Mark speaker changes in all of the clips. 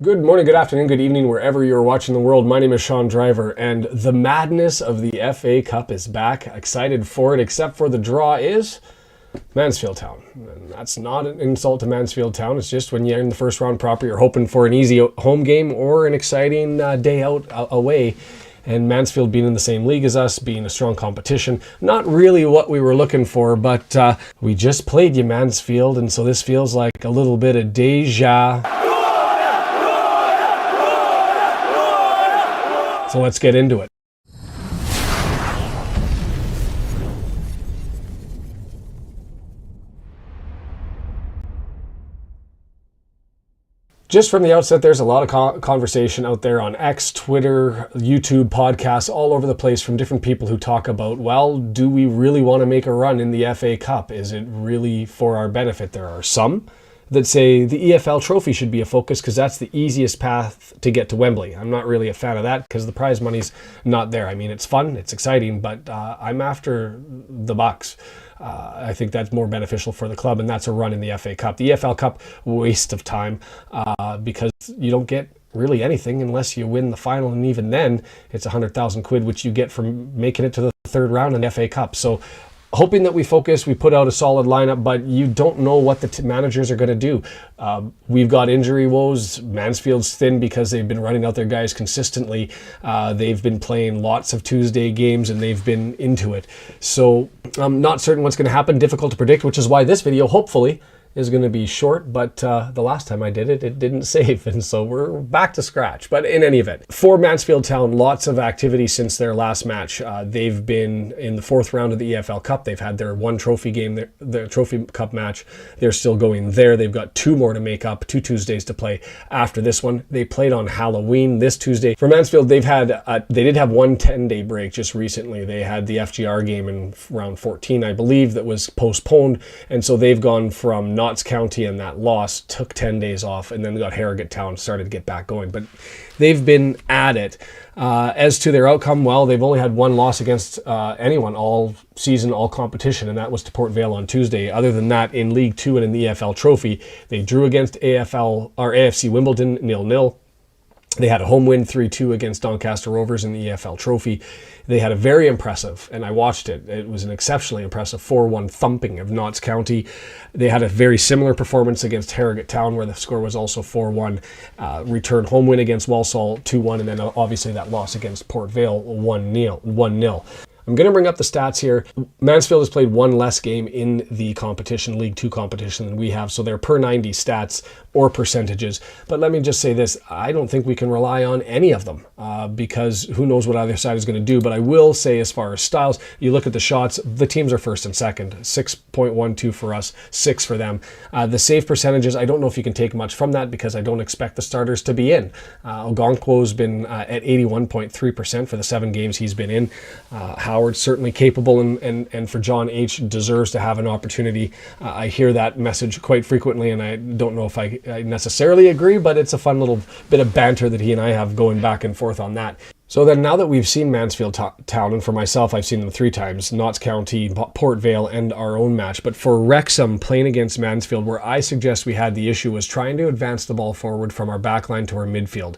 Speaker 1: Good morning, good afternoon, good evening, wherever you're watching the world. My name is Shaun Driver, and the madness of the FA Cup is back. Excited for it, except for the draw is Mansfield Town. And that's not an insult to Mansfield Town. It's just when you're in the first round proper, you're hoping for an easy home game or an exciting day out away. And Mansfield being in the same league as us, being a strong competition, not really what we were looking for, but we just played you, Mansfield, and so this feels like a little bit of deja. So let's get into it. Just from the outset, there's a lot of conversation out there on X, Twitter, YouTube, podcasts, all over the place from different people who talk about, well, do we really want to make a run in the FA Cup? Is it really for our benefit? There are some that say the EFL trophy should be a focus because that's the easiest path to get to Wembley. I'm not really a fan of that because the prize money's not there. I mean, it's fun, it's exciting, but I'm after the bucks. I think that's more beneficial for the club, and that's a run in the FA Cup. The EFL Cup, waste of time because you don't get really anything unless you win the final, and even then, it's 100,000 quid, which you get from making it to the third round in the FA Cup. So hoping that we focus, we put out a solid lineup, but you don't know what the managers are going to do. We've got injury woes. Mansfield's thin because they've been running out their guys consistently. They've been playing lots of Tuesday games and they've been into it. So I'm not certain what's going to happen. Difficult to predict, which is why this video, hopefully, is going to be short, but the last time I did it, it didn't save, and so we're back to scratch. But in any event, for Mansfield Town, lots of activity since their last match. They've been in the fourth round of the EFL Cup. They've had their one trophy game, their Trophy Cup match. They're still going there. They've got two more to make up, 2 Tuesdays to play after this one. They played on Halloween this Tuesday. For Mansfield, they did have one 10-day break just recently. They had the FGR game in round 14, I believe, that was postponed, and so they've gone from Notts County and that loss, took 10 days off, and then got Harrogate Town, started to get back going. But they've been at it. As to their outcome, well, they've only had one loss against anyone all season, all competition, and that was to Port Vale on Tuesday. Other than that, in League Two and in the EFL Trophy, they drew against AFC Wimbledon 0-0. They had a home win 3-2 against Doncaster Rovers in the EFL Trophy. They had a very impressive, and I watched it, it was an exceptionally impressive 4-1 thumping of Notts County. They had a very similar performance against Harrogate Town, where the score was also 4-1. Return home win against Walsall 2-1, and then obviously that loss against Port Vale 1-0. I'm going to bring up the stats here. Mansfield has played one less game in the competition, League Two competition, than we have, so they're per 90 stats or percentages. But let me just say this, I don't think we can rely on any of them because who knows what either side is going to do. But I will say, as far as styles, you look at the shots, the teams are first and second, 6.12 for us, 6 for them. The save percentages, I don't know if you can take much from that because I don't expect the starters to be in. Ogonkwo's been at 81.3% for the 7 games he's been in. Howard's certainly capable and for John H. deserves to have an opportunity. I hear that message quite frequently, and I don't know if I necessarily agree, but it's a fun little bit of banter that he and I have going back and forth on that. So then, now that we've seen Mansfield Town, and for myself, I've seen them 3 times, Notts County, Port Vale, and our own match. But for Wrexham playing against Mansfield, where I suggest we had the issue was trying to advance the ball forward from our backline to our midfield.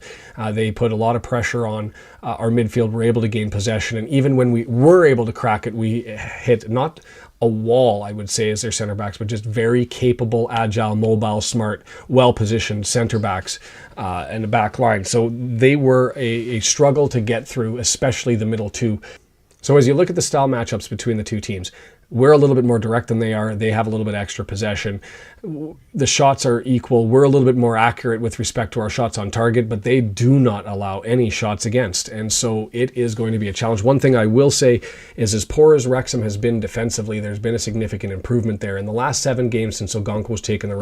Speaker 1: They put a lot of pressure on our midfield, were able to gain possession, and even when we were able to crack it, we hit not a wall, I would say, as their center backs, but just very capable, agile, mobile, smart, well-positioned center backs and the back line. So they were a struggle to get through, especially the middle two. So as you look at the style matchups between the two teams, we're a little bit more direct than they are. They have a little bit extra possession. The shots are equal. We're a little bit more accurate with respect to our shots on target, but they do not allow any shots against. And so it is going to be a challenge. One thing I will say is, as poor as Wrexham has been defensively, there's been a significant improvement there. In the last 7 games since Ogonkwo's taken the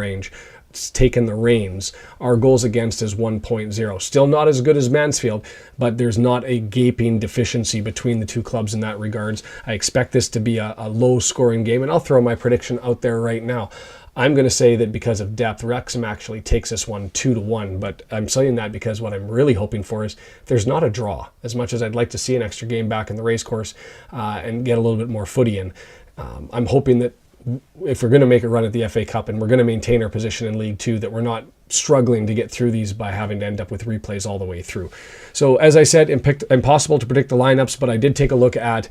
Speaker 1: reins, our goals against is 1.0. Still not as good as Mansfield, but there's not a gaping deficiency between the two clubs in that regards. I expect this to be a low-scoring game, and I'll throw my prediction out there right now. I'm going to say that because of depth, Wrexham actually takes this one 2-1, but I'm saying that because what I'm really hoping for is there's not a draw, as much as I'd like to see an extra game back in the racecourse and get a little bit more footy in. I'm hoping that if we're going to make a run at the FA Cup and we're going to maintain our position in League Two, that we're not struggling to get through these by having to end up with replays all the way through. So as I said, impossible to predict the lineups, but I did take a look at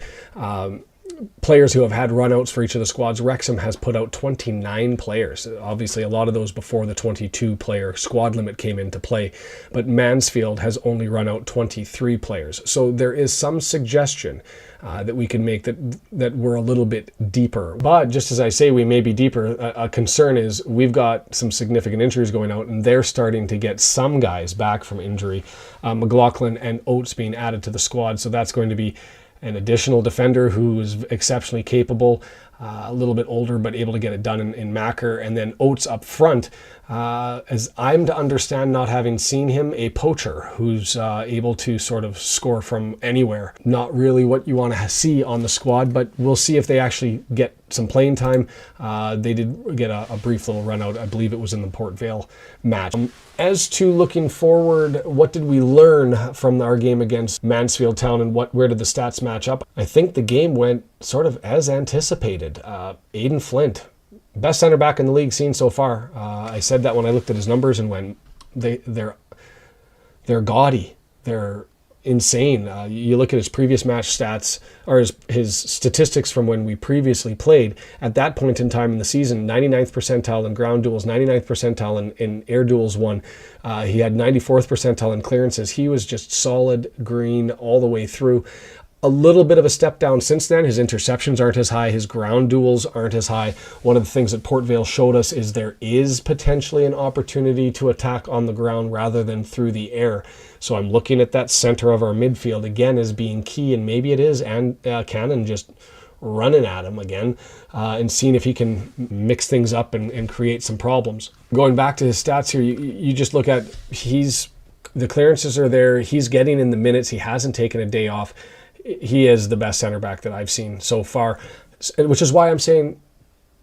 Speaker 1: players who have had runouts for each of the squads. Wrexham has put out 29 players. Obviously, a lot of those before the 22-player squad limit came into play. But Mansfield has only run out 23 players. So there is some suggestion that we can make that we're a little bit deeper. But just as I say, we may be deeper. A concern is we've got some significant injuries going out, and they're starting to get some guys back from injury. McLaughlin and Oates being added to the squad. So that's going to be an additional defender who is exceptionally capable, a little bit older, but able to get it done in Macker. And then Oates up front, as I'm to understand, not having seen him, a poacher who's able to sort of score from anywhere. Not really what you want to see on the squad, but we'll see if they actually get some playing time. They did get a brief little run out. I believe it was in the Port Vale match. As to looking forward, what did we learn from our game against Mansfield Town, and where did the stats match up? I think the game went sort of as anticipated. Aiden Flint, best center back in the league seen so far. I said that when I looked at his numbers and when they're gaudy. They're insane. You look at his previous match stats, or his statistics from when we previously played. At that point in time in the season, 99th percentile in ground duels, 99th percentile in air duels won. He had 94th percentile in clearances. He was just solid green all the way through. A little bit of a step down since then. His interceptions aren't as high. His ground duels aren't as high. One of the things that Port Vale showed us is there is potentially an opportunity to attack on the ground rather than through the air. So I'm looking at that center of our midfield again as being key, and maybe it is Cannon just running at him again and seeing if he can mix things up and create some problems. Going back to his stats here, you just look at the clearances are there. He's getting in the minutes. He hasn't taken a day off. He is the best center back that I've seen so far, which is why I'm saying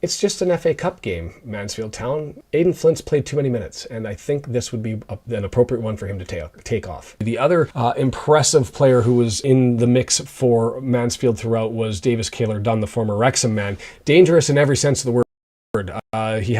Speaker 1: it's just an FA Cup game, Mansfield Town. Aiden Flint's played too many minutes, and I think this would be an appropriate one for him to take off. The other impressive player who was in the mix for Mansfield throughout was Davis Kaler-Dunn, the former Wrexham man. Dangerous in every sense of the word. He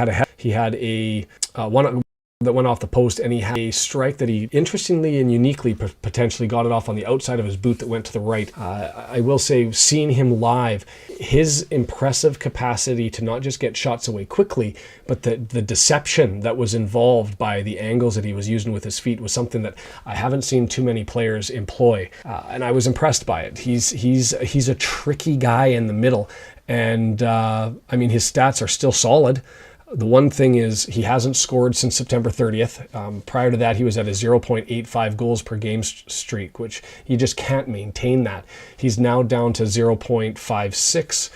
Speaker 1: had a one that went off the post, and he had a strike that he interestingly and uniquely potentially got it off on the outside of his boot that went to the right. I will say, seeing him live, his impressive capacity to not just get shots away quickly, but the deception that was involved by the angles that he was using with his feet was something that I haven't seen too many players employ, and I was impressed by it. He's a tricky guy in the middle, and I mean, his stats are still solid. The one thing is he hasn't scored since September 30th. Prior to that, he was at a 0.85 goals per game streak, which you just can't maintain that. He's now down to 0.56.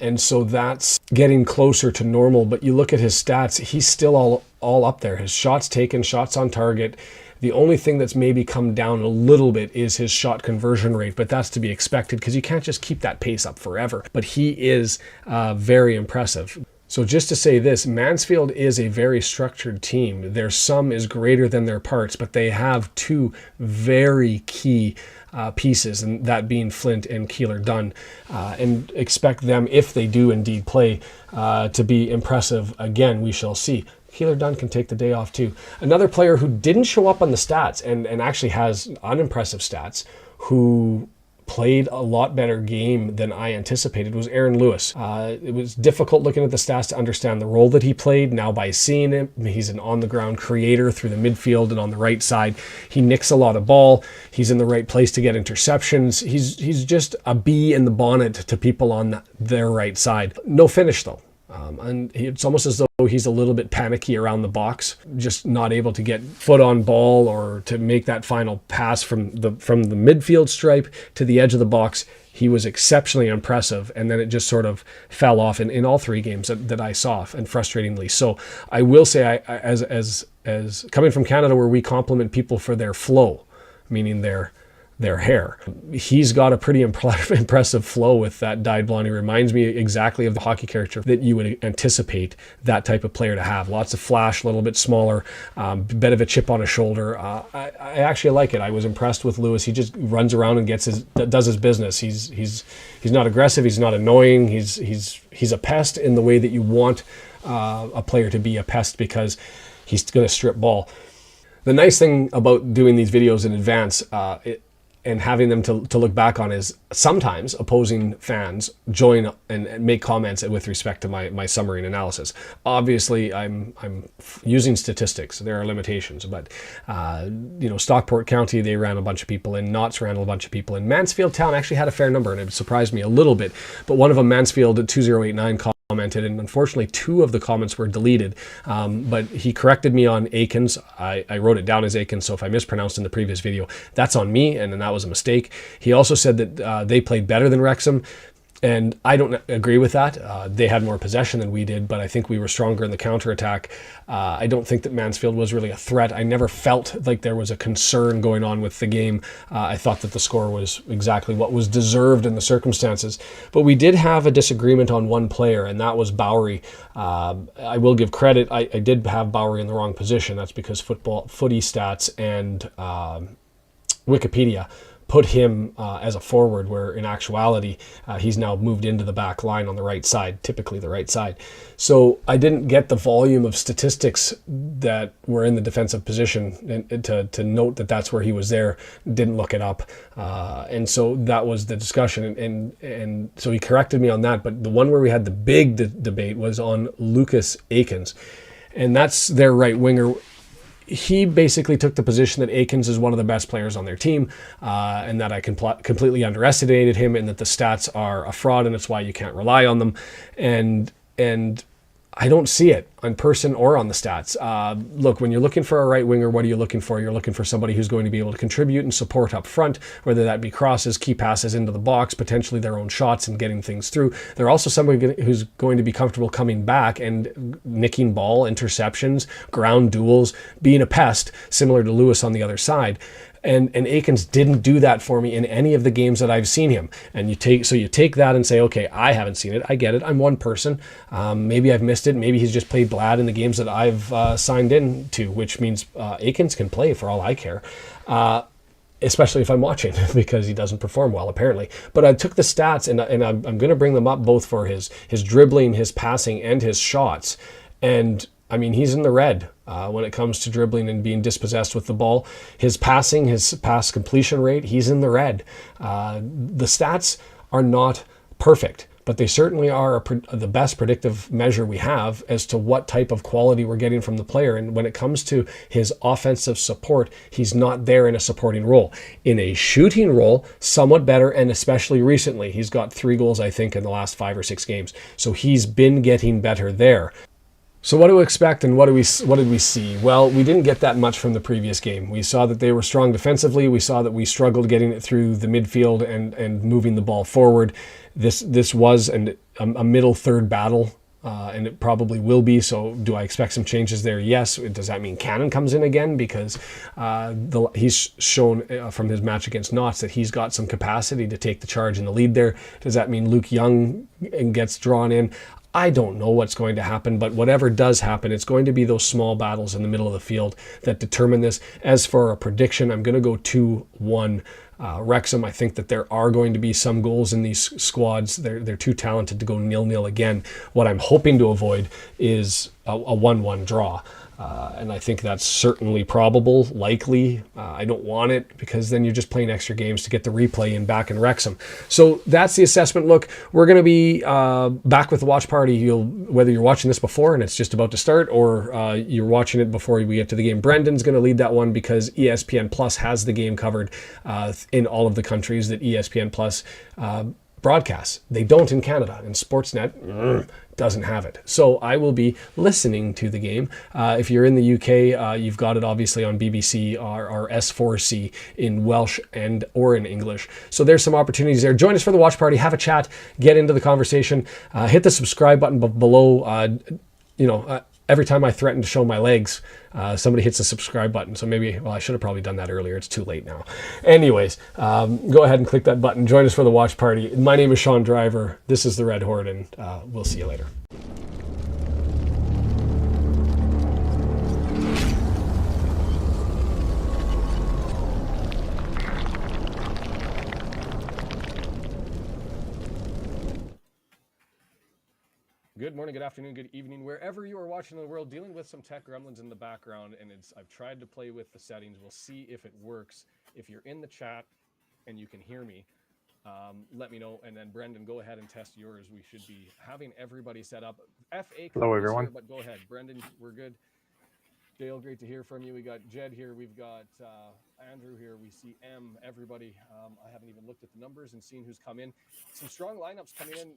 Speaker 1: And so that's getting closer to normal. But you look at his stats, he's still all up there. His shots taken, shots on target. The only thing that's maybe come down a little bit is his shot conversion rate, but that's to be expected because you can't just keep that pace up forever. But he is very impressive. So just to say this, Mansfield is a very structured team. Their sum is greater than their parts, but they have two very key pieces, and that being Flint and Kaler-Dunn, and expect them, if they do indeed play, to be impressive again. We shall see. Kaler-Dunn can take the day off too. Another player who didn't show up on the stats and actually has unimpressive stats, who played a lot better game than I anticipated, was Aaron Lewis. It was difficult looking at the stats to understand the role that he played. Now by seeing him, he's an on-the-ground creator through the midfield and on the right side. He nicks a lot of ball. He's in the right place to get interceptions. He's just a bee in the bonnet to people on their right side. No finish though. And it's almost as though he's a little bit panicky around the box, just not able to get foot on ball or to make that final pass from the midfield stripe to the edge of the box. He was exceptionally impressive, and then it just sort of fell off in all three games that I saw, and frustratingly so. I will say, as coming from Canada, where we compliment people for their flow, meaning their their hair. He's got a pretty impressive flow with that dyed blonde. He reminds me exactly of the hockey character that you would anticipate that type of player to have. Lots of flash, a little bit smaller, bit of a chip on his shoulder. I actually like it. I was impressed with Lewis. He just runs around and does his business. He's not aggressive. He's not annoying. He's a pest in the way that you want a player to be a pest, because he's going to strip ball. The nice thing about doing these videos in advance, and having them to look back on, is sometimes opposing fans join and make comments with respect to my summary and analysis. Obviously, I'm using statistics. There are limitations, but Stockport County, they ran a bunch of people in. Notts ran a bunch of people in. Mansfield Town actually had a fair number, and it surprised me a little bit. But one of them, Mansfield 2089, commented, and unfortunately 2 of the comments were deleted, but he corrected me on Aikens. I wrote it down as Aikens, so if I mispronounced in the previous video, that's on me, and then that was a mistake. He also said that they played better than Wrexham, and I don't agree with that. They had more possession than we did, but I think we were stronger in the counterattack. I don't think that Mansfield was really a threat. I never felt like there was a concern going on with the game. I thought that the score was exactly what was deserved in the circumstances. But we did have a disagreement on one player, and that was Bowery. I will give credit. I did have Bowery in the wrong position. That's because footy stats and Wikipedia put him as a forward, where in actuality he's now moved into the back line on the right side, typically the right side. So I didn't get the volume of statistics that were in the defensive position and to note that that's where he was there. Didn't look it up, and so that was the discussion, and so he corrected me on that. But the one where we had the big debate was on Lucas Aikens, and that's their right winger. He basically took the position that Aikens is one of the best players on their team, and that I completely underestimated him, and that the stats are a fraud, and it's why you can't rely on them. And I don't see it in person or on the stats. Look, when you're looking for a right winger, what are you looking for? You're looking for somebody who's going to be able to contribute and support up front, whether that be crosses, key passes into the box, potentially their own shots and getting things through. They're also somebody who's going to be comfortable coming back and nicking ball, interceptions, ground duels, being a pest, similar to Lewis on the other side. And Aikens didn't do that for me in any of the games that I've seen him. And you take that and say, okay, I haven't seen it. I get it. I'm one person. Maybe I've missed it. Maybe he's just played bad in the games that I've signed in to, which means Aikens can play for all I care. Especially if I'm watching, because he doesn't perform well, apparently. But I took the stats, and I'm going to bring them up both for his dribbling, his passing, and his shots. And I mean, he's in the red when it comes to dribbling and being dispossessed with the ball. His passing, his pass completion rate, he's in the red. The stats are not perfect, but they certainly are the best predictive measure we have as to what type of quality we're getting from the player. And when it comes to his offensive support, he's not there in a supporting role. In a shooting role, somewhat better, and especially recently. He's got 3 goals, I think, in the last 5 or 6 games. So he's been getting better there. So what do we expect, and what did we see? Well, we didn't get that much from the previous game. We saw that they were strong defensively. We saw that we struggled getting it through the midfield and moving the ball forward. This was a middle third battle, and it probably will be. So do I expect some changes there? Yes. Does that mean Cannon comes in again? Because he's shown from his match against Notts that he's got some capacity to take the charge in the lead there. Does that mean Luke Young gets drawn in? I don't know what's going to happen, but whatever does happen, it's going to be those small battles in the middle of the field that determine this. As for a prediction, I'm going to go 2-1 Wrexham. I think that there are going to be some goals in these squads. They're too talented to go 0-0 again. What I'm hoping to avoid is a 1-1 draw. And I think that's certainly probable, likely. I don't want it, because then you're just playing extra games to get the replay in back in Wrexham. So that's the assessment. Look, we're going to be back with the watch party. Whether you're watching this before and it's just about to start, or you're watching it before we get to the game. Brendan's going to lead that one, because ESPN Plus has the game covered in all of the countries that ESPN Plus broadcasts. They don't in Canada, and Sportsnet doesn't have it. So I will be listening to the game. If you're in the UK, you've got it obviously on BBC or S4C in Welsh or in English. So there's some opportunities there. Join us for the watch party. Have a chat. Get into the conversation. Hit the subscribe button below. every time I threaten to show my legs, somebody hits the subscribe button. So maybe, well, I should have probably done that earlier. It's too late now. Anyways, go ahead and click that button. Join us for the watch party. My name is Shaun Driver. This is the Red Horde, and we'll see you later. Good morning, good afternoon, good evening, wherever you are watching in the world. Dealing with some tech gremlins in the background, and I've tried to play with the settings. We'll see if it works. If you're in the chat and you can hear me, let me know. And then Brendan, go ahead and test yours. We should be having everybody set up. FA Cup.
Speaker 2: Hello, everyone.
Speaker 1: Here, but go ahead, Brendan. We're good. Dale, great to hear from you. We got Jed here. We've got Andrew here. We see M, everybody. I haven't even looked at the numbers and seen who's come in. Some strong lineups coming in.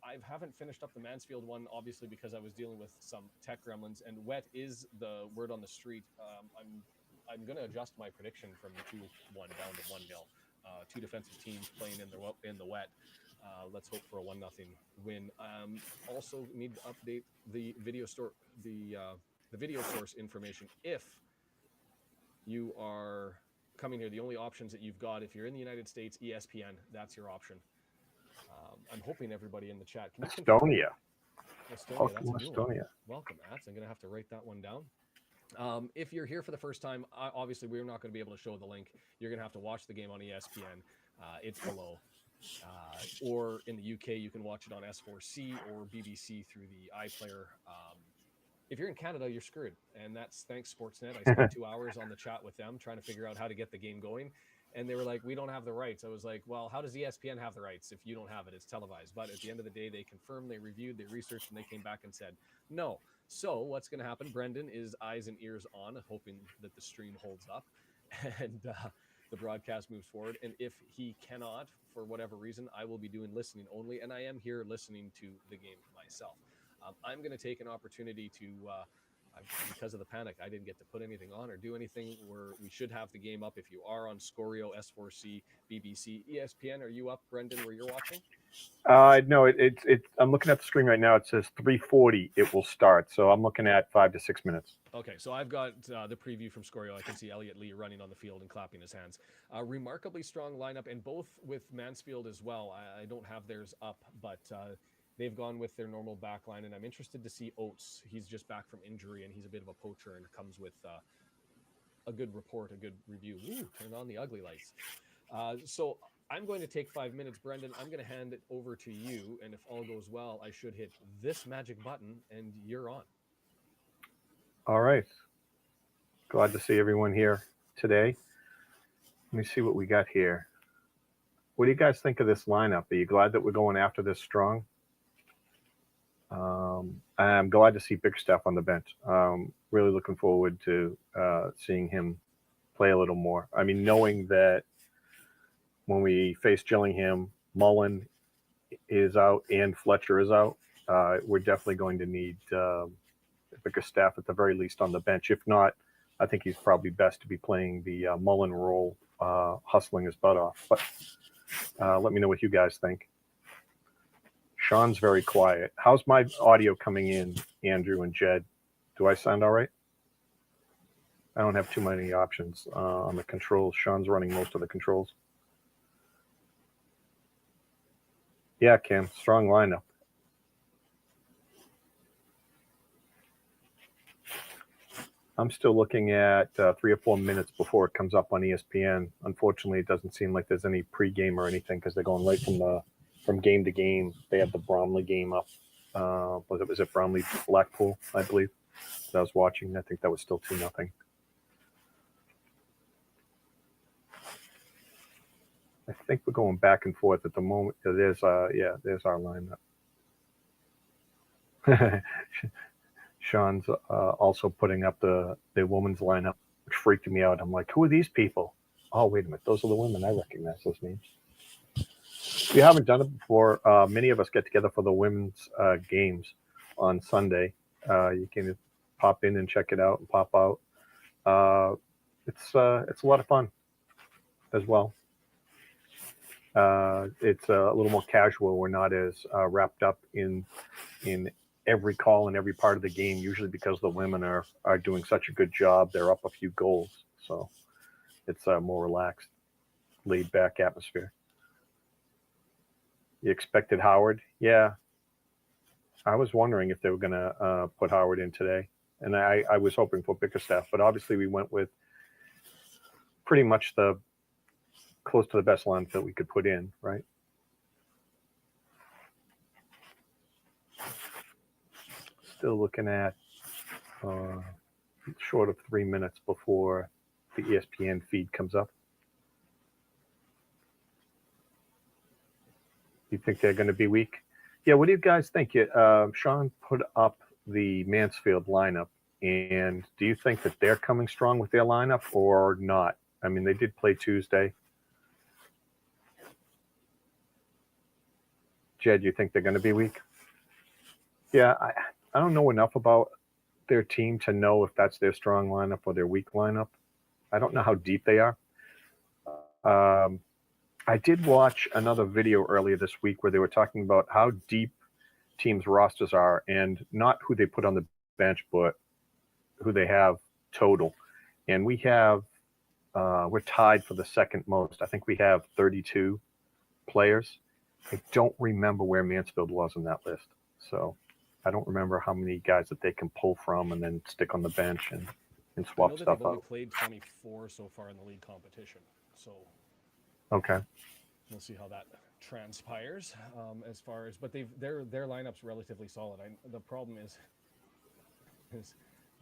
Speaker 1: I haven't finished up the Mansfield one, obviously, because I was dealing with some tech gremlins, and wet is the word on the street. I'm going to adjust my prediction from 2-1 down to 1-0. Two defensive teams playing in the wet. Let's hope for a 1-0 win. Also need to update the video store, the video source information. If you are coming here, the only options that you've got, if you're in the United States, ESPN, that's your option. I'm hoping everybody in the chat can
Speaker 2: Estonia.
Speaker 1: Welcome, Estonia. Welcome, Ats. I'm going to have to write that one down. If you're here for the first time, obviously we're not going to be able to show the link. You're going to have to watch the game on ESPN. It's below. Or in the UK, you can watch it on S4C or BBC through the iPlayer. If you're in Canada, you're screwed. And that's thanks Sportsnet. I spent 2 hours on the chat with them trying to figure out how to get the game going. And they were like, we don't have the rights. I was like, well, how does ESPN have the rights if you don't have it? It's televised. But at the end of the day, they confirmed, they reviewed, they researched, and they came back and said, no. So what's going to happen? Brendan is eyes and ears on, hoping that the stream holds up and the broadcast moves forward. And if he cannot, for whatever reason, I will be doing listening only. And I am here listening to the game myself. I'm going to take an opportunity to, because of the panic, I didn't get to put anything on or do anything. We should have the game up. If you are on Sgorio, S4C, BBC, ESPN, are you up, Brendan, where you're watching?
Speaker 2: No, I'm looking at the screen right now. It says 3:40 it will start. So I'm looking at 5 to 6 minutes.
Speaker 1: Okay, so I've got the preview from Sgorio. I can see Elliot Lee running on the field and clapping his hands. Remarkably strong lineup, and both with Mansfield as well. I don't have theirs up, but they've gone with their normal back line, and I'm interested to see Oates. He's just back from injury, and he's a bit of a poacher and comes with a good report, a good review. Ooh, turn on the ugly lights. So I'm going to take 5 minutes. Brendan, I'm going to hand it over to you, and if all goes well, I should hit this magic button, and you're on.
Speaker 2: All right. Glad to see everyone here today. Let me see what we got here. What do you guys think of this lineup? Are you glad that we're going after this strong? I'm glad to see Big Steph on the bench. Really looking forward to seeing him play a little more. I mean, knowing that when we face Gillingham, Mullin is out and Fletcher is out, we're definitely going to need Big Steph at the very least on the bench. If not, I think he's probably best to be playing the Mullin role, hustling his butt off. But let me know what you guys think. Shaun's very quiet. How's my audio coming in, Andrew and Jed? Do I sound all right? I don't have too many options on the controls. Shaun's running most of the controls. Yeah, Kim, strong lineup. I'm still looking at 3 or 4 minutes before it comes up on ESPN. Unfortunately, it doesn't seem like there's any pregame or anything because they're going right from game to game. They have the Bromley game up. Was it Bromley Blackpool, I believe, that I was watching. I think that was still 2-0. I think we're going back and forth at the moment. There's our lineup. Shaun's also putting up the women's lineup, which freaked me out. I'm like, who are these people? Oh, wait a minute. Those are the women. I recognize those names. If you haven't done it before, many of us get together for the women's games on Sunday. You can pop in and check it out and pop out. It's a lot of fun as well. It's a little more casual. We're not as wrapped up in every call in every part of the game, usually because the women are doing such a good job. They're up a few goals, so it's a more relaxed, laid back atmosphere. You expected Howard? Yeah. I was wondering if they were going to put Howard in today, and I was hoping for Bickerstaff, but obviously we went with pretty much the close to the best lineup that we could put in, right? Still looking at short of 3 minutes before the ESPN feed comes up. You think they're going to be weak? Yeah, what do you guys think? Shaun put up the Mansfield lineup, and do you think that they're coming strong with their lineup or not? I mean, they did play Tuesday. Jed, you think they're going to be weak? Yeah, I don't know enough about their team to know if that's their strong lineup or their weak lineup. I don't know how deep they are. I did watch another video earlier this week where they were talking about how deep teams' rosters are, and not who they put on the bench, but who they have total. And we have, we're tied for the second most. I think we have 32 players. I don't remember where Mansfield was on that list. So I don't remember how many guys that they can pull from and then stick on the bench and swap stuff
Speaker 1: they've only
Speaker 2: out.
Speaker 1: played 24 so far in the league competition. So
Speaker 2: okay,
Speaker 1: we'll see how that transpires. As far as, but their lineup's relatively solid. The problem is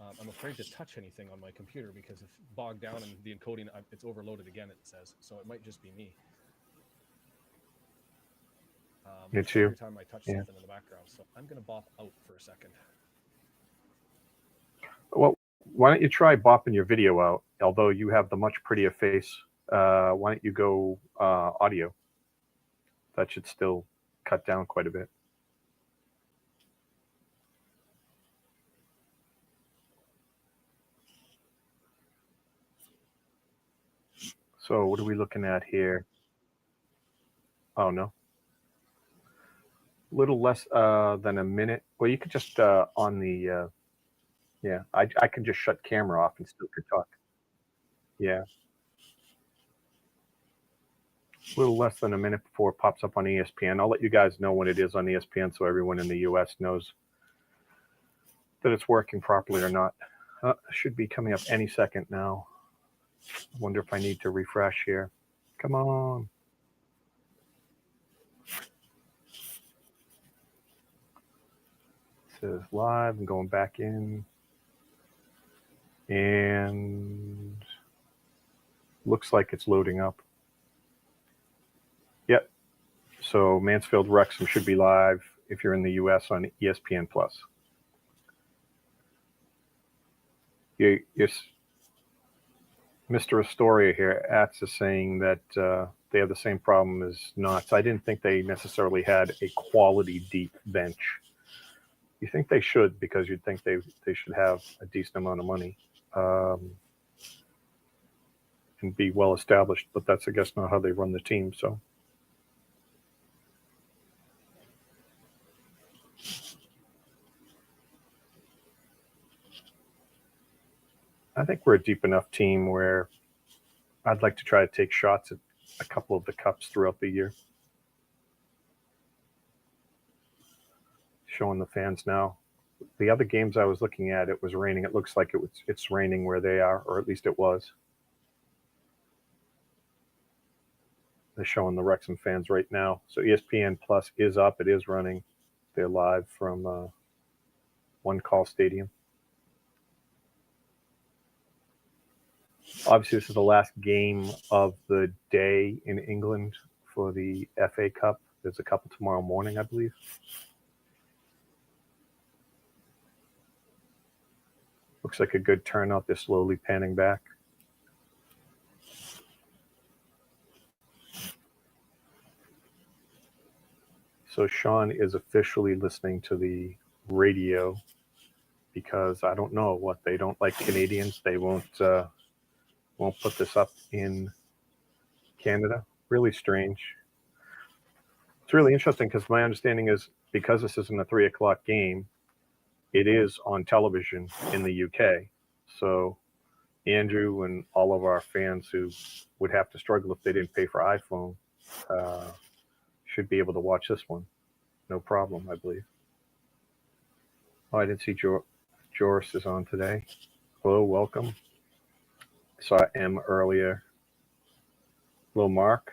Speaker 1: I'm afraid to touch anything on my computer because if bogged down in the encoding, it's overloaded again. It says so. It might just be me.
Speaker 2: Me too.
Speaker 1: Every time I touch something in the background, so I'm going to bop out for a second.
Speaker 2: Well, why don't you try bopping your video out? Although you have the much prettier face, why don't you go audio? That should still cut down quite a bit. So what are we looking at here? Oh, no. A little less than a minute. Well, you could just on the, yeah, I can just shut camera off and still could talk. Yeah. A little less than a minute before it pops up on ESPN. I'll let you guys know when it is on ESPN so everyone in the US knows that it's working properly or not. Should be coming up any second now. I wonder if I need to refresh here. Come on. It says live. I'm going back in. And looks like it's loading up. Yep. So Mansfield Wrexham should be live if you're in the US on ESPN Plus. Mr. Astoria here is saying that they have the same problem as Knots. I didn't think they necessarily had a quality deep bench. You think they should, because you'd think they should have a decent amount of money and be well established, but that's, I guess, not how they run the team. So I think we're a deep enough team where I'd like to try to take shots at a couple of the cups throughout the year. Showing the fans now. The other games I was looking at, it was raining. It looks like it's raining where they are, or at least it was. They're showing the Wrexham fans right now. So ESPN Plus is up. It is running. They're live from One Call Stadium. Obviously, this is the last game of the day in England for the FA Cup. There's a couple tomorrow morning, I believe. Looks like a good turnout. They're slowly panning back. So Shaun is officially listening to the radio because I don't know what they don't like Canadians. They won't put this up in Canada. Really strange. It's really interesting because my understanding is because this isn't a 3 o'clock game, it is on television in the UK. So Andrew and all of our fans who would have to struggle if they didn't pay for iPhone should be able to watch this one. No problem, I believe. Oh, I didn't see Joris is on today. Hello, welcome. Saw M earlier. Hello, Mark.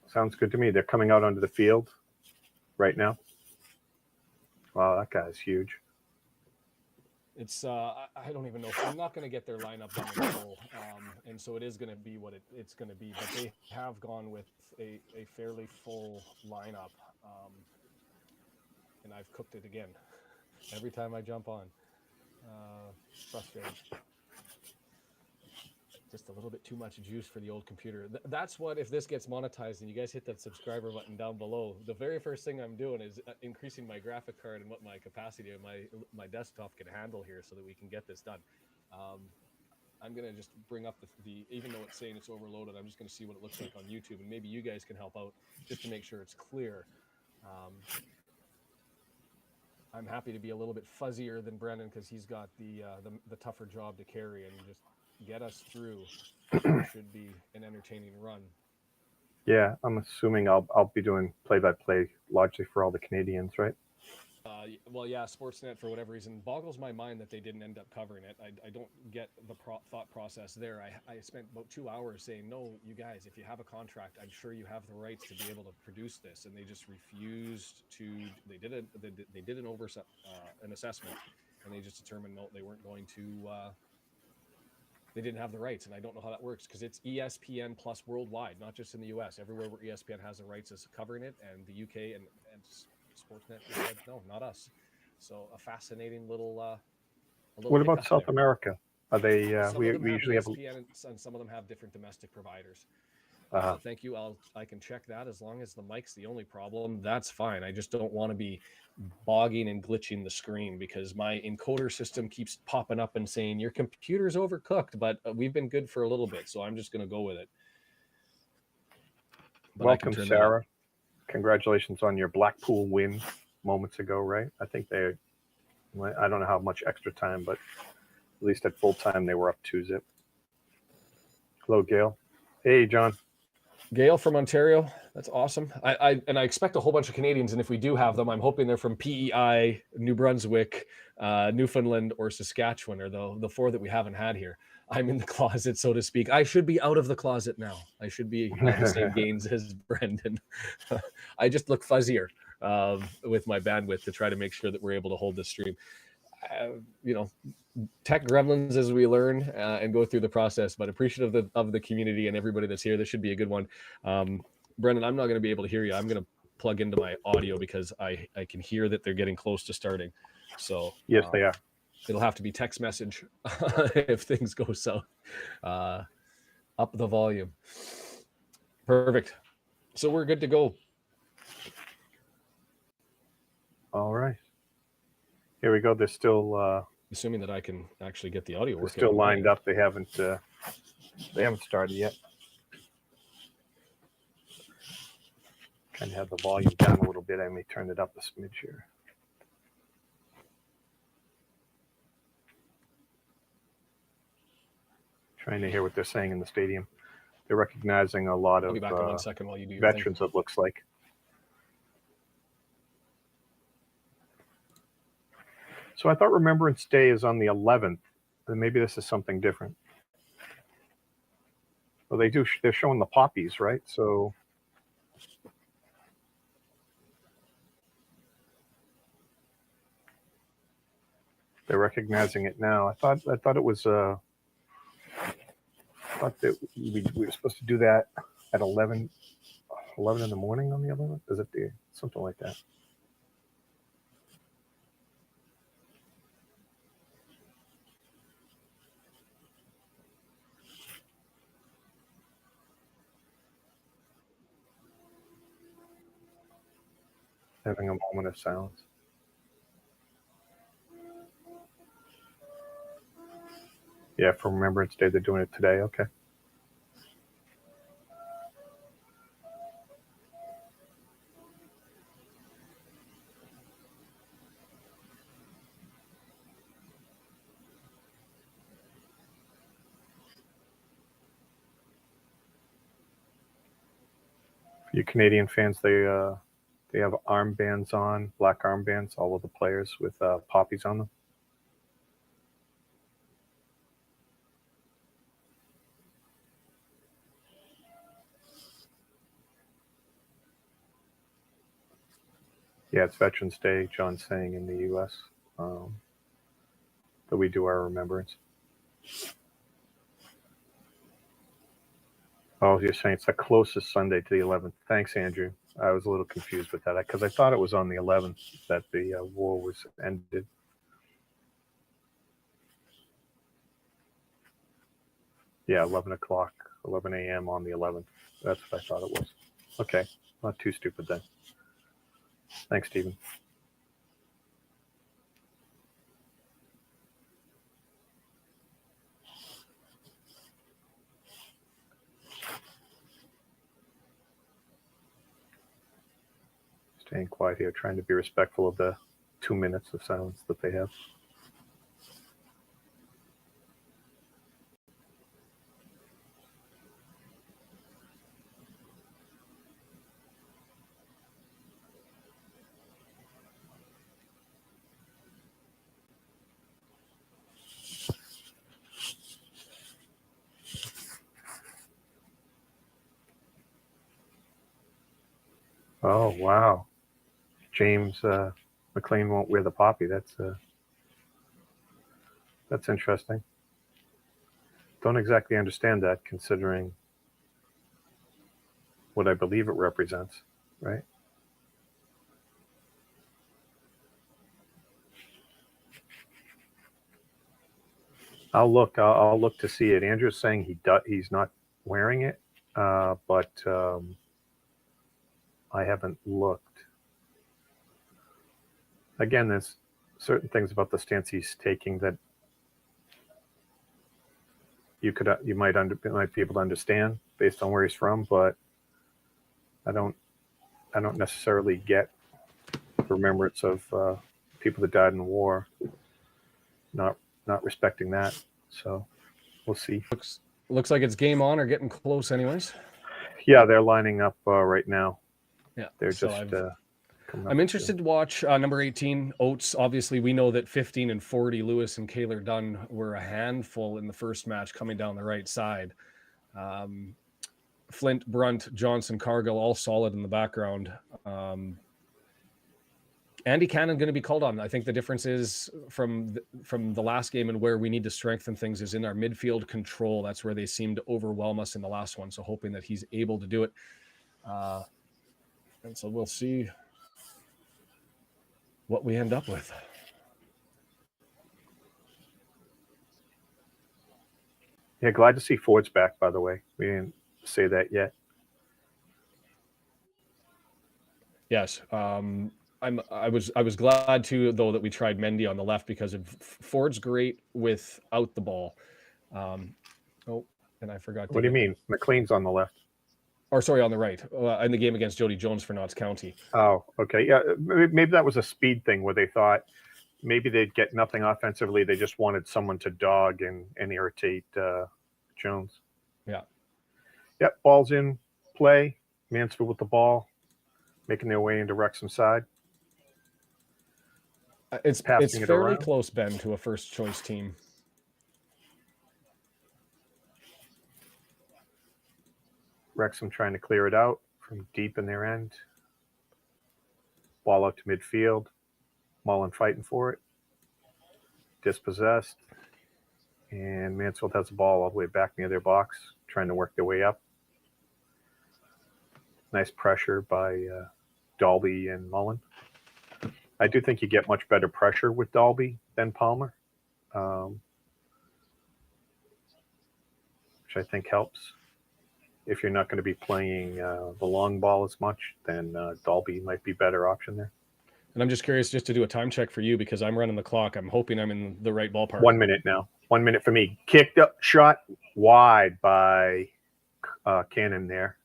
Speaker 2: Sounds good to me. They're coming out onto the field right now. Wow, that guy's huge.
Speaker 1: It's I don't even know. I'm not going to get their lineup done in full, and so it is going to be what it's going to be. But they have gone with a fairly full lineup, and I've cooked it again every time I jump on. Frustrating. Just a little bit too much juice for the old computer. That's what, if this gets monetized and you guys hit that subscriber button down below, the very first thing I'm doing is increasing my graphic card and what my capacity of my desktop can handle here so that we can get this done. I'm going to just bring up the, even though it's saying it's overloaded, I'm just going to see what it looks like on YouTube, and maybe you guys can help out just to make sure it's clear. I'm happy to be a little bit fuzzier than Brendan because he's got the tougher job to carry and just get us through. It should be an entertaining run.
Speaker 2: Yeah, I'm assuming I'll be doing play-by-play largely for all the Canadians, right?
Speaker 1: Well, yeah, Sportsnet, for whatever reason, boggles my mind that they didn't end up covering it. I don't get the thought process there. I spent about 2 hours saying, no, you guys, if you have a contract, I'm sure you have the rights to be able to produce this, and they just refused to. They did an assessment, and they just determined no, they weren't going to. They didn't have the rights, and I don't know how that works because it's ESPN plus worldwide, not just in the US. Everywhere where ESPN has the rights is covering it, and the UK and Sportsnet said no, not us. So a fascinating little.
Speaker 2: What about South America? Are they? We usually have
Speaker 1: ESPN, and some of them have different domestic providers. Thank you. I can check that as long as the mic's the only problem. That's fine. I just don't want to be bogging and glitching the screen because my encoder system keeps popping up and saying your computer's overcooked, but we've been good for a little bit, so I'm just going to go with it. But
Speaker 2: welcome, Sarah. Congratulations on your Blackpool win moments ago, right? I think I don't know how much extra time, but at least at full time they were up 2-0. Hello, Gail. Hey, John.
Speaker 1: Gail from Ontario. That's awesome. I expect a whole bunch of Canadians, and if we do have them, I'm hoping they're from PEI, New Brunswick, Newfoundland, or Saskatchewan, or the 4 that we haven't had here. I'm in the closet, so to speak. I should be out of the closet now. I should be at the same gains as Brendan. I just look fuzzier with my bandwidth to try to make sure that we're able to hold this stream. Tech gremlins as we learn and go through the process, but appreciative of the community and everybody that's here. This should be a good one. Brendan, I'm not going to be able to hear you. I'm going to plug into my audio because I can hear that they're getting close to starting. So
Speaker 2: yes, they are.
Speaker 1: It'll have to be text message if things go south. Up the volume. Perfect. So we're good to go.
Speaker 2: All right. Here we go. They're still
Speaker 1: assuming that I can actually get the audio working.
Speaker 2: Still lined up. They haven't started yet. Kind of have the volume down a little bit. I may turn it up a smidge here. Trying to hear what they're saying in the stadium. They're recognizing a lot of
Speaker 1: I'll be back in 1 second while you do your
Speaker 2: veterans,
Speaker 1: thing.
Speaker 2: it looks like. So I thought Remembrance Day is on the 11th, and maybe this is something different. Well, they're showing the poppies, right? So they're recognizing it now. I thought it was I thought that we were supposed to do that at 11 in the morning on the 11th. Is it something like that? Having a moment of silence. Yeah, for Remembrance Day, they're doing it today. Okay. You Canadian fans, they have armbands on, black armbands, all of the players with poppies on them. Yeah, it's Veterans Day, John's saying, in the U.S. That we do our remembrance. Oh, you're saying it's the closest Sunday to the 11th. Thanks, Andrew. I was a little confused with that because I thought it was on the 11th that the war was ended. Yeah, 11 o'clock, 11 a.m. on the 11th. That's what I thought it was. Okay, not too stupid then. Thanks, Stephen. Staying quiet here, trying to be respectful of the 2 minutes of silence that they have. Oh, wow. James McClean won't wear the poppy. That's interesting. Don't exactly understand that, considering what I believe it represents, right? I'll look to see it. Andrew's saying he's not wearing it, but I haven't looked. Again, there's certain things about the stance he's taking that you might be able to understand based on where he's from, but I don't necessarily get the remembrance of people that died in the war. Not respecting that, so we'll see.
Speaker 1: Looks like it's game on or getting close, anyways.
Speaker 2: Yeah, they're lining up right now.
Speaker 1: Yeah,
Speaker 2: they're
Speaker 1: so
Speaker 2: just.
Speaker 1: I'm interested to watch number 18, Oates. Obviously, we know that 15 and 40, Lewis and Kaylor Dunn, were a handful in the first match coming down the right side. Flint, Brunt, Johnson, Cargill, all solid in the background. Andy Cannon going to be called on. I think the difference is from the last game and where we need to strengthen things is in our midfield control. That's where they seemed to overwhelm us in the last one. So hoping that he's able to do it. And so we'll see what we end up with.
Speaker 2: Yeah, glad to see Ford's back, by the way. We didn't say that yet.
Speaker 1: Yes. I was glad too, though, that we tried Mendy on the left because Ford's great without the ball. And I forgot.
Speaker 2: What do you mean? McLean's on the left.
Speaker 1: Or sorry, on the right, in the game against Jody Jones for Notts County.
Speaker 2: Oh, okay. Yeah, maybe that was a speed thing where they thought maybe they'd get nothing offensively. They just wanted someone to dog and irritate Jones.
Speaker 1: Yeah.
Speaker 2: Yep, ball's in play. Mansfield with the ball, making their way into Wrexham side.
Speaker 1: It's fairly close, Ben, to a first choice team.
Speaker 2: Wrexham trying to clear it out from deep in their end. Ball out to midfield. Mullin fighting for it. Dispossessed. And Mansfield has the ball all the way back near their box, trying to work their way up. Nice pressure by Dalby and Mullin. I do think you get much better pressure with Dalby than Palmer, which I think helps. If you're not going to be playing the long ball as much, then Dalby might be a better option there.
Speaker 1: And I'm just curious just to do a time check for you because I'm running the clock. I'm hoping I'm in the right ballpark.
Speaker 2: 1 minute now. 1 minute for me. Kicked up, shot wide by Cannon there.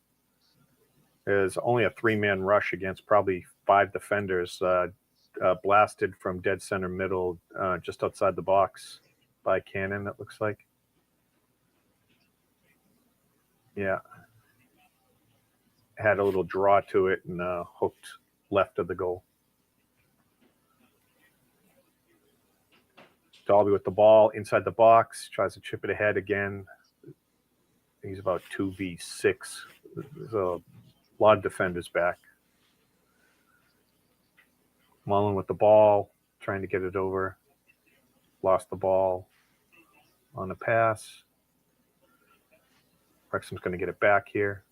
Speaker 2: There's only a 3-man rush against probably 5 defenders. Blasted from dead center middle, just outside the box by Cannon, it looks like. Yeah. had a little draw to it and hooked left of the goal. Dalby with the ball inside the box, tries to chip it ahead again. He's about 2v6. There's a lot of defenders back. Mullin with the ball, trying to get it over. Lost the ball on the pass. Wrexham's going to get it back here.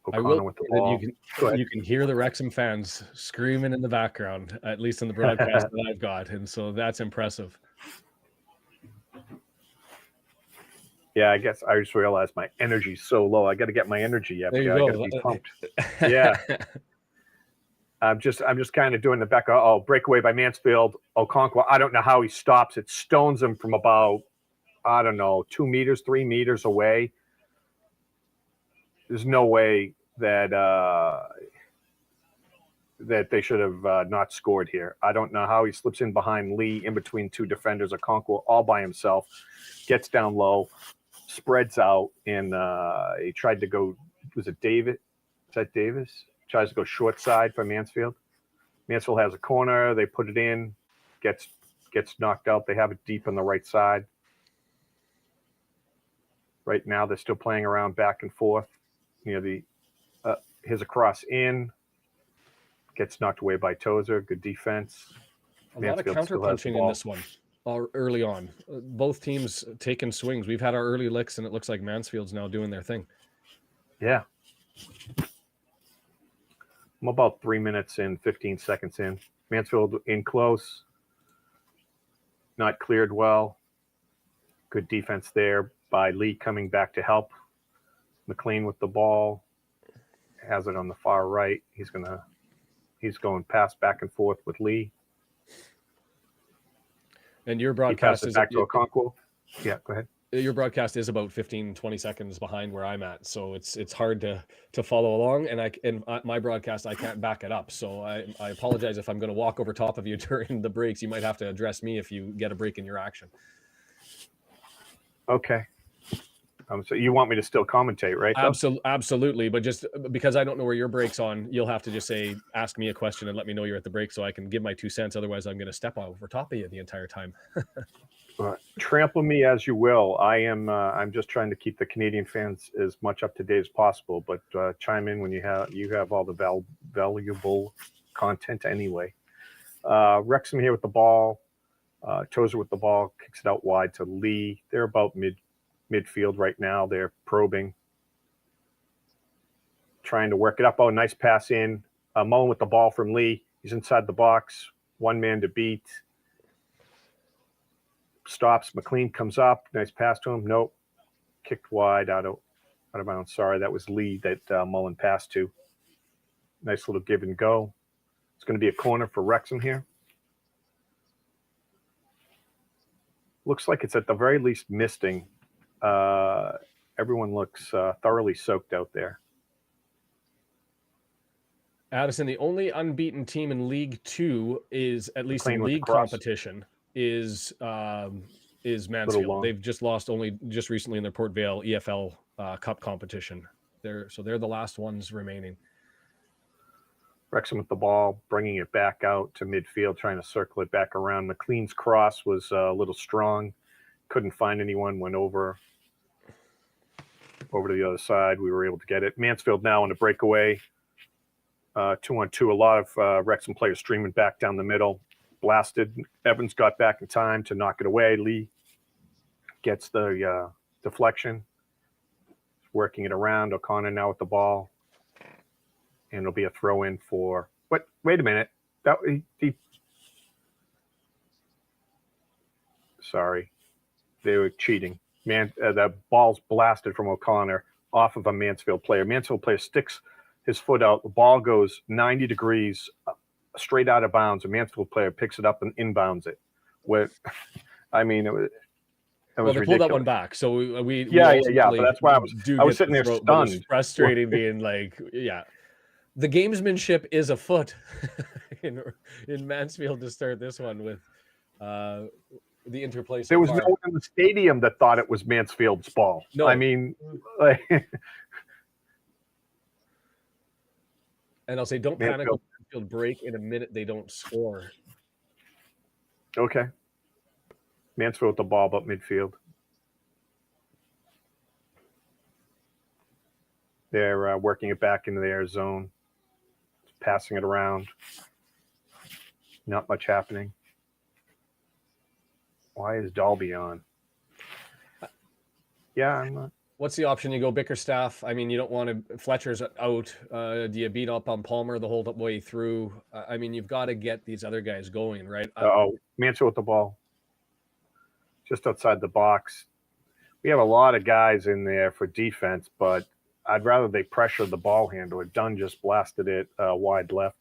Speaker 2: O'Connor with the ball.
Speaker 3: You can hear the Wrexham fans screaming in the background, at least in the broadcast that I've got, and so that's impressive.
Speaker 2: Yeah, I guess I just realized my energy's so low. I got to get my energy up.
Speaker 3: There you
Speaker 2: I
Speaker 3: go.
Speaker 2: got to be pumped. Yeah. I'm just kind of doing the back. Oh, breakaway by Mansfield. Okonkwo. I don't know how he stops it. Stones him from about, I don't know, 2 meters, 3 meters away. There's no way that that they should have not scored here. I don't know how he slips in behind Lee, in between two defenders. Okonkwo all by himself, gets down low, spreads out, and he tried to go. Was it David? Is that Davis? Tries to go short side for Mansfield. Mansfield has a corner. They put it in. Gets knocked out. They have it deep on the right side. Right now, they're still playing around back and forth. His across in. Gets knocked away by Tozer. Good defense.
Speaker 3: A lot of counter-punching in this one early on. Both teams taking swings. We've had our early licks, and it looks like Mansfield's now doing their thing.
Speaker 2: Yeah. I'm about 3 minutes and 15 seconds in. Mansfield in close. Not cleared well. Good defense there by Lee coming back to help. McClean with the ball. Has it on the far right. He's going pass back and forth with Lee.
Speaker 3: And your broadcast
Speaker 2: is back to Okonkwo. Yeah, go ahead.
Speaker 3: Your broadcast is about 15, 20 seconds behind where I'm at, so it's hard to follow along. And my broadcast, I can't back it up, so I apologize if I'm going to walk over top of you during the breaks. You might have to address me if you get a break in your action.
Speaker 2: Okay. So you want me to still commentate, right?
Speaker 3: Absolutely, but just because I don't know where your break's on, you'll have to just ask me a question and let me know you're at the break so I can give my 2 cents. Otherwise, I'm going to step over top of you the entire time.
Speaker 2: Trample me as you will. I'm just trying to keep the Canadian fans as much up to date as possible, but chime in when you have all the valuable content anyway. Wrexham here with the ball. Tozer with the ball, kicks it out wide to Lee. They're about midfield right now. They're probing, trying to work it up. Oh, nice pass in. Mullin with the ball from Lee. He's inside the box. One man to beat. Stops. McClean comes up. Nice pass to him. Nope. Kicked wide out of bounds. Sorry, that was Lee that Mullin passed to. Nice little give and go. It's going to be a corner for Wrexham here. Looks like it's at the very least misting. Everyone looks thoroughly soaked out there.
Speaker 3: Addison, the only unbeaten team in League Two is, at least in league competition, is Mansfield. They've just lost just recently in their Port Vale EFL Cup competition. They're the last ones remaining.
Speaker 2: Wrexham with the ball, bringing it back out to midfield, trying to circle it back around. McClean's cross was a little strong. Couldn't find anyone. Went over to the other side. We were able to get it. Mansfield now on a breakaway. 2-on-2. A lot of Wrexham players streaming back down the middle. Blasted. Evans got back in time to knock it away. Lee gets the deflection. Working it around. O'Connor now with the ball. And it'll be a throw in for what? Wait a minute. Sorry. They were cheating. The ball's blasted from O'Connor off of a Mansfield player. Mansfield player sticks his foot out. The ball goes 90 degrees straight out of bounds. A Mansfield player picks it up and inbounds it. It was
Speaker 3: they
Speaker 2: ridiculous.
Speaker 3: pulled that one back. So we
Speaker 2: But that's why I was sitting there stunned.
Speaker 3: It's frustrating being like, yeah. The gamesmanship is afoot in Mansfield to start this one with the interplay.
Speaker 2: There was no one in the stadium that thought it was Mansfield's ball.
Speaker 3: No.
Speaker 2: I mean, like,
Speaker 3: and I'll say, don't panic when Mansfield break in a minute. They don't score.
Speaker 2: Okay. Mansfield with the ball, but midfield. They're working it back into their zone, passing it around. Not much happening. Why is Dalby on? Yeah, I'm not.
Speaker 3: What's the option? You go Bickerstaff. I mean, you don't want to. Fletcher's out. Do you beat up on Palmer the whole way through? I mean, you've got to get these other guys going, right?
Speaker 2: Mansfield with the ball. Just outside the box. We have a lot of guys in there for defense, but I'd rather they pressure the ball handler. Dunn just blasted it wide left.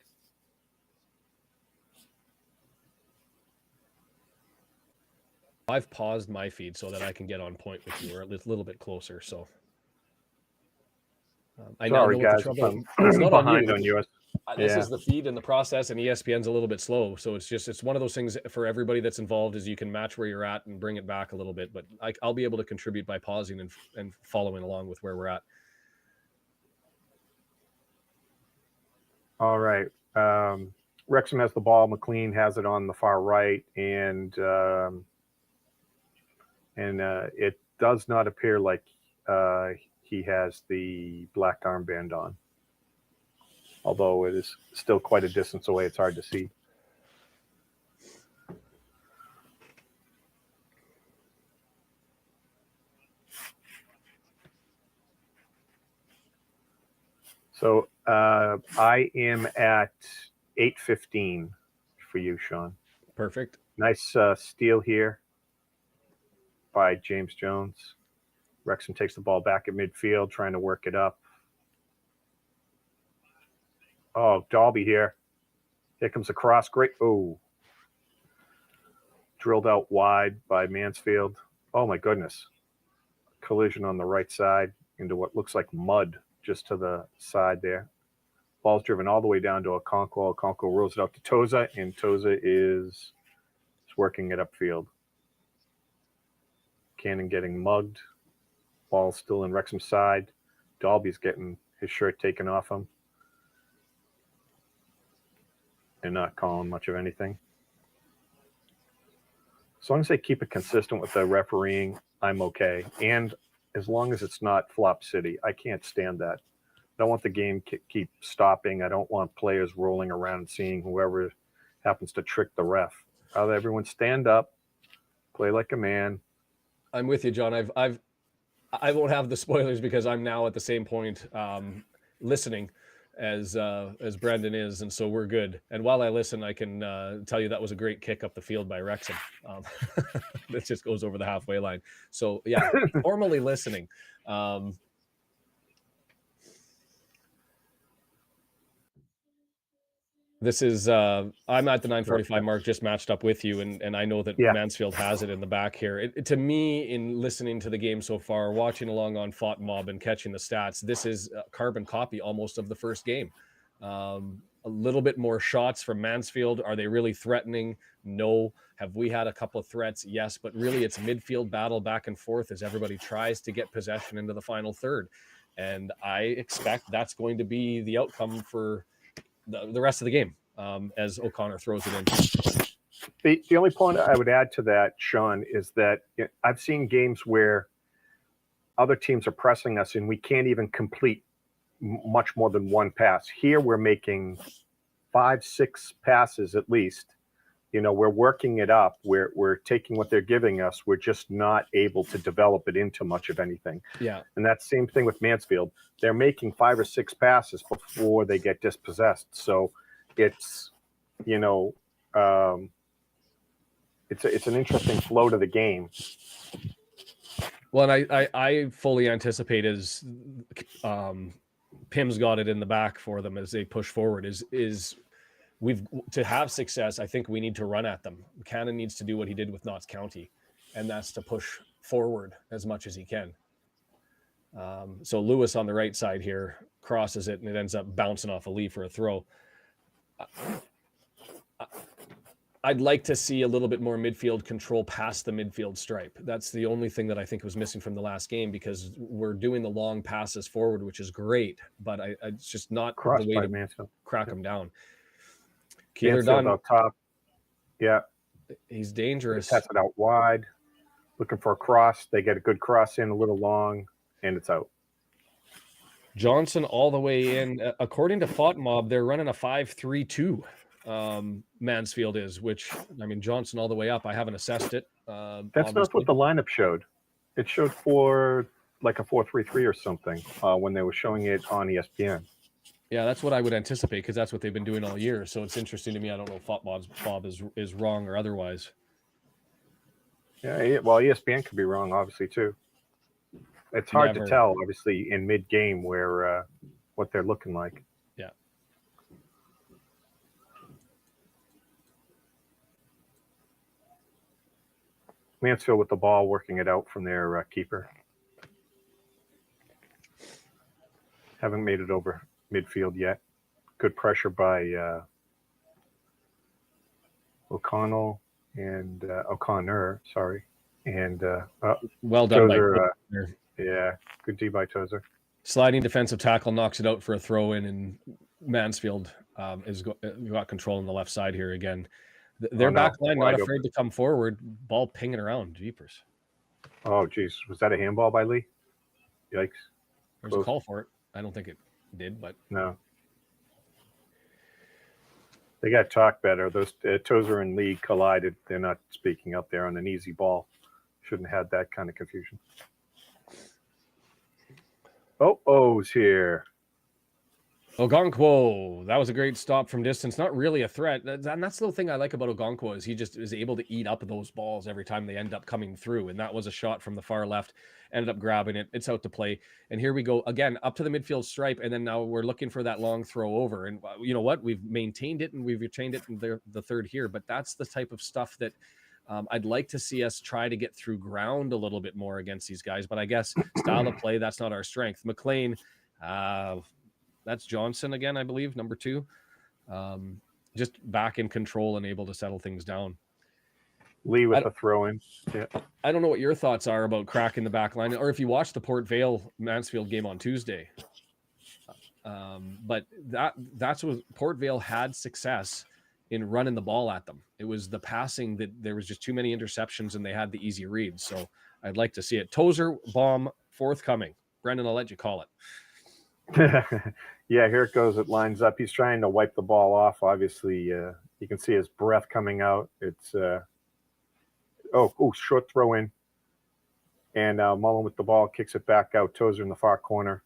Speaker 3: I've paused my feed so that I can get on point with you, or at least a little bit closer. So I know
Speaker 2: guys,
Speaker 3: it's not
Speaker 2: behind on yours.
Speaker 3: This is the feed and the process, and ESPN's a little bit slow. So it's one of those things for everybody that's involved is you can match where you're at and bring it back a little bit. But I'll be able to contribute by pausing and following along with where we're at.
Speaker 2: All right. Wrexham has the ball. McClean has it on the far right, and it does not appear like he has the black armband on. Although it is still quite a distance away, it's hard to see. So I am at 8:15 for you, Shaun.
Speaker 3: Perfect.
Speaker 2: Nice steal here by James Jones. Wrexham takes the ball back at midfield, trying to work it up. Oh, Dalby here. Here comes the cross. Great. Oh. Drilled out wide by Mansfield. Oh, my goodness. Collision on the right side into what looks like mud just to the side there. Ball's driven all the way down to Okonkwo. Okonkwo rolls it out to Toza, and Toza is working it upfield. Cannon getting mugged. Ball still in Wrexham's side. Dalby's getting his shirt taken off him. And not calling much of anything. As long as they keep it consistent with the refereeing, I'm okay. And as long as it's not Flop City, I can't stand that. I don't want the game keep stopping. I don't want players rolling around and seeing whoever happens to trick the ref. I'll have everyone stand up, play like a man.
Speaker 3: I'm with you, John. I won't have the spoilers because I'm now at the same point listening as Brandon is, and so we're good. And while I listen, I can tell you that was a great kick up the field by Wrexham. That just goes over the halfway line. So yeah, formally listening. This is I'm at the 9:45 mark, just matched up with you, and I know that Mansfield has it in the back here. To me, in listening to the game so far, watching along on Fought Mob and catching the stats, this is a carbon copy almost of the first game. A little bit more shots from Mansfield. Are they really threatening? No. Have we had a couple of threats? Yes, but really it's midfield battle back and forth as everybody tries to get possession into the final third. And I expect that's going to be the outcome for the rest of the game as O'Connor throws it in.
Speaker 2: The only point I would add to that, Shaun, is that I've seen games where other teams are pressing us and we can't even complete much more than one pass. Here we're making 5-6 passes at least. You know, we're working it up. We're taking what they're giving us. We're just not able to develop it into much of anything. Yeah. And that same thing with Mansfield. They're making 5 or 6 passes before they get dispossessed. So it's, you know, it's an interesting flow to the game.
Speaker 3: Well, and I fully anticipate as Pim's got it in the back for them as they push forward is to have success. I think we need to run at them. Cannon needs to do what he did with Notts County, and that's to push forward as much as he can. So Lewis on the right side here crosses it, and it ends up bouncing off a leaf for a throw. I'd like to see a little bit more midfield control past the midfield stripe. That's the only thing that I think was missing from the last game, because we're doing the long passes forward, which is great, but it's just not
Speaker 2: Cross
Speaker 3: the way to
Speaker 2: Mansfield.
Speaker 3: crack them down. Keeler
Speaker 2: Mansfield
Speaker 3: done.
Speaker 2: up top. Yeah.
Speaker 3: He's dangerous.
Speaker 2: Test it out wide. Looking for a cross. They get a good cross in, a little long, and it's out.
Speaker 3: Johnson all the way in. According to FOTMob, they're running a 5-3-2. Mansfield is, which, I mean, Johnson all the way up. I haven't assessed it.
Speaker 2: That's
Speaker 3: obviously
Speaker 2: not what the lineup showed. It showed for like a 4-3-3 or something when they were showing it on ESPN.
Speaker 3: Yeah, that's what I would anticipate, because that's what they've been doing all year. So it's interesting to me. I don't know if FOTMob is wrong or otherwise.
Speaker 2: Yeah, well, ESPN could be wrong, obviously, too. It's hard to tell, obviously, in mid-game where what they're looking like.
Speaker 3: Yeah.
Speaker 2: Mansfield with the ball, working it out from their keeper. Haven't made it over midfield yet. Good pressure by O'Connor, sorry. And
Speaker 3: well done,
Speaker 2: Tozer, yeah, good D by Tozer.
Speaker 3: Sliding defensive tackle knocks it out for a throw in, and Mansfield got control on the left side here again. Their back line not afraid to come forward, ball pinging around. Jeepers.
Speaker 2: Oh, geez. Was that a handball by Lee? Yikes.
Speaker 3: There's a call for it. I don't think it did, but.
Speaker 2: No. They got talked better. Those Tozer and Lee collided. They're not speaking up there on an easy ball. Shouldn't have had that kind of confusion. Oh's here.
Speaker 3: Ogonkwo, that was a great stop from distance. Not really a threat. And that's the thing I like about Ogonkwo, is he just is able to eat up those balls every time they end up coming through. And that was a shot from the far left, ended up grabbing it. It's out to play. And here we go again, up to the midfield stripe. And then now we're looking for that long throw over. And you know what? We've maintained it and we've retained it in the third here. But that's the type of stuff that I'd like to see us try to get through ground a little bit more against these guys. But I guess style of play, that's not our strength. McClean, that's Johnson again, I believe, number 2. Just back in control and able to settle things down.
Speaker 2: Lee with the throw-in. Yeah.
Speaker 3: I don't know what your thoughts are about cracking the back line, or if you watched the Port Vale Mansfield game on Tuesday. But that's what Port Vale had success in running the ball at them. It was the passing that there was just too many interceptions and they had the easy reads. So I'd like to see it. Tozer bomb forthcoming. Brendan, I'll let you call it.
Speaker 2: Yeah, here it goes. It lines up. He's trying to wipe the ball off. Obviously, you can see his breath coming out. It's short throw in, and Mullin with the ball kicks it back out. Tozer in the far corner,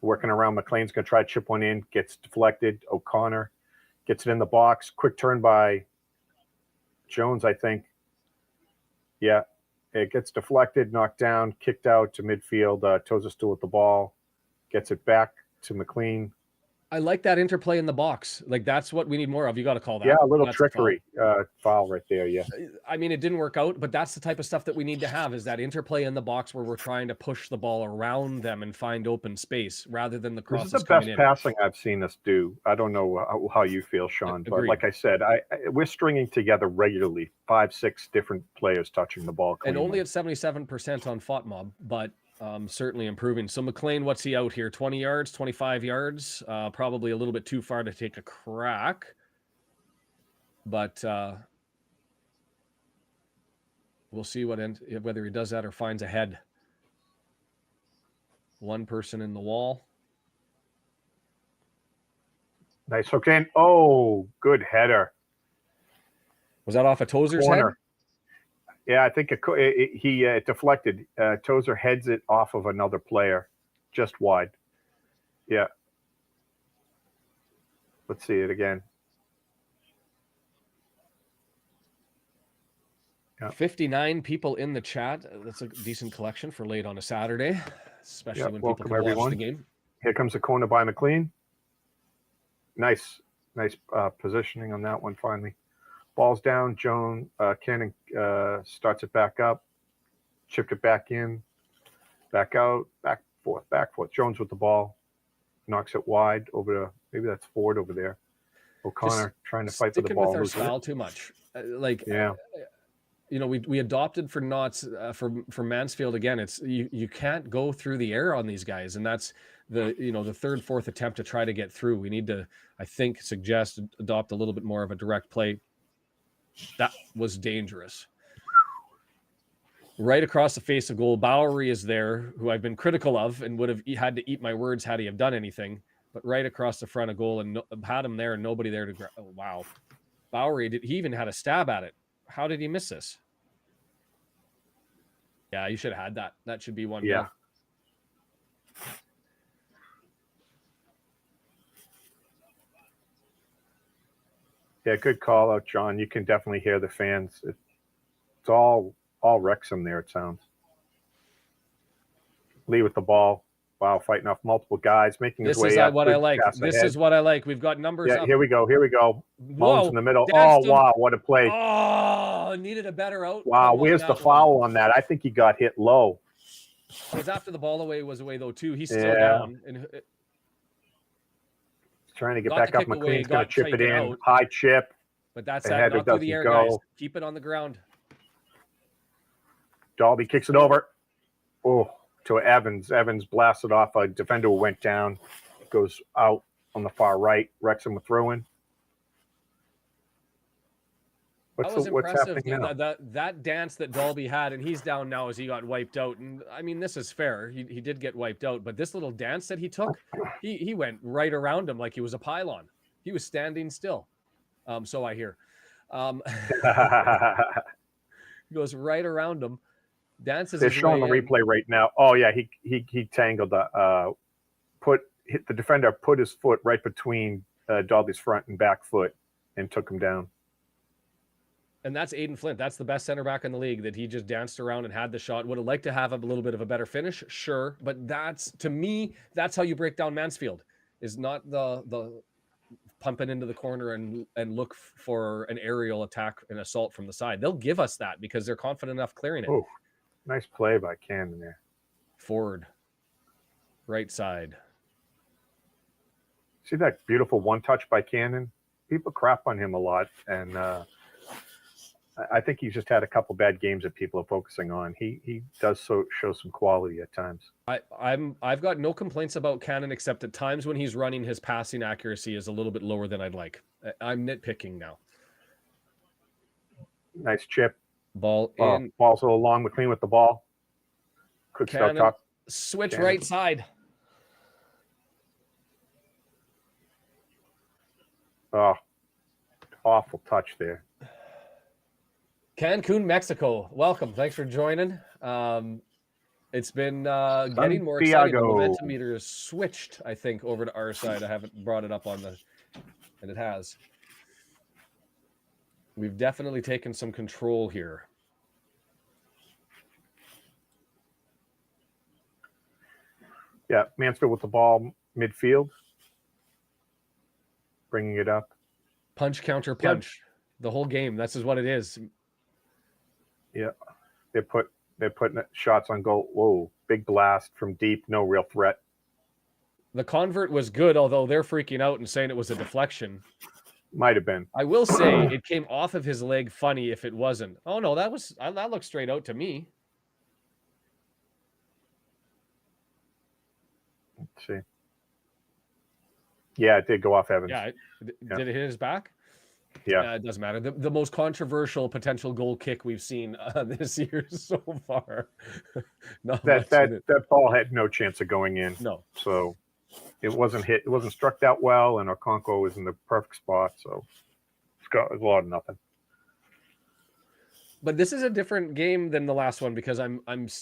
Speaker 2: working around. McClean's going to try to chip one in. Gets deflected. O'Connor gets it in the box. Quick turn by Jones, I think. Yeah, it gets deflected, knocked down, kicked out to midfield. Tozer still with the ball. Gets it back to McClean.
Speaker 3: I like that interplay in the box. Like, that's what we need more of. You got to call that.
Speaker 2: Yeah, a little trickery foul right there. Yeah.
Speaker 3: I mean, it didn't work out, but that's the type of stuff that we need to have, is that interplay in the box where we're trying to push the ball around them and find open space rather than the crosses.
Speaker 2: This is the best passing I've seen us do. I don't know how you feel, Sean, but like I said, we're stringing together regularly 5-6 different players touching the ball cleanly.
Speaker 3: And only at 77% on FOTMob, but certainly improving. So McClean, what's he out here? 20 yards, 25 yards, probably a little bit too far to take a crack, but we'll see whether he does that or finds a head. One person in the wall.
Speaker 2: Nice hook in. Oh, good header.
Speaker 3: Was that off a Tozer's head?
Speaker 2: Yeah, I think he deflected. Tozer heads it off of another player, just wide. Yeah. Let's see it again.
Speaker 3: Yeah. 59 people in the chat. That's a decent collection for late on a Saturday, especially when people can watch the game.
Speaker 2: Here comes the corner by McClean. Nice positioning on that one finally. Ball's down. Cannon starts it back up. Chipped it back in. Back out. Back forth. Jones with the ball. Knocks it wide over to, maybe that's Ford over there. O'Connor trying to fight for the ball.
Speaker 3: With our style too much. we adopted for Knots for Mansfield again. It's you can't go through the air on these guys, and that's the third, fourth attempt to try to get through. We need to, I think, adopt a little bit more of a direct play. That was dangerous. Right across the face of goal, Bowery is there, who I've been critical of and would have had to eat my words had he have done anything. But right across the front of goal, and had him there and nobody there to grab. Oh, wow. Bowery, he even had a stab at it. How did he miss this? Yeah, you should have had that. That should be 1-0.
Speaker 2: Yeah. Yeah, good call out, John. You can definitely hear the fans. It's all Wrexham there, it sounds. Lee with the ball. Wow, fighting off multiple guys, making his way up.
Speaker 3: This is what I like. This is what I like. We've got numbers up.
Speaker 2: Here we go. Mullins in the middle. Wow, what a play.
Speaker 3: Oh, needed a better out.
Speaker 2: Wow, where's the foul on that? I think he got hit low.
Speaker 3: It was after the ball was away, though, too. He's still down. And
Speaker 2: trying to get back up. McClean's going to chip it in. Out. High chip.
Speaker 3: But that's not through the air, guys. Keep it on the ground.
Speaker 2: Dalby kicks it over. Oh, to Evans. Evans blasted off a defender who went down. Goes out on the far right. Wrexham with throw-in. What's happening now?
Speaker 3: That dance that Dalby had, and he's down now as he got wiped out. And I mean, this is fair. He did get wiped out, but this little dance that he took, he went right around him like he was a pylon. He was standing still. So I hear. He goes right around him. Dances.
Speaker 2: They're showing the replay right now. Oh yeah, he tangled the the defender put his foot right between Dalby's front and back foot and took him down.
Speaker 3: And that's Aiden Flint. That's the best center back in the league, that he just danced around and had the shot. Would have liked to have a little bit of a better finish, sure. But to me, that's how you break down Mansfield, is not the pumping into the corner and look for an aerial attack and assault from the side. They'll give us that because they're confident enough clearing it.
Speaker 2: Oh, nice play by Cannon there.
Speaker 3: Forward. Right side.
Speaker 2: See that beautiful one-touch by Cannon? People crap on him a lot, and I think he's just had a couple bad games that people are focusing on. He does show some quality at times.
Speaker 3: I've got no complaints about Cannon, except at times when he's running, his passing accuracy is a little bit lower than I'd like. I'm nitpicking now.
Speaker 2: Nice chip.
Speaker 3: Ball in.
Speaker 2: Also along McClean with the ball. Quick start top.
Speaker 3: Switch Cannon. Right side.
Speaker 2: Oh, awful touch there.
Speaker 3: Cancun, Mexico. Welcome. Thanks for joining. It's been getting more exciting. The momentum meter is switched, I think, over to our side. I haven't brought it up and it has. We've definitely taken some control here.
Speaker 2: Yeah, Mansfield with the ball midfield. Bringing it up.
Speaker 3: Punch, counter, punch. Yep. The whole game. This is what it is.
Speaker 2: Yeah, they're putting shots on goal. Whoa, big blast from deep, no real threat.
Speaker 3: The convert was good, although they're freaking out and saying it was a deflection.
Speaker 2: Might have been.
Speaker 3: I will say it came off of his leg funny if it wasn't. Oh no, that looked straight out to me.
Speaker 2: Let's see. Yeah, it did go off Evans.
Speaker 3: Yeah, did it hit his back?
Speaker 2: Yeah,
Speaker 3: it doesn't matter. The most controversial potential goal kick we've seen this year so far.
Speaker 2: that ball had no chance of going in.
Speaker 3: No,
Speaker 2: so it wasn't hit. It wasn't struck out well, and Okonkwo was in the perfect spot. So it's got a lot of nothing.
Speaker 3: But this is a different game than the last one because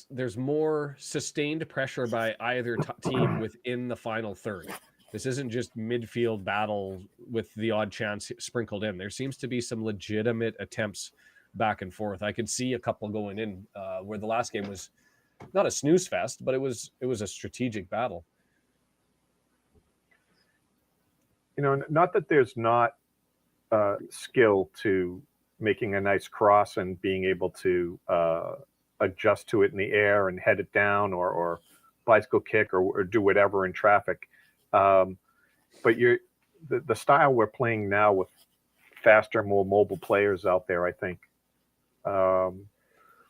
Speaker 3: there's more sustained pressure by either team within the final third. This isn't just midfield battle with the odd chance sprinkled in. There seems to be some legitimate attempts back and forth. I could see a couple going in where the last game was not a snooze fest, but it was a strategic battle.
Speaker 2: You know, not that there's not skill to making a nice cross and being able to adjust to it in the air and head it down or bicycle kick or do whatever in traffic. But the style we're playing now with faster, more mobile players out there, I think.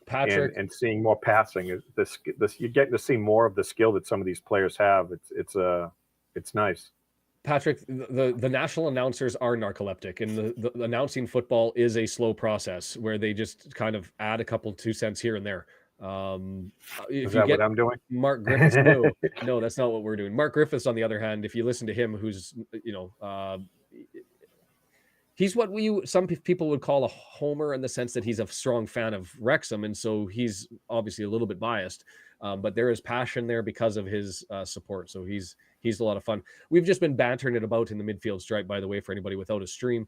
Speaker 3: Patrick,
Speaker 2: and seeing more passing. This you're getting to see more of the skill that some of these players have. It's nice.
Speaker 3: Patrick, the national announcers are narcoleptic, and the announcing football is a slow process where they just kind of add a couple 2 cents here and there.
Speaker 2: Is that what I'm doing?
Speaker 3: Mark Griffiths, no, that's not what we're doing. Mark Griffiths, on the other hand, if you listen to him, who's he's what some people would call a homer, in the sense that he's a strong fan of Wrexham, and so he's obviously a little bit biased. But there is passion there because of his support. So he's a lot of fun. We've just been bantering it about in the midfield stripe, by the way, for anybody without a stream,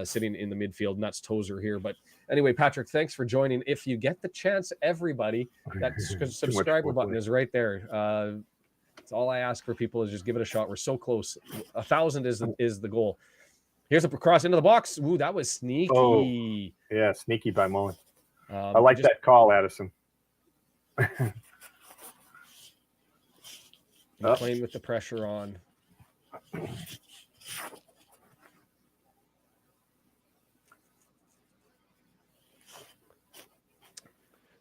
Speaker 3: sitting in the midfield, and that's Tozer here. But anyway, Patrick, thanks for joining. If you get the chance, everybody, that subscriber button is right there. That's all I ask for people, is just give it a shot. We're so close. 1,000 is the goal. Here's a cross into the box. Ooh, that was sneaky.
Speaker 2: Oh, yeah, sneaky by Mullin. I like that call, Addison.
Speaker 3: Playing with the pressure on.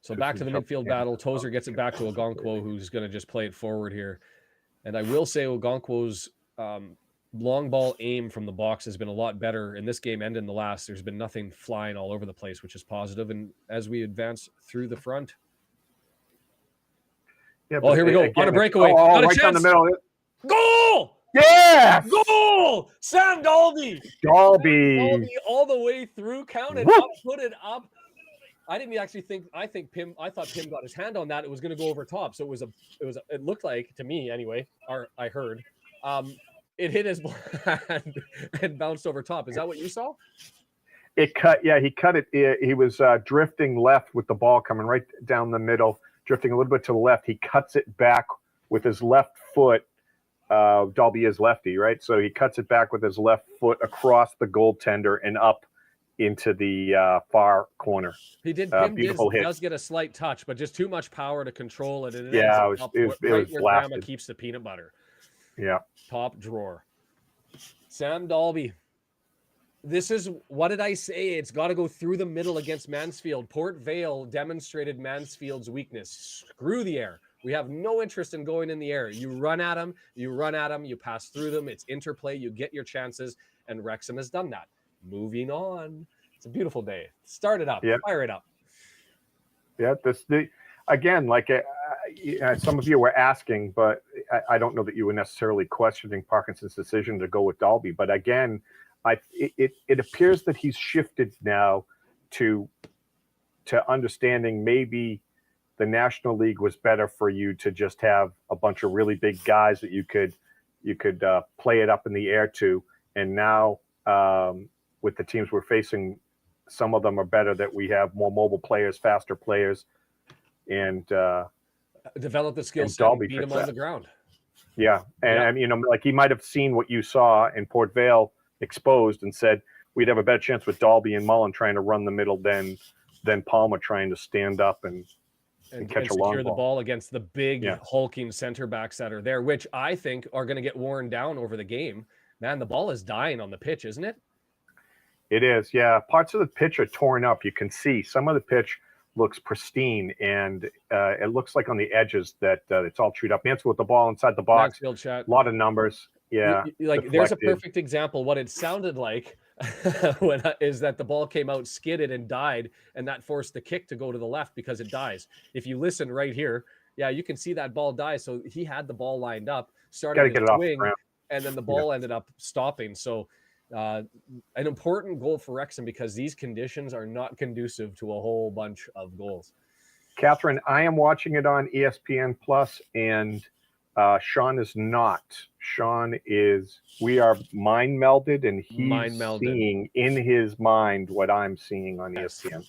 Speaker 3: So back to the midfield battle. Tozer gets it back to Ogonkwo, who's going to just play it forward here. And I will say Ogonkwo's long ball aim from the box has been a lot better in this game and in the last. There's been nothing flying all over the place, which is positive. And as we advance through the front. Yeah, here we go. On a breakaway. Got a
Speaker 2: right
Speaker 3: chance.
Speaker 2: down the middle.
Speaker 3: Goal!
Speaker 2: Yeah!
Speaker 3: Goal! Sam Dalby all the way through. Counted up, put it up. I didn't actually think. I thought Pim got his hand on that. It was going to go over top. So it looked like, to me anyway. Or I heard. It hit his hand and bounced over top. Is that what you saw?
Speaker 2: It cut. Yeah, he cut it. He was drifting left with the ball coming right down the middle, drifting a little bit to the left. He cuts it back with his left foot. Dalby is lefty, right? So he cuts it back with his left foot across the goaltender and up into the far corner.
Speaker 3: He did.
Speaker 2: Beautiful hit.
Speaker 3: Does get a slight touch, but just too much power to control it. And
Speaker 2: it was
Speaker 3: where
Speaker 2: blasted.
Speaker 3: Grandma keeps the peanut butter.
Speaker 2: Yeah.
Speaker 3: Top drawer. Sam Dalby. This is, what did I say? It's got to go through the middle against Mansfield. Port Vale demonstrated Mansfield's weakness. Screw the air. We have no interest in going in the air. You run at them, you pass through them. It's interplay. You get your chances, and Wrexham has done that. Moving on. It's a beautiful day. Start it up. Yeah. Fire it up.
Speaker 2: Yeah, again, like some of you were asking, but I don't know that you were necessarily questioning Parkinson's decision to go with Dalby. But again, it appears that he's shifted now to understanding maybe the National League was better for you to just have a bunch of really big guys that you could play it up in the air to. And now with the teams we're facing, some of them are better, that we have more mobile players, faster players, and
Speaker 3: develop the skill set and beat them on the ground.
Speaker 2: Yeah. And like he might have seen what you saw in Port Vale exposed and said, we'd have a better chance with Dalby and Mullin trying to run the middle than Palmer trying to stand up and catch a long
Speaker 3: secure the ball against the big hulking center backs that are there, which I think are going to get worn down over the game. Man, the ball is dying on the pitch, isn't it?
Speaker 2: It is, yeah. Parts of the pitch are torn up. You can see some of the pitch looks pristine, and it looks like on the edges that it's all chewed up. Mansfield with the ball inside the box. A lot of numbers. Yeah.
Speaker 3: There's a perfect example. What it sounded like is that the ball came out skidded and died, and that forced the kick to go to the left because it dies. If you listen right here, you can see that ball die. So he had the ball lined up, started to swing, and then the ball ended up stopping. So an important goal for Wrexham, because these conditions are not conducive to a whole bunch of goals.
Speaker 2: Catherine, I am watching it on ESPN Plus, and Shaun is not. Shaun is, we are mind melded, and he's seeing in his mind what I'm seeing on ESPN.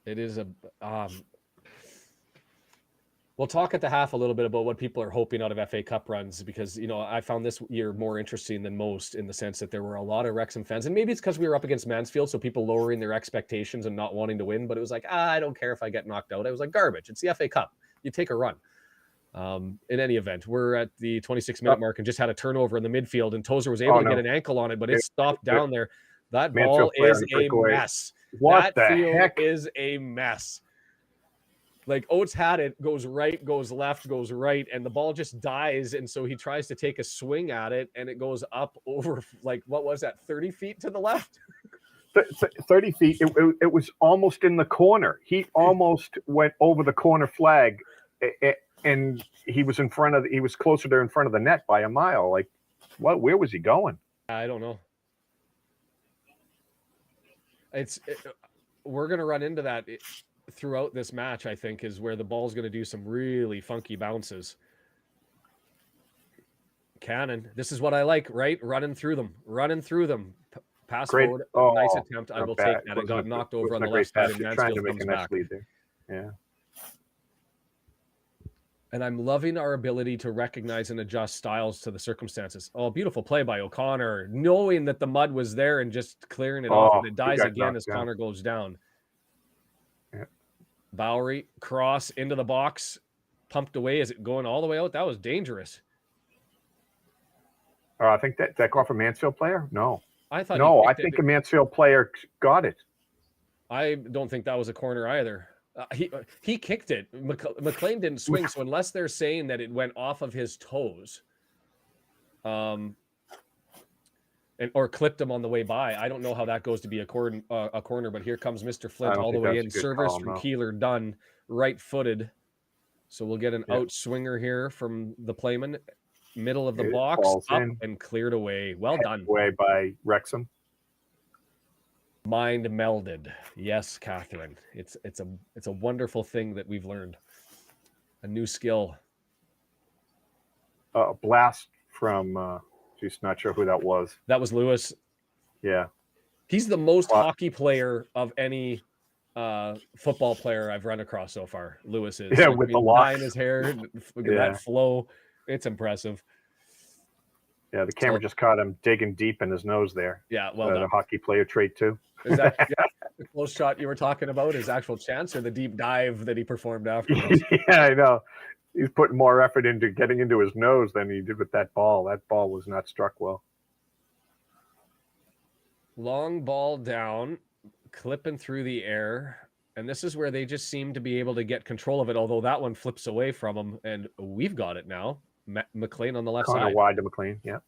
Speaker 3: It is we'll talk at the half a little bit about what people are hoping out of FA Cup runs, because, I found this year more interesting than most, in the sense that there were a lot of Wrexham fans, and maybe it's because we were up against Mansfield, so people lowering their expectations and not wanting to win, but it was like, I don't care if I get knocked out. I was like, garbage. It's the FA Cup. You take a run. In any event, we're at the 26-minute mark and just had a turnover in the midfield, and Tozer was able to get an ankle on it, but it stopped down there. That ball is a mess.
Speaker 2: What
Speaker 3: that
Speaker 2: the
Speaker 3: field
Speaker 2: heck?
Speaker 3: is a mess. Like, Oates had it, goes right, goes left, goes right, and the ball just dies, and so he tries to take a swing at it, and it goes up over, like, what was that, 30 feet to the left?
Speaker 2: 30 feet. It was almost in the corner. He almost went over the corner flag, and he was closer to in front of the net by a mile. Like, where was he going?
Speaker 3: I don't know. We're going to run into that throughout this match, I think, is where the ball's going to do some really funky bounces. Cannon, this is what I like, right? Running through them. Pass forward. Nice attempt. I will take that. It got knocked over on the left side, and Mansfield comes back.
Speaker 2: Yeah.
Speaker 3: And I'm loving our ability to recognize and adjust styles to the circumstances. Oh, beautiful play by O'Connor, knowing that the mud was there and just clearing it off, and it dies again as Connor goes down.
Speaker 2: Yeah.
Speaker 3: Bowery, cross into the box, pumped away. Is it going all the way out? That was dangerous.
Speaker 2: I think that call from Mansfield player? No.
Speaker 3: I thought
Speaker 2: I think a Mansfield player got it.
Speaker 3: I don't think that was a corner either. He kicked it. McClean didn't swing, so unless they're saying that it went off of his toes, or clipped him on the way by, I don't know how that goes to be a corner. But here comes Mr. Flint all the way in. Service from Keeler done, right-footed. So we'll get an out swinger here from the playman, middle of the box, up and cleared away. Well done.
Speaker 2: Away by Wrexham.
Speaker 3: Mind melded. Yes, Catherine. It's a wonderful thing that we've learned. A new skill.
Speaker 2: A blast from just not sure who that was.
Speaker 3: That was Lewis.
Speaker 2: Yeah.
Speaker 3: He's the most hockey player of any football player I've run across so far. Lewis is.
Speaker 2: Yeah, with the lock
Speaker 3: in his hair. Look at that flow. It's impressive.
Speaker 2: Yeah, the camera just caught him digging deep in his nose there.
Speaker 3: Yeah, well done.
Speaker 2: The hockey player trait too.
Speaker 3: Is that the close shot you were talking about, his actual chance, or the deep dive that he performed afterwards?
Speaker 2: Yeah, I know. He's putting more effort into getting into his nose than he did with that ball. That ball was not struck well.
Speaker 3: Long ball down, clipping through the air. And this is where they just seem to be able to get control of it, although that one flips away from them. And we've got it now. McClean on the left side.
Speaker 2: Wide to McClean, yeah.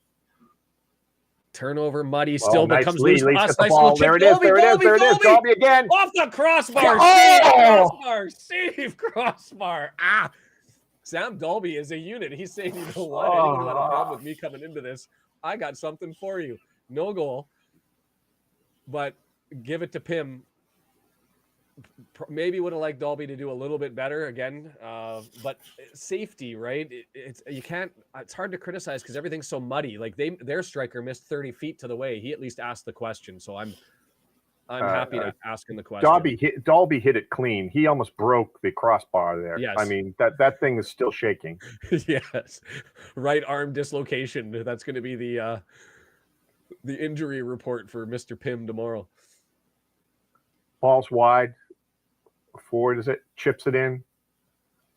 Speaker 3: Turnover, Muddy still becomes loose.
Speaker 2: There it is. Dolby again.
Speaker 3: Off the crossbar. Save crossbar. Sam Dolby is a unit. He's saying, you know what? Anyone who had a problem with me coming into this, I got something for you. No goal. But give it to Pim. Maybe would have liked Dolby to do a little bit better again, but safety, right? It's hard to criticize because everything's so muddy. Like their striker missed 30 feet to the way. He at least asked the question, so I'm happy to asking the question.
Speaker 2: Dolby hit it clean. He almost broke the crossbar there.
Speaker 3: Yes.
Speaker 2: I mean that thing is still shaking.
Speaker 3: Yes, right arm dislocation. That's going to be the injury report for Mr. Pim tomorrow.
Speaker 2: Ball's wide. Forward is it? Chips it in.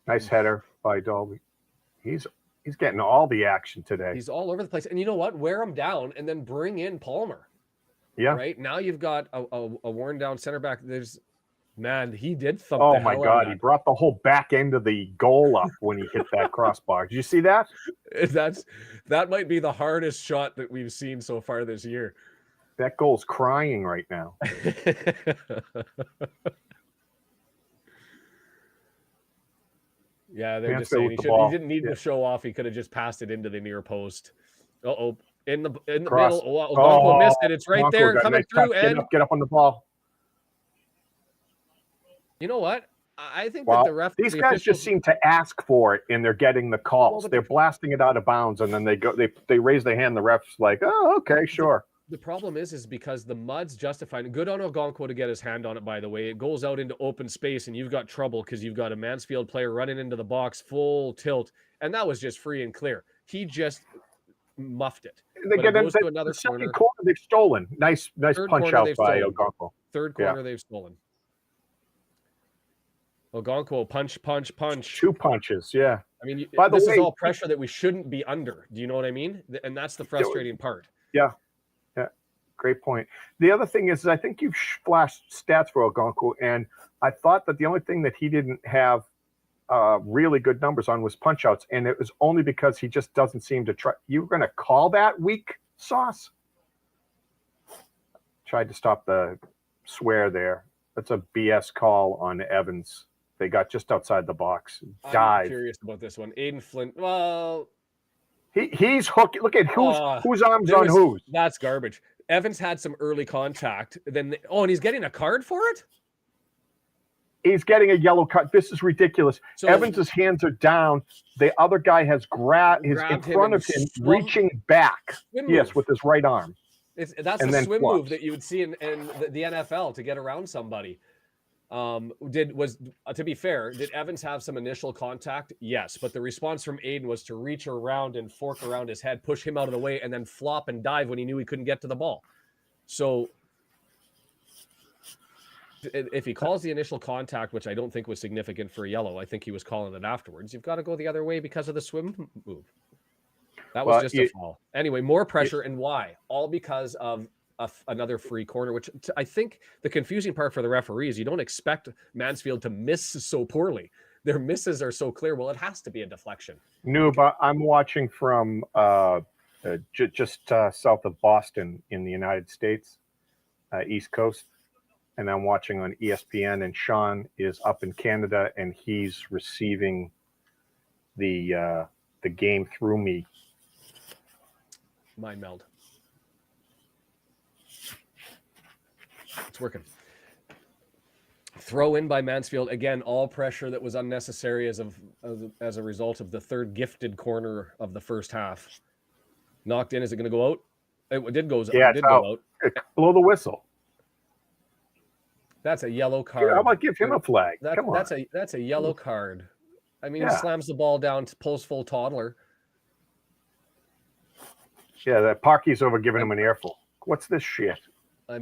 Speaker 2: Nice header by Dolby. He's getting all the action today.
Speaker 3: He's all over the place. And you know what? Wear him down and then bring in Palmer.
Speaker 2: Yeah.
Speaker 3: Right? Now you've got a worn down center back. He did thump.
Speaker 2: Oh my God. He brought the whole back end of the goal up when he hit that crossbar. Did you see that?
Speaker 3: That might be the hardest shot that we've seen so far this year.
Speaker 2: That goal's crying right now.
Speaker 3: Yeah, they're just saying he didn't need to show off. He could have just passed it into the near post. In the middle. Ogonko missed it. It's right there coming through. And
Speaker 2: get up on the ball.
Speaker 3: You know what? I think that the ref.
Speaker 2: These guys just seem to ask for it, and they're getting the calls. They're blasting it out of bounds, and then they raise their hand. The ref's like, "Oh, okay, sure."
Speaker 3: The problem is because the mud's justified. Good on Ogonko to get his hand on it, by the way. It goes out into open space, and you've got trouble because you've got a Mansfield player running into the box full tilt, and that was just free and clear. He just muffed it.
Speaker 2: They get into another corner. They've stolen. Nice punch out by Ogonko.
Speaker 3: Third corner they've stolen. Ogonkwo, punch.
Speaker 2: 2 punches, yeah.
Speaker 3: I mean,
Speaker 2: by the
Speaker 3: this
Speaker 2: way,
Speaker 3: is all pressure that we shouldn't be under. Do you know what I mean? And that's the frustrating part.
Speaker 2: Yeah. Great point. The other thing is I think you've flashed stats for Ogonkwo, and I thought that the only thing that he didn't have really good numbers on was punch outs, and it was only because he just doesn't seem to try. You were going to call that weak sauce? Tried to stop the swear there. That's a BS call on Evans. They got just outside the box.
Speaker 3: I'm curious about this one. Aiden Flint. Well,
Speaker 2: he's hooking. Look at whose arms on whose.
Speaker 3: That's garbage. Evans had some early contact. And he's getting a card for it?
Speaker 2: He's getting a yellow card. This is ridiculous. So, Evans's hands are down. The other guy has grabbed in front of him, reaching back. Yes, with his right arm.
Speaker 3: That's the swim move that you would see in the NFL to get around somebody. To be fair, did Evans have some initial contact? Yes, but the response from Aiden was to reach around and fork around his head, push him out of the way, and then flop and dive when he knew he couldn't get to the ball. So if he calls the initial contact, which I don't think was significant for a yellow, I think he was calling it afterwards. You've got to go the other way because of the swim move. That was just a foul. Anyway, more pressure, and why? All because of another free corner, which I think the confusing part for the referee is you don't expect Mansfield to miss so poorly. Their misses are so clear. Well, it has to be a deflection.
Speaker 2: No, but I'm watching from just south of Boston in the United States, East Coast, and I'm watching on ESPN, and Shaun is up in Canada, and he's receiving the game through me.
Speaker 3: Mind meld. It's working. Throw in by Mansfield. Again, all pressure that was unnecessary as a result of the third gifted corner of the first half. Knocked in. Is it going to go out? It did go out.
Speaker 2: Blow the whistle.
Speaker 3: That's a yellow card.
Speaker 2: How about give him a flag?
Speaker 3: Come on. That's a yellow card. I mean, he slams the ball down, pulls full toddler.
Speaker 2: Yeah, that Parky's over giving him an earful. What's this shit?
Speaker 3: I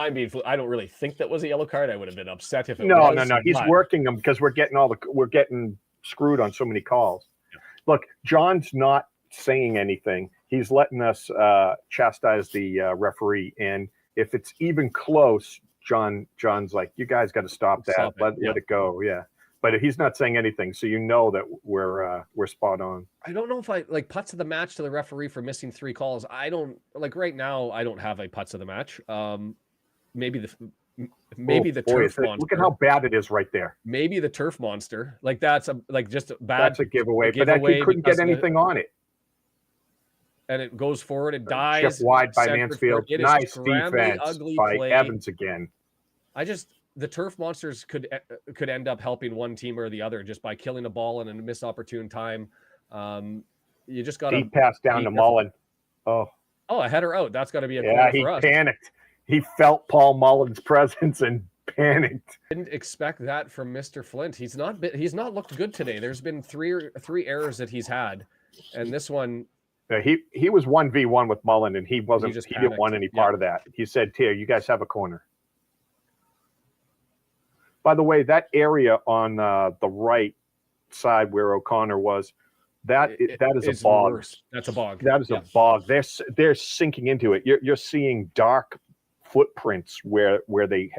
Speaker 3: don't really think that was a yellow card. I would have been upset if it
Speaker 2: was.
Speaker 3: No.
Speaker 2: He's working them because we're getting screwed on so many calls. Yeah. Look, John's not saying anything. He's letting us chastise the referee, and if it's even close, John's like, "You guys got to stop that. Let it go." Yeah. But he's not saying anything, so you know that we're spot on.
Speaker 3: I don't know if I like putts of the match to the referee for missing 3 calls. I don't like right now. I don't have a putts of the match. Maybe the turf monster.
Speaker 2: Look at how bad it is right there.
Speaker 3: Maybe the turf monster. Like that's just a bad.
Speaker 2: That's a giveaway. But he couldn't get anything on it.
Speaker 3: And it goes forward. It dies.
Speaker 2: Chip wide by Mansfield. Nice defense by Evans again.
Speaker 3: The turf monsters could end up helping one team or the other just by killing a ball in a missed opportune time. You just got to
Speaker 2: deep pass down to Mullin. Oh,
Speaker 3: a header out. That's got to be a corner for us.
Speaker 2: He panicked. He felt Paul Mullen's presence and panicked.
Speaker 3: Didn't expect that from Mr. Flint. He's not looked good today. There's been three errors that he's had, and this one.
Speaker 2: He was 1v1 with Mullin, and he didn't want any part of that. He said, "Here, you guys have a corner." By the way, that area on the right side where O'Connor was, that is a bog.
Speaker 3: Worse. That's a bog.
Speaker 2: That is a bog. They're sinking into it. You're seeing dark footprints where they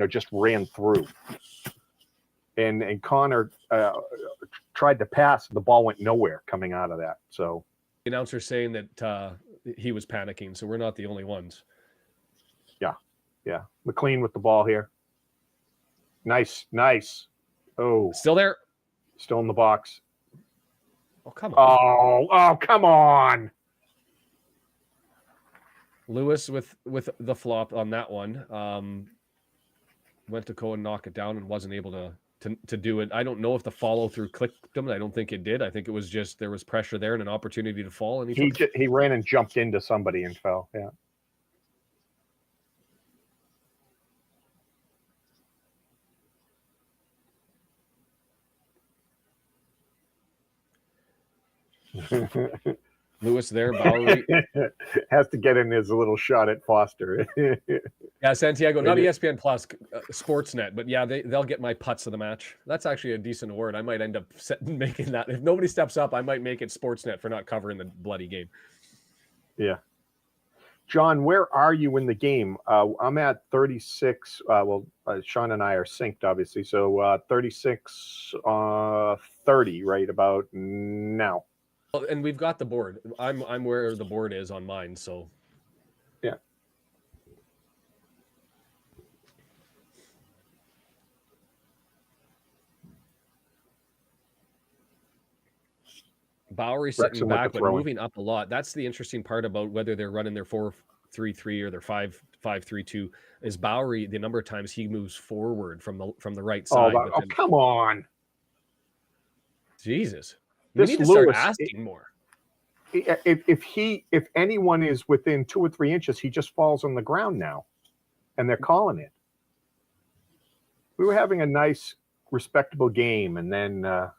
Speaker 2: just ran through. And Connor tried to pass. The ball went nowhere coming out of that. So
Speaker 3: the announcer saying that he was panicking. So we're not the only ones.
Speaker 2: Yeah. McClean with the ball here. Nice. Oh,
Speaker 3: still there?
Speaker 2: Still in the box.
Speaker 3: Oh, come on.
Speaker 2: Oh, come on.
Speaker 3: Lewis with the flop on that one. Went to go and knock it down and wasn't able to do it. I don't know if the follow through clicked him. I don't think it did. I think it was just there was pressure there and an opportunity to fall. And
Speaker 2: he ran and jumped into somebody and fell. Yeah.
Speaker 3: Lewis there, Bowery
Speaker 2: has to get in his little shot at Foster.
Speaker 3: Yeah, Santiago, not ESPN Plus, Sportsnet, but yeah, they'll get my putts of the match. That's actually a decent award. I might end up making that. If nobody steps up, I might make it Sportsnet for not covering the bloody game.
Speaker 2: Yeah. John, where are you in the game? I'm at 36. Shaun and I are synced, obviously. So 36, 30, right about now.
Speaker 3: Well, and we've got the board. I'm where the board is on mine. So
Speaker 2: yeah.
Speaker 3: Bowery sitting back, but moving up a lot. That's the interesting part about whether they're running their 4-3-3 or their 5-5-3-2 is Bowery. The number of times he moves forward from the right side.
Speaker 2: Oh, come on!
Speaker 3: Jesus, we need to start asking more.
Speaker 2: If anyone is within 2 or 3 inches, he just falls on the ground now, and they're calling it. We were having a nice, respectable game, and then.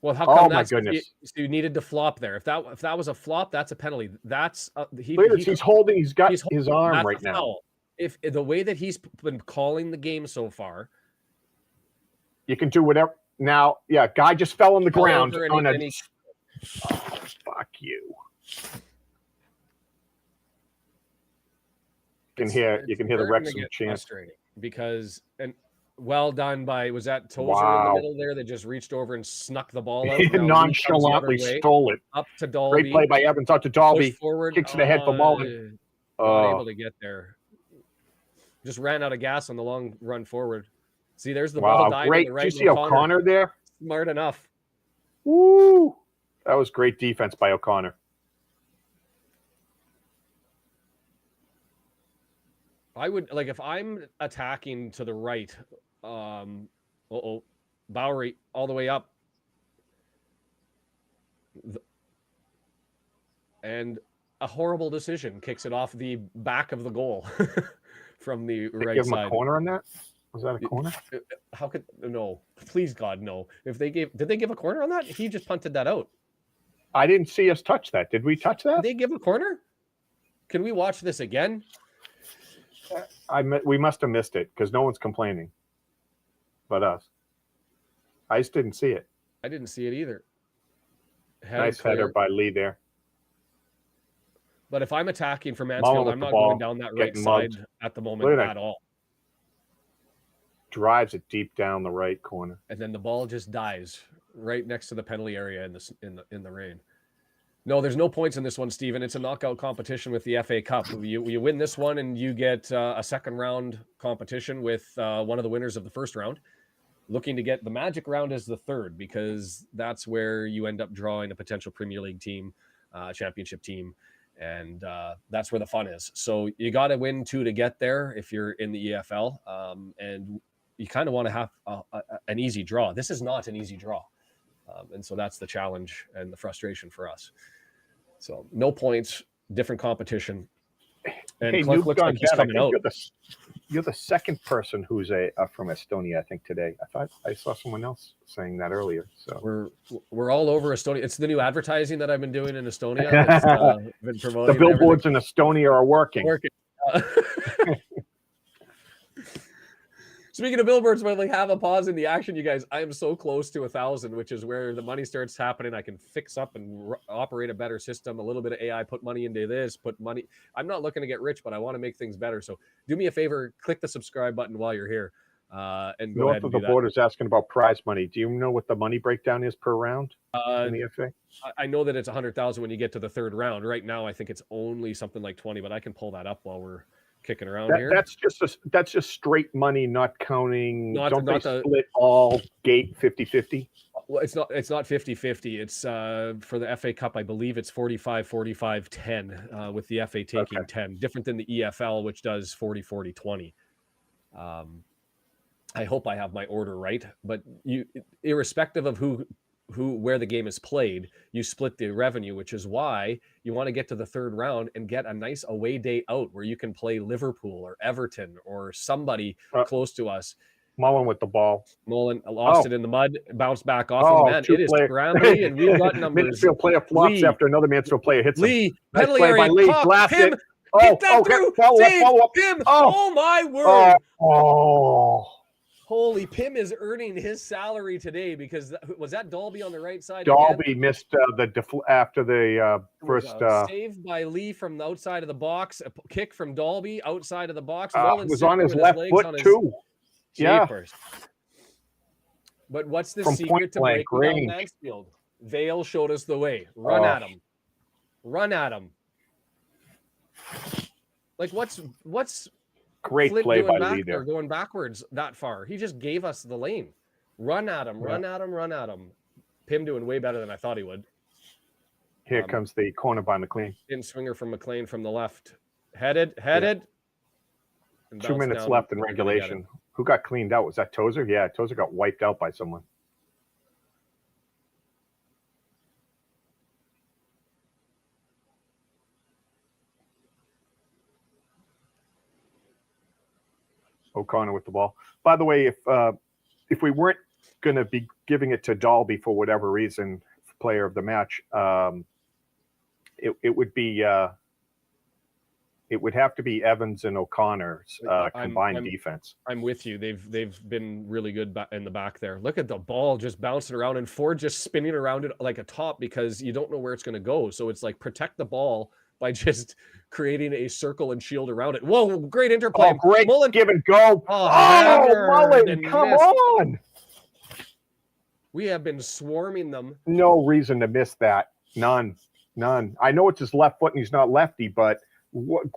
Speaker 3: Well, how come
Speaker 2: my goodness!
Speaker 3: You needed to flop there. If that was a flop, that's a penalty. That's
Speaker 2: he's holding. He's got his arm right now.
Speaker 3: If the way that he's been calling the game so far,
Speaker 2: you can do whatever. Now, yeah, guy just fell on the ground on a. Oh, fuck you! You can hear the Wrexham chant
Speaker 3: because well done by, was that Tozer in the middle there that just reached over and snuck the ball out?
Speaker 2: Nonchalantly stole it.
Speaker 3: Up to Dalby.
Speaker 2: Great play by Evans out to Dalby.
Speaker 3: Forward.
Speaker 2: Kicks to the head for Mullin.
Speaker 3: Not able to get there. Just ran out of gas on the long run forward. See, there's the ball dying.
Speaker 2: Great.
Speaker 3: The right.
Speaker 2: Did you see O'Connor there?
Speaker 3: Smart enough.
Speaker 2: Woo! That was great defense by O'Connor.
Speaker 3: I would, like, if I'm attacking to the right, Bowery all the way up. And a horrible decision kicks it off the back of the goal from the right
Speaker 2: give
Speaker 3: side.
Speaker 2: Him a corner on that? Was that a corner?
Speaker 3: How could, no, please God, no. Did they give a corner on that? He just punted that out.
Speaker 2: I didn't see us touch that. Did we touch that?
Speaker 3: Did they give a corner? Can we watch this again?
Speaker 2: We must have missed it because no one's complaining but us. I just didn't see it.
Speaker 3: I didn't see it either.
Speaker 2: Nice header by Lee there.
Speaker 3: But if I'm attacking for Mansfield, I'm not going down that right side at the moment at all.
Speaker 2: Drives it deep down the right corner.
Speaker 3: And then the ball just dies right next to the penalty area in the rain. No, there's no points in this one, Stephen. It's a knockout competition with the FA Cup. You win this one and you get a second round competition with one of the winners of the first round. Looking to get the magic round as the third, because that's where you end up drawing a potential Premier League team, championship team. And that's where the fun is. So you got to win 2 to get there if you're in the EFL. And you kind of want to have an easy draw. This is not an easy draw. And so that's the challenge and the frustration for us. So no points, different competition. And
Speaker 2: hey,
Speaker 3: Cliff looks like he's coming out.
Speaker 2: You're the second person who's from Estonia, I think, today. I thought I saw someone else saying that earlier. So
Speaker 3: we're all over Estonia. It's the new advertising that I've been doing in Estonia. Been promoting
Speaker 2: the billboards in Estonia are working.
Speaker 3: Speaking of billboards, but like, have a pause in the action, you guys. I am so close to 1,000, which is where the money starts happening. I can fix up and operate a better system. A little bit of AI, put money into this, put money. I'm not looking to get rich, but I want to make things better. So do me a favor, click the subscribe button while you're here. And go ahead and do that. North of the
Speaker 2: Border is asking about prize money. Do you know what the money breakdown is per round in the FA?
Speaker 3: I know that it's 100,000 when you get to the third round. Right now, I think it's only something like 20, but I can pull that up while we're kicking around here.
Speaker 2: That's just straight money, not counting. Don't they
Speaker 3: the
Speaker 2: split all gate 50-50?
Speaker 3: Well, it's not 50-50. It's for the FA Cup, I believe it's 45-45-10 with the FA taking 10. Different than the EFL, which does 40-40-20. I hope I have my order right, but you, irrespective of where the game is played, you split the revenue, which is why you want to get to the third round and get a nice away day out where you can play Liverpool or Everton or somebody close to us.
Speaker 2: Mullin with the ball.
Speaker 3: Mullin lost it in the mud, bounced back off. Man, it is scrambly, and we've got numbers.
Speaker 2: Mansfield player flops after another Mansfield player hits
Speaker 3: Lee,
Speaker 2: him. Nice
Speaker 3: penalty
Speaker 2: play
Speaker 3: area,
Speaker 2: by Lee. Blast it.
Speaker 3: Get that through. Save Pim. Oh, my word.
Speaker 2: Oh.
Speaker 3: Holy, Pim is earning his salary today because was that Dalby on the right side?
Speaker 2: Dalby
Speaker 3: again?
Speaker 2: missed after the first
Speaker 3: save by Lee from the outside of the box, a kick from Dalby outside of the box.
Speaker 2: Mullin was on his left foot too.
Speaker 3: Japers. But what's the secret to breaking down Mansfield? Vale showed us the way. Run at him. Run at him. Like what's
Speaker 2: great
Speaker 3: Flint
Speaker 2: play by
Speaker 3: Lee
Speaker 2: Lee there.
Speaker 3: Going backwards that far. He just gave us the lane. Run at him, run at him, run at him. Pim doing way better than I thought he would.
Speaker 2: Here comes the corner by McClean.
Speaker 3: In swinger from McClean from the left. Headed. Yeah.
Speaker 2: 2 minutes left in regulation. Who got cleaned out? Was that Tozer? Yeah, Tozer got wiped out by someone. O'Connor with the ball. By the way, if we weren't going to be giving it to Dalby for whatever reason, player of the match, it would be it would have to be Evans and O'Connor's combined defense.
Speaker 3: I'm with you. They've been really good in the back there. Look at the ball just bouncing around and Ford just spinning around it like a top because you don't know where it's going to go. So it's like protect the ball by just creating a circle and shield around it. Whoa, great interplay.
Speaker 2: Oh, great
Speaker 3: Mullin.
Speaker 2: Give and go. Mullin, come on.
Speaker 3: We have been swarming them.
Speaker 2: No reason to miss that. None. I know it's his left foot and he's not lefty, but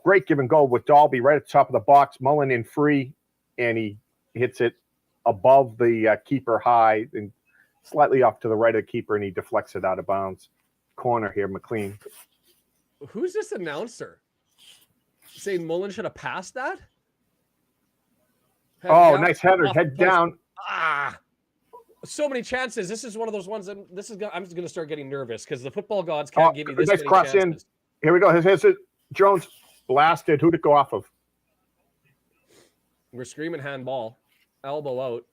Speaker 2: great give and go with Dalby right at the top of the box. Mullin in free, and he hits it above the keeper high and slightly off to the right of the keeper, and he deflects it out of bounds. Corner here, McClean.
Speaker 3: Who's this announcer? Saying Mullin should have passed that?
Speaker 2: Nice header. Head down.
Speaker 3: So many chances. This is one of those ones that I'm just going to start getting nervous because the football gods can't give you this
Speaker 2: nice
Speaker 3: many
Speaker 2: cross
Speaker 3: chances.
Speaker 2: In. Here we go. Here's it. Jones blasted. Who'd it go off of?
Speaker 3: We're screaming handball. Elbow out.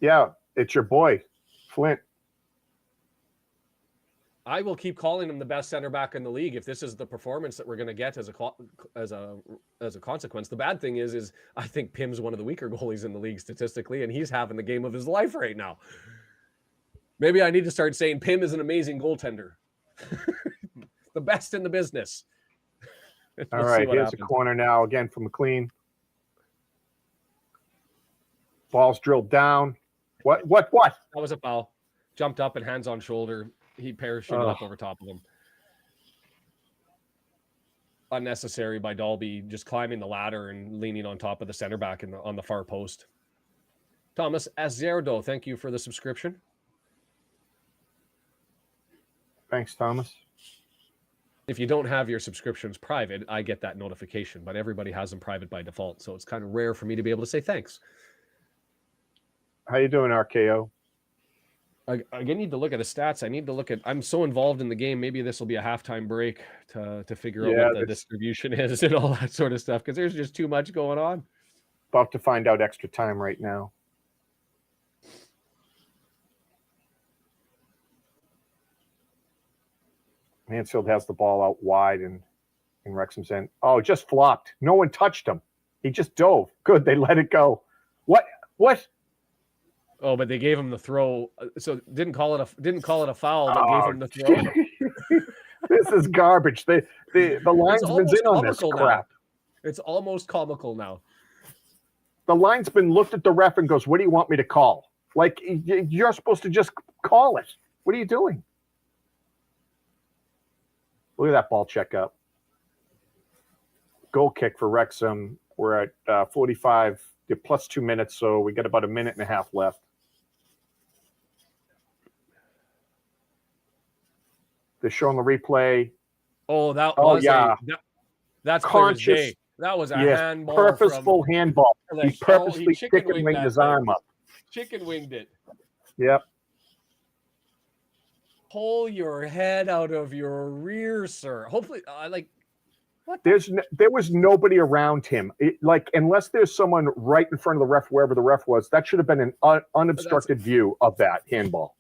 Speaker 2: Yeah, it's your boy, Flint.
Speaker 3: I will keep calling him the best center back in the league if this is the performance that we're going to get as a consequence. The bad thing is I think Pim's one of the weaker goalies in the league statistically, and he's having the game of his life right now. Maybe I need to start saying Pim is an amazing goaltender. The best in the business.
Speaker 2: All right, here's a corner now again from McClean. Ball's drilled down. What? That
Speaker 3: was a foul. Jumped up and hands on shoulder. He parachuted up over top of him. Unnecessary by Dalby, just climbing the ladder and leaning on top of the center back on the far post. Thomas Azerdo, thank you for the subscription.
Speaker 2: Thanks, Thomas.
Speaker 3: If you don't have your subscriptions private, I get that notification, but everybody has them private by default, so it's kind of rare for me to be able to say thanks.
Speaker 2: How you doing, RKO?
Speaker 3: I need to look at the stats. I need to look at. I'm so involved in the game. Maybe this will be a halftime break to figure out what the distribution is and all that sort of stuff because there's just too much going on.
Speaker 2: About to find out extra time right now. Mansfield has the ball out wide in Wrexham's end. Oh, just flopped. No one touched him. He just dove. Good. They let it go. What?
Speaker 3: Oh, but they gave him the throw. So didn't call it a foul, but gave him the throw.
Speaker 2: This is garbage. The linesman's in on this crap.
Speaker 3: It's almost comical now.
Speaker 2: The linesman looked at the ref and goes, "What do you want me to call?" Like you're supposed to just call it. What are you doing? Look at that ball check up. Goal kick for Wrexham. We're at 45 plus 2 minutes, so we got about a minute and a half left. They're showing the replay.
Speaker 3: Oh, that was that's
Speaker 2: conscious.
Speaker 3: That was a handball.
Speaker 2: Purposeful handball. He purposely chicken winged his arm up.
Speaker 3: Chicken winged it.
Speaker 2: Yep.
Speaker 3: Pull your head out of your rear, sir. Hopefully, what?
Speaker 2: There was nobody around him. Unless there's someone right in front of the ref, wherever the ref was, that should have been an unobstructed view of that handball.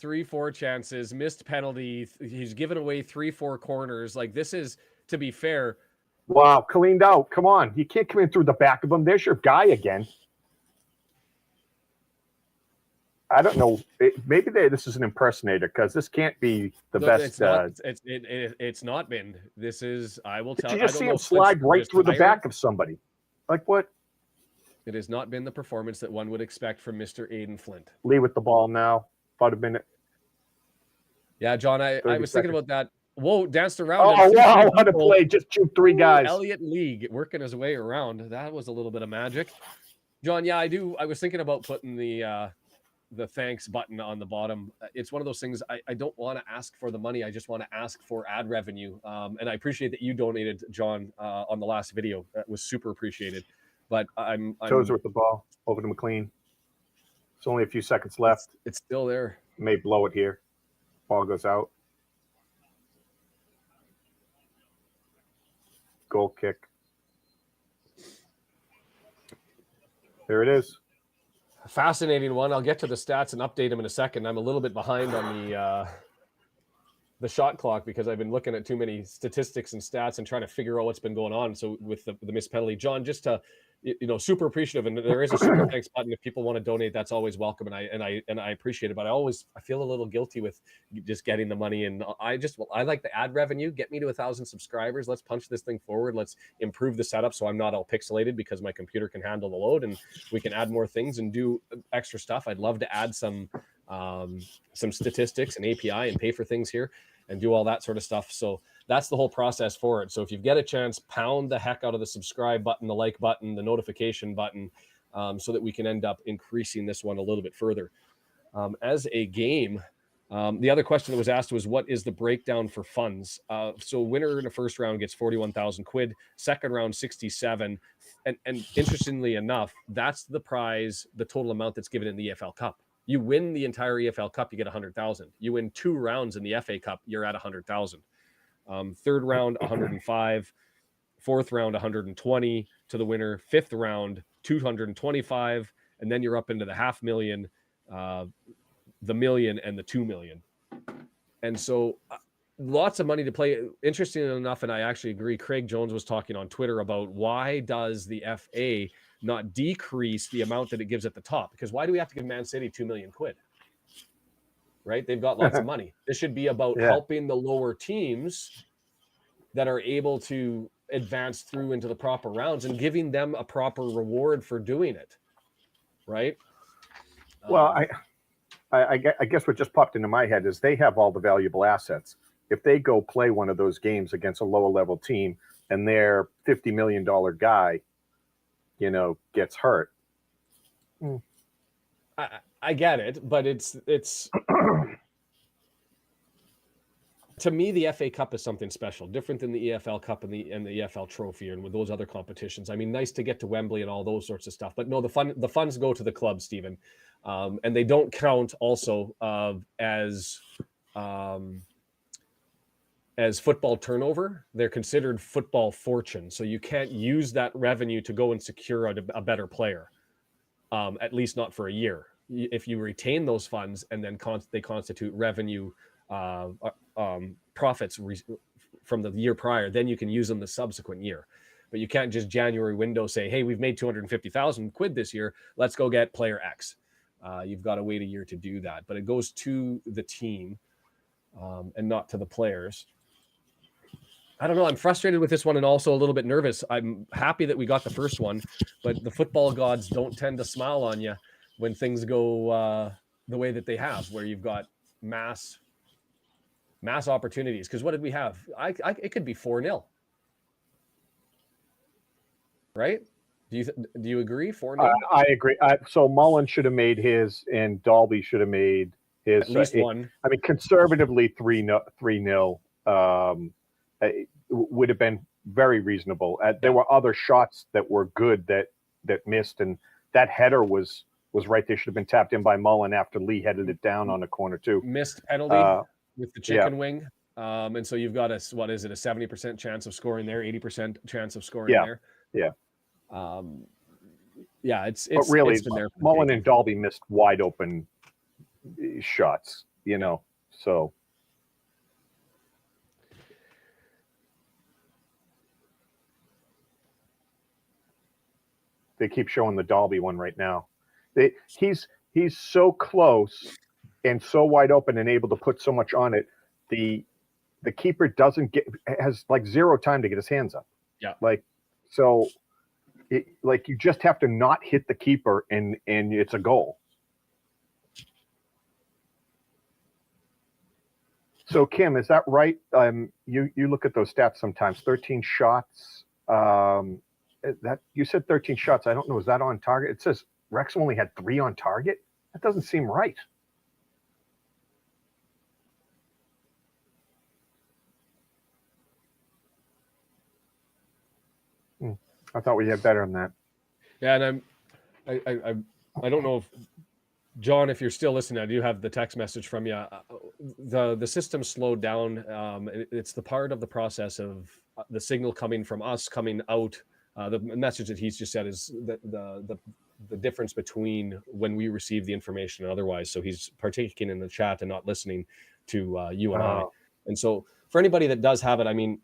Speaker 3: 3-4 chances, missed penalty. He's given away 3-4 corners. Like, this is, to be fair.
Speaker 2: Wow, cleaned out. Come on. You can't come in through the back of him. There's your guy again. I don't know. Maybe this is an impersonator, because this can't be the best.
Speaker 3: It's not been. This is, I will tell you.
Speaker 2: Did you just see him slide right through the back of somebody? Like what?
Speaker 3: It has not been the performance that one would expect from Mr. Aiden Flint.
Speaker 2: Lee with the ball now. About a minute.
Speaker 3: Yeah, John, I was thinking about that. Whoa, danced around.
Speaker 2: Oh, wow, what a play. Just choked 3 guys.
Speaker 3: Elliot Lee working his way around. That was a little bit of magic. John, yeah, I was thinking about putting the thanks button on the bottom. It's one of those things. I don't want to ask for the money. I just want to ask for ad revenue. And I appreciate that you donated, John, on the last video. That was super appreciated. But I'm
Speaker 2: Tozer with the ball over to McClean. It's only a few seconds left.
Speaker 3: It's still there.
Speaker 2: May blow it here. Ball goes out. Goal kick. There it is.
Speaker 3: Fascinating one. I'll get to the stats and update them in a second. I'm a little bit behind on the shot clock because I've been looking at too many statistics and stats and trying to figure out what's been going on. So with the missed penalty, John, just to, super appreciative, and there is a super thanks button if people want to donate. That's always welcome, and I appreciate it. But I feel a little guilty with just getting the money, and I like the ad revenue. Get me to 1,000 subscribers. Let's punch this thing forward. Let's improve the setup so I'm not all pixelated, because my computer can handle the load, and we can add more things and do extra stuff. I'd love to add some statistics and API and pay for things here and do all that sort of stuff. So that's the whole process for it. So if you get a chance, pound the heck out of the subscribe button, the like button, the notification button, so that we can end up increasing this one a little bit further. As a game, the other question that was asked was, what is the breakdown for funds? So winner in the first round gets 41,000 quid, second round 67. And interestingly enough, that's the prize, the total amount that's given in the EFL Cup. You win the entire EFL Cup, you get 100,000. You win 2 rounds in the FA Cup, you're at 100,000. Third round, 105. Fourth round, 120 to the winner. Fifth round, 225. And then you're up into the 500,000, the million, and the 2 million. And so lots of money to play. Interesting enough, and I actually agree, Craig Jones was talking on Twitter about why does the FA not decrease the amount that it gives at the top? Because why do we have to give Man City 2 million quid? Right? They've got lots of money. This should be about helping the lower teams that are able to advance through into the proper rounds and giving them a proper reward for doing it. Right?
Speaker 2: Well, I guess what just popped into my head is they have all the valuable assets. If they go play one of those games against a lower level team and their $50 million guy, gets hurt.
Speaker 3: I get it, but it's to me, the FA Cup is something special, different than the EFL Cup and the EFL Trophy and with those other competitions. I mean, nice to get to Wembley and all those sorts of stuff, but no, the funds go to the club, Stephen, and they don't count also as football turnover. They're considered football fortune, so you can't use that revenue to go and secure a better player, at least not for a year. If you retain those funds and then they constitute revenue profits from the year prior, then you can use them the subsequent year. But you can't just January window say, hey, we've made 250,000 quid this year, let's go get player X. You've got to wait a year to do that, but it goes to the team and not to the players. I don't know. I'm frustrated with this one and also a little bit nervous. I'm happy that we got the first one, but the football gods don't tend to smile on you when things go the way that they have, where you've got mass opportunities. Because what did we have? It could be 4-0, right? Do you agree? 4-0.
Speaker 2: I agree. So Mullin should have made his, and Dalby should have made his.
Speaker 3: At least one.
Speaker 2: I mean, conservatively 3-0 would have been very reasonable. There were other shots that were good that missed, and that header was right. They should have been tapped in by Mullin after Lee headed it down on the corner too.
Speaker 3: Missed penalty with the chicken wing. And so you've got a 70% chance of scoring there, 80% chance of scoring there.
Speaker 2: Yeah.
Speaker 3: It's
Speaker 2: but really,
Speaker 3: it's been there.
Speaker 2: Mullin and Dalby missed wide open shots. you know, so. They keep showing the Dalby one right now. He's so close and so wide open and able to put so much on it. The keeper has like zero time to get his hands up.
Speaker 3: Yeah.
Speaker 2: Like, so you just have to not hit the keeper and it's a goal. So Kim, is that right? You look at those stats sometimes. 13 shots. That you said 13 shots. I don't know. Is that on target? It says Wrexham only had 3 on target. That doesn't seem right. I thought we had better than that.
Speaker 3: Yeah, and I don't know if John, if you're still listening, I do have the text message from you. The system slowed down. It's the part of the process of the signal coming from us coming out. The message that he's just said is the difference between when we receive the information and otherwise. So he's partaking in the chat and not listening to you and I. And so for anybody that does have it, I mean,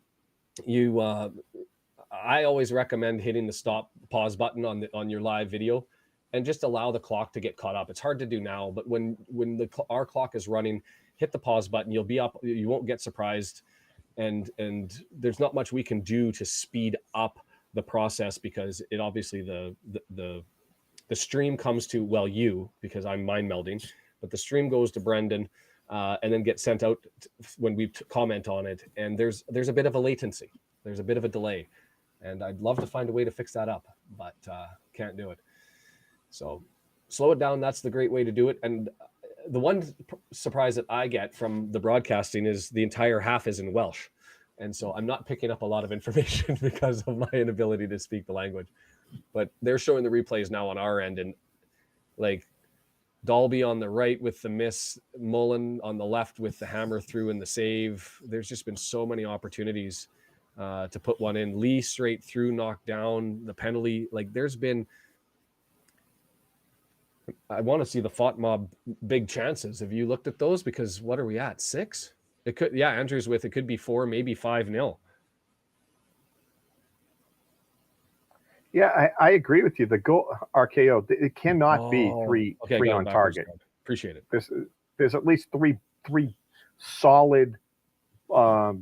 Speaker 3: I always recommend hitting the pause button on your live video and just allow the clock to get caught up. It's hard to do now, but when our clock is running, hit the pause button. You'll be up. You won't get surprised, and there's not much we can do to speed up the process because it obviously the stream comes to you because I'm mind melding, but the stream goes to Brendan and then gets sent out when we comment on it, and there's a bit of a latency. There's a bit of a delay, and I'd love to find a way to fix that up, but can't do it. So slow it down. That's the great way to do it. And the one surprise that I get from the broadcasting is the entire half is in Welsh. And so I'm not picking up a lot of information because of my inability to speak the language. But they're showing the replays now on our end. And like Dalby on the right with the miss, Mullin on the left with the hammer through and the save. There's just been so many opportunities to put one in. Lee straight through, knocked down, the penalty. Like there's been... I want to see the FOTMOB big chances. Have you looked at those? Because what are we at? 6? It could, yeah, Andrew's with, it could be 4, maybe 5-0.
Speaker 2: Yeah, I agree with you. The goal, RKO, it cannot be three on target.
Speaker 3: Appreciate it.
Speaker 2: There's at least three solid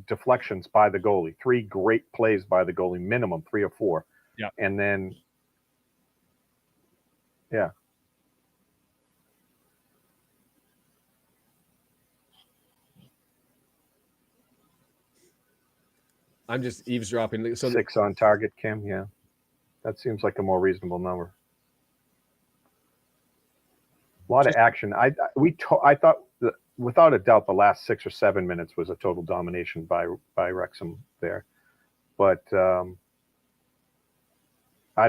Speaker 2: deflections by the goalie, 3 great plays by the goalie, minimum 3 or 4.
Speaker 3: Yeah.
Speaker 2: And then, yeah.
Speaker 3: I'm just eavesdropping. So
Speaker 2: 6 on target, Kim. Yeah, that seems like a more reasonable number. A lot of action. I thought that without a doubt the last 6 or 7 minutes was a total domination by Wrexham there, but I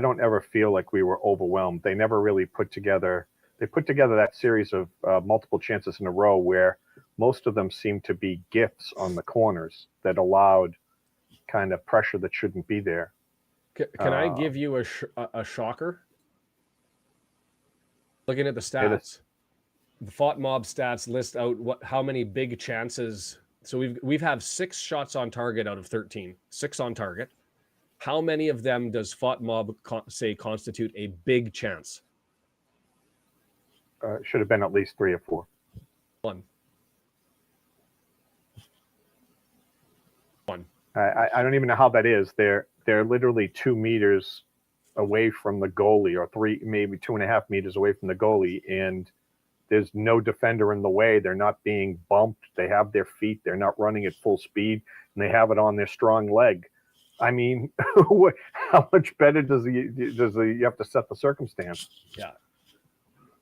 Speaker 2: don't ever feel like we were overwhelmed. They never really put together. They put together that series of multiple chances in a row where most of them seemed to be gifts on the corners that allowed kind of pressure that shouldn't be there.
Speaker 3: Can I give you a shocker? Looking at the stats, the FOTMOB stats list out how many big chances. So we've have 6 shots on target out of 13. 6 on target. How many of them does FOTMOB say constitute a big chance?
Speaker 2: Should have been at least 3 or 4.
Speaker 3: 1.
Speaker 2: I don't even know how that is. They're literally 2 meters away from the goalie, or 3, maybe 2.5 meters away from the goalie, and there's no defender in the way. They're not being bumped. They have their feet. They're not running at full speed, and they have it on their strong leg. I mean, how much better does you have to set the circumstance?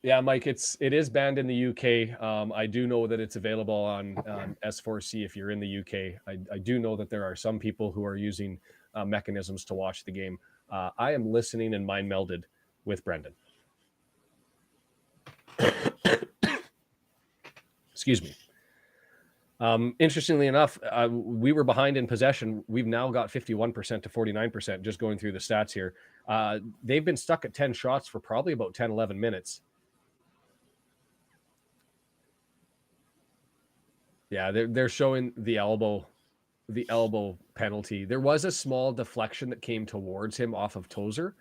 Speaker 3: Yeah, Mike, it is banned in the UK. I do know that it's available on S4C if you're in the UK. I do know that there are some people who are using mechanisms to watch the game. I am listening and mind melded with Brendan. Excuse me. Interestingly enough, we were behind in possession. We've now got 51% to 49%, just going through the stats here. They've been stuck at 10 shots for probably about 10, 11 minutes. Yeah, they're showing the elbow penalty. There was a small deflection that came towards him off of Tozer,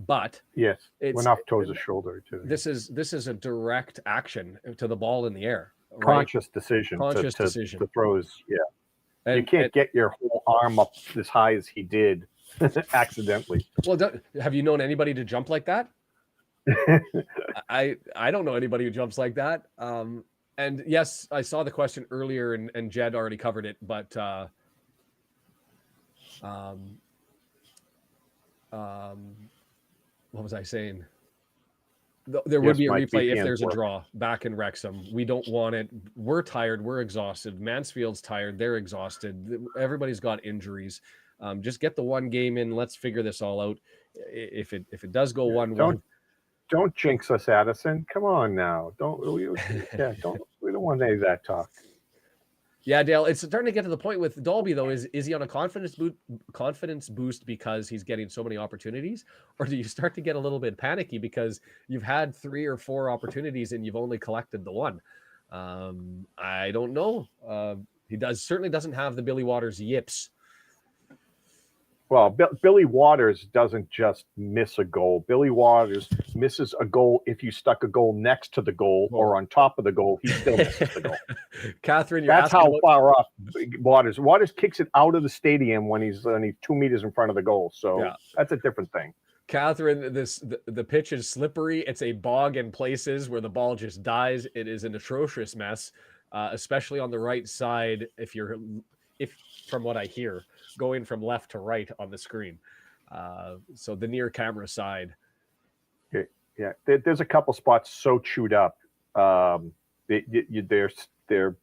Speaker 3: but
Speaker 2: yes, it went off Tozer's shoulder too.
Speaker 3: This is a direct action to the ball in the air.
Speaker 2: Right? Conscious decision to throws. Yeah, and, you can't get your whole arm up as high as he did accidentally.
Speaker 3: Well, have you known anybody to jump like that? I don't know anybody who jumps like that. And yes, I saw the question earlier, and Jed already covered it, but what was I saying? There would be a replay if there's a draw back in Wrexham. We don't want it. We're tired. We're exhausted. Mansfield's tired. They're exhausted. Everybody's got injuries. Just get the one game in. Let's figure this all out. If it does go 1-1.
Speaker 2: Don't jinx us, Addison. Come on now. We don't want any of that talk.
Speaker 3: Yeah, Dale, it's starting to get to the point with Dalby, though. Is he on a confidence boost because he's getting so many opportunities? Or do you start to get a little bit panicky because you've had 3 or 4 opportunities and you've only collected the one? I don't know. He certainly doesn't have the Billy Waters yips.
Speaker 2: Well, Billy Waters doesn't just miss a goal. Billy Waters misses a goal if you stuck a goal next to the goal or on top of the goal. He still misses the goal.
Speaker 3: Catherine,
Speaker 2: that's how far off Waters. Waters kicks it out of the stadium when he's 2 meters in front of the goal. So that's a different thing.
Speaker 3: Catherine, the pitch is slippery. It's a bog in places where the ball just dies. It is an atrocious mess, especially on the right side. If from what I hear, going from left to right on the screen. So the near camera side.
Speaker 2: Yeah. There's a couple spots so chewed up. Their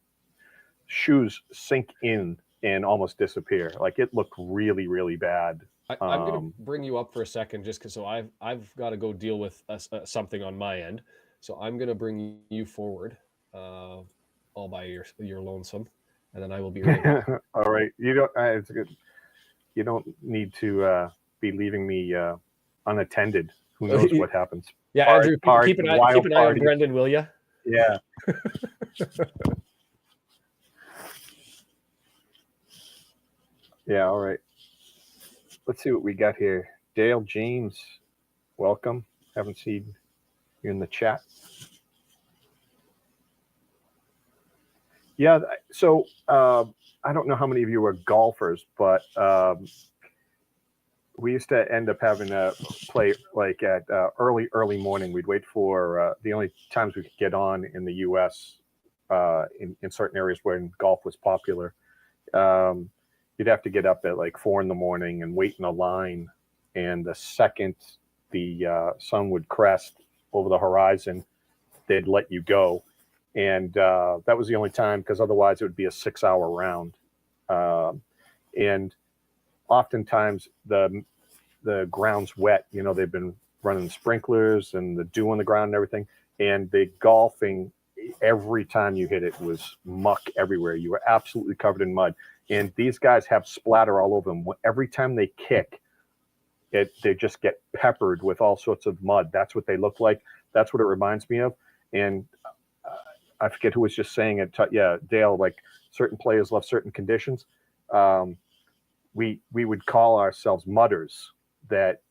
Speaker 2: shoes sink in and almost disappear. Like it looked really, really bad.
Speaker 3: I'm going to bring you up for a second just because I've got to go deal with something on my end. So I'm going to bring you forward all by your lonesome. And then I will be right back.
Speaker 2: All right. It's good. You don't need to be leaving me unattended. Who knows what happens?
Speaker 3: Yeah, Andrew, keep an eye on Brendan, will you?
Speaker 2: Yeah. Yeah, all right. Let's see what we got here. Dale James, welcome. Haven't seen you in the chat. Yeah, so I don't know how many of you are golfers, but we used to end up having to play like at early morning. We'd wait for the only times we could get on in the US in certain areas when golf was popular. You'd have to get up at like 4 a.m. and wait in a line. And the second the sun would crest over the horizon, they'd let you go. And that was the only time, because otherwise it would be a 6-hour round. And oftentimes the ground's wet. They've been running sprinklers and the dew on the ground and everything. And the golfing, every time you hit it was muck everywhere. You were absolutely covered in mud. And these guys have splatter all over them. Every time they kick, they just get peppered with all sorts of mud. That's what they look like. That's what it reminds me of. And I forget who was just saying it. Dale, like certain players love certain conditions. We would call ourselves mudders, that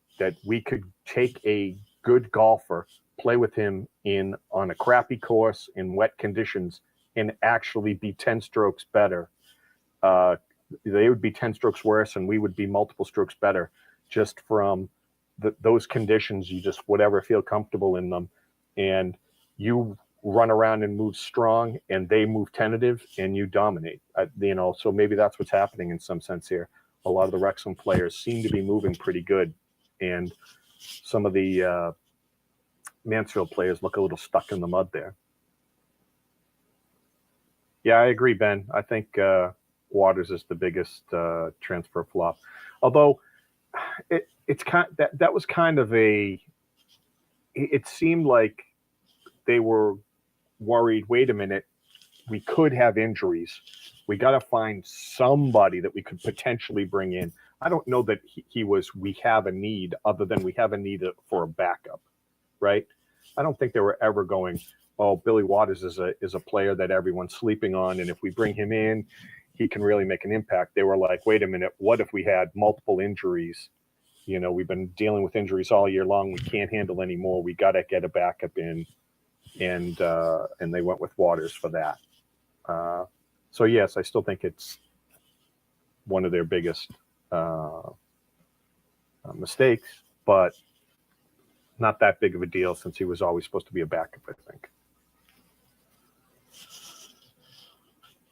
Speaker 2: we could take a good golfer, play with him on a crappy course in wet conditions, and actually be 10 strokes better. They would be 10 strokes worse, and we would be multiple strokes better just from those conditions. You just whatever feel comfortable in them, and you run around and move strong, and they move tentative, and you dominate. So maybe that's what's happening in some sense here. A lot of the Wrexham players seem to be moving pretty good, and some of the Mansfield players look a little stuck in the mud there. Yeah, I agree, Ben. I think Waters is the biggest transfer flop. Although it's kind that was kind of it seemed like they were worried, wait a minute, we could have injuries. We got to find somebody that we could potentially bring in. I don't know that we have a need other than we have a need for a backup, right? I don't think they were ever going, oh, Billy Waters is a player that everyone's sleeping on, and if we bring him in, he can really make an impact. They were like, wait a minute, what if we had multiple injuries? You know, we've been dealing with injuries all year long. We can't handle any more. We got to get a backup in, and they went with Waters for that. So yes, I still think it's one of their biggest mistakes, but not that big of a deal since he was always supposed to be a backup, I think.